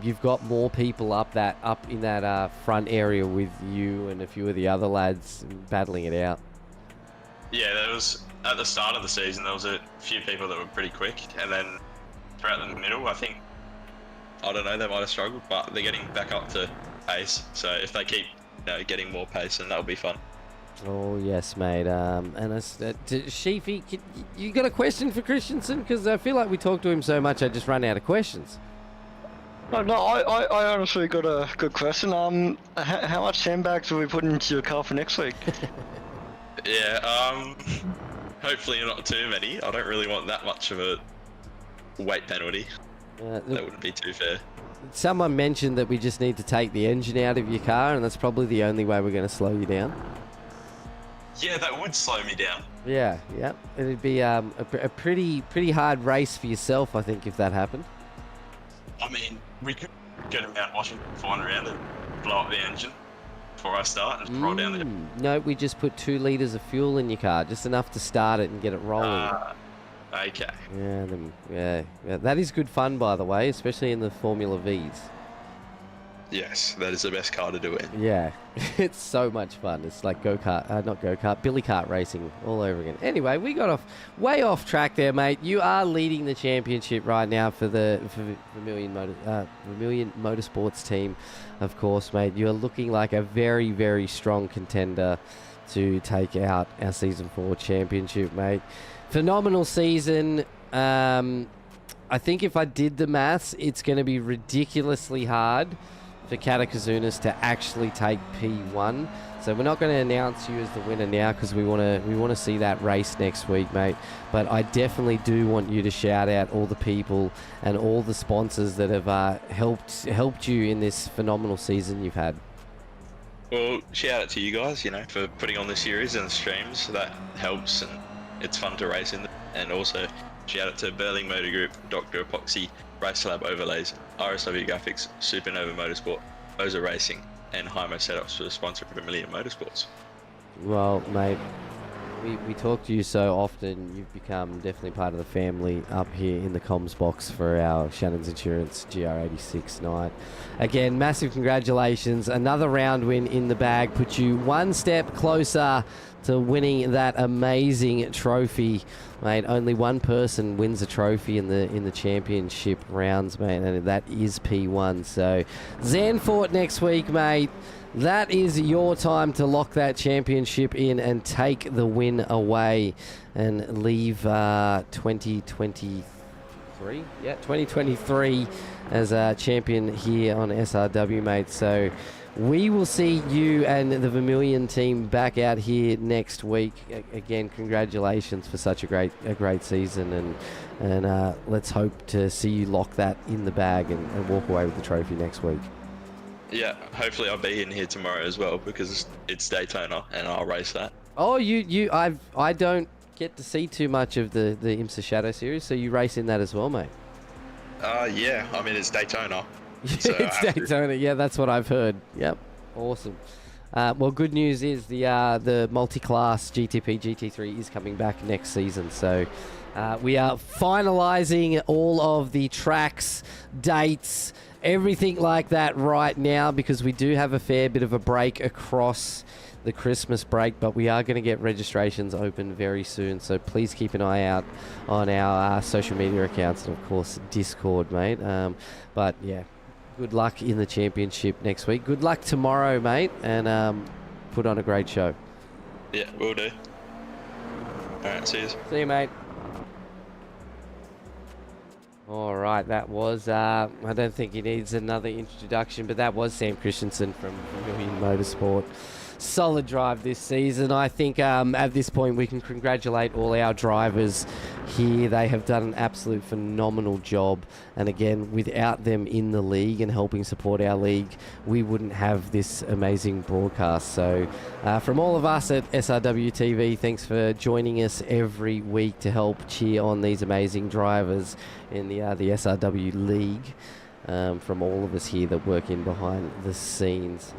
you've got more people up in that front area with you and a few of the other lads battling it out.
Yeah, there was, at the start of the season, there was a few people that were pretty quick, and then throughout the middle, I don't know, they might have struggled, but they're getting back up to pace. So if they keep getting more pace, then that'll be fun.
Oh, yes, mate. And Sheafy, you got a question for Christensen? Because I feel like we talk to him so much, I just run out of questions.
No, I honestly got a good question. How much sandbags will we put into your car for next week?
Yeah, hopefully not too many. I don't really want that much of a weight penalty. That wouldn't be too fair.
Someone mentioned that we just need to take the engine out of your car, and that's probably the only way we're going to slow you down.
Yeah, that would slow me down.
Yeah. It'd be a pretty hard race for yourself, I think, if that happened.
I mean, we could go to Mount Washington flying around and blow up the engine before I start and just roll down there.
No, we just put 2 litres of fuel in your car, just enough to start it and get it rolling.
Okay.
Yeah, that is good fun, by the way, especially in the Formula Vs.
Yes, that is the best car to do it.
Yeah, it's so much fun. It's like not go-kart, billy cart racing all over again. Anyway, we got way off track there, mate. You are leading the championship right now for the Vermilion Motorsports team, of course, mate. You're looking like a very, very strong contender to take out our Season 4 championship, mate. Phenomenal season. I think if I did the maths, it's going to be ridiculously hard for Katakuzunas to actually take P1. So we're not going to announce you as the winner now because we want to see that race next week, mate. But I definitely do want you to shout out all the people and all the sponsors that have helped you in this phenomenal season you've had.
Well, shout out to you guys, for putting on the series and the streams. That helps, and it's fun to race in them. And also, shout out to Berling Motor Group, Dr. Epoxy, Race Lab Overlays, RSW Graphics, Supernova Motorsport, Oza Racing, and Hymo Setups for the sponsor for Vermilion Motorsports.
Well, mate, we talk to you so often. You've become definitely part of the family up here in the comms box for our Shannons Insurance GR86 night. Again, massive congratulations. Another round win in the bag puts you one step closer to winning that amazing trophy, mate. Only one person wins a trophy in the championship rounds, mate, and that is P1. So Zandvoort next week, mate. That is your time to lock that championship in and take the win away and leave 2023 as a champion here on SRW, mate. So we will see you and the Vermilion team back out here next week. Again, congratulations for such a great season, and let's hope to see you lock that in the bag and walk away with the trophy next week.
Yeah, hopefully I'll be in here tomorrow as well because it's Daytona and I'll race that.
Oh, I don't get to see too much of the IMSA Shadow Series, so you race in that as well, mate.
Yeah, I mean it's Daytona. So
it's Daytona, yeah, that's what I've heard. Yep, awesome. Well, good news is the multi-class GTP GT3 is coming back next season, so we are finalising all of the tracks, dates, everything like that right now because we do have a fair bit of a break across the Christmas break, but we are going to get registrations open very soon, so please keep an eye out on our social media accounts and of course Discord, mate. But yeah, good luck in the championship next week. Good luck tomorrow, mate, and put on a great show.
Yeah, will do. Alright, see you.
See you, mate. All right, that was, I don't think he needs another introduction, but that was Sam Christensen from Vermilion Motorsport. Solid drive this season. I think at this point we can congratulate all our drivers here. They have done an absolute phenomenal job. And again, without them in the league and helping support our league, we wouldn't have this amazing broadcast. So from all of us at SRW TV, thanks for joining us every week to help cheer on these amazing drivers in the SRW league. From all of us here that work in behind the scenes.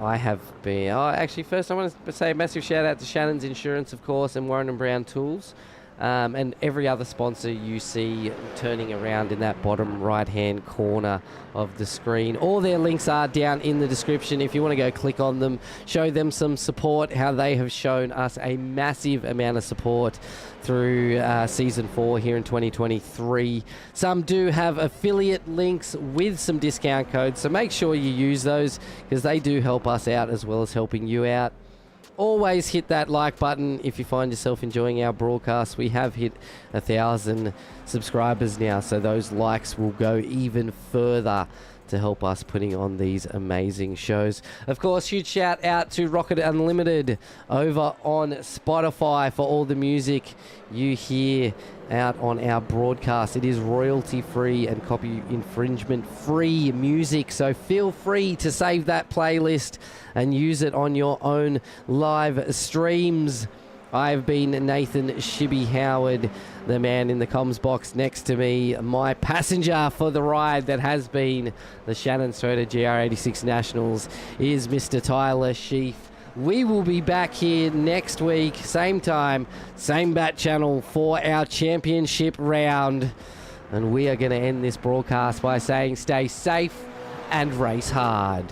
I have been... actually, first I want to say a massive shout out to Shannons Insurance, of course, and Warren & Brown Tools. And every other sponsor you see turning around in that bottom right-hand corner of the screen. All their links are down in the description. If you want to go click on them, show them some support, how they have shown us a massive amount of support through Season 4 here in 2023. Some do have affiliate links with some discount codes, so make sure you use those because they do help us out as well as helping you out. Always hit that like button if you find yourself enjoying our broadcast. We have hit 1,000 subscribers now, so those likes will go even further to help us putting on these amazing shows. Of course, huge shout out to Rocket Unlimited over on Spotify for all the music you hear out on our broadcast. It is royalty free and copy infringement free music, so feel free to save that playlist and use it on your own live streams. I've been Nathan ShiBBy Howard, the man in the comms box next to me, my passenger for the ride that has been the Shannons GR86 Nationals is Mr. Tyler Sheaf. We will be back here next week, same time, same bat channel for our championship round. And we are going to end this broadcast by saying stay safe, and race hard.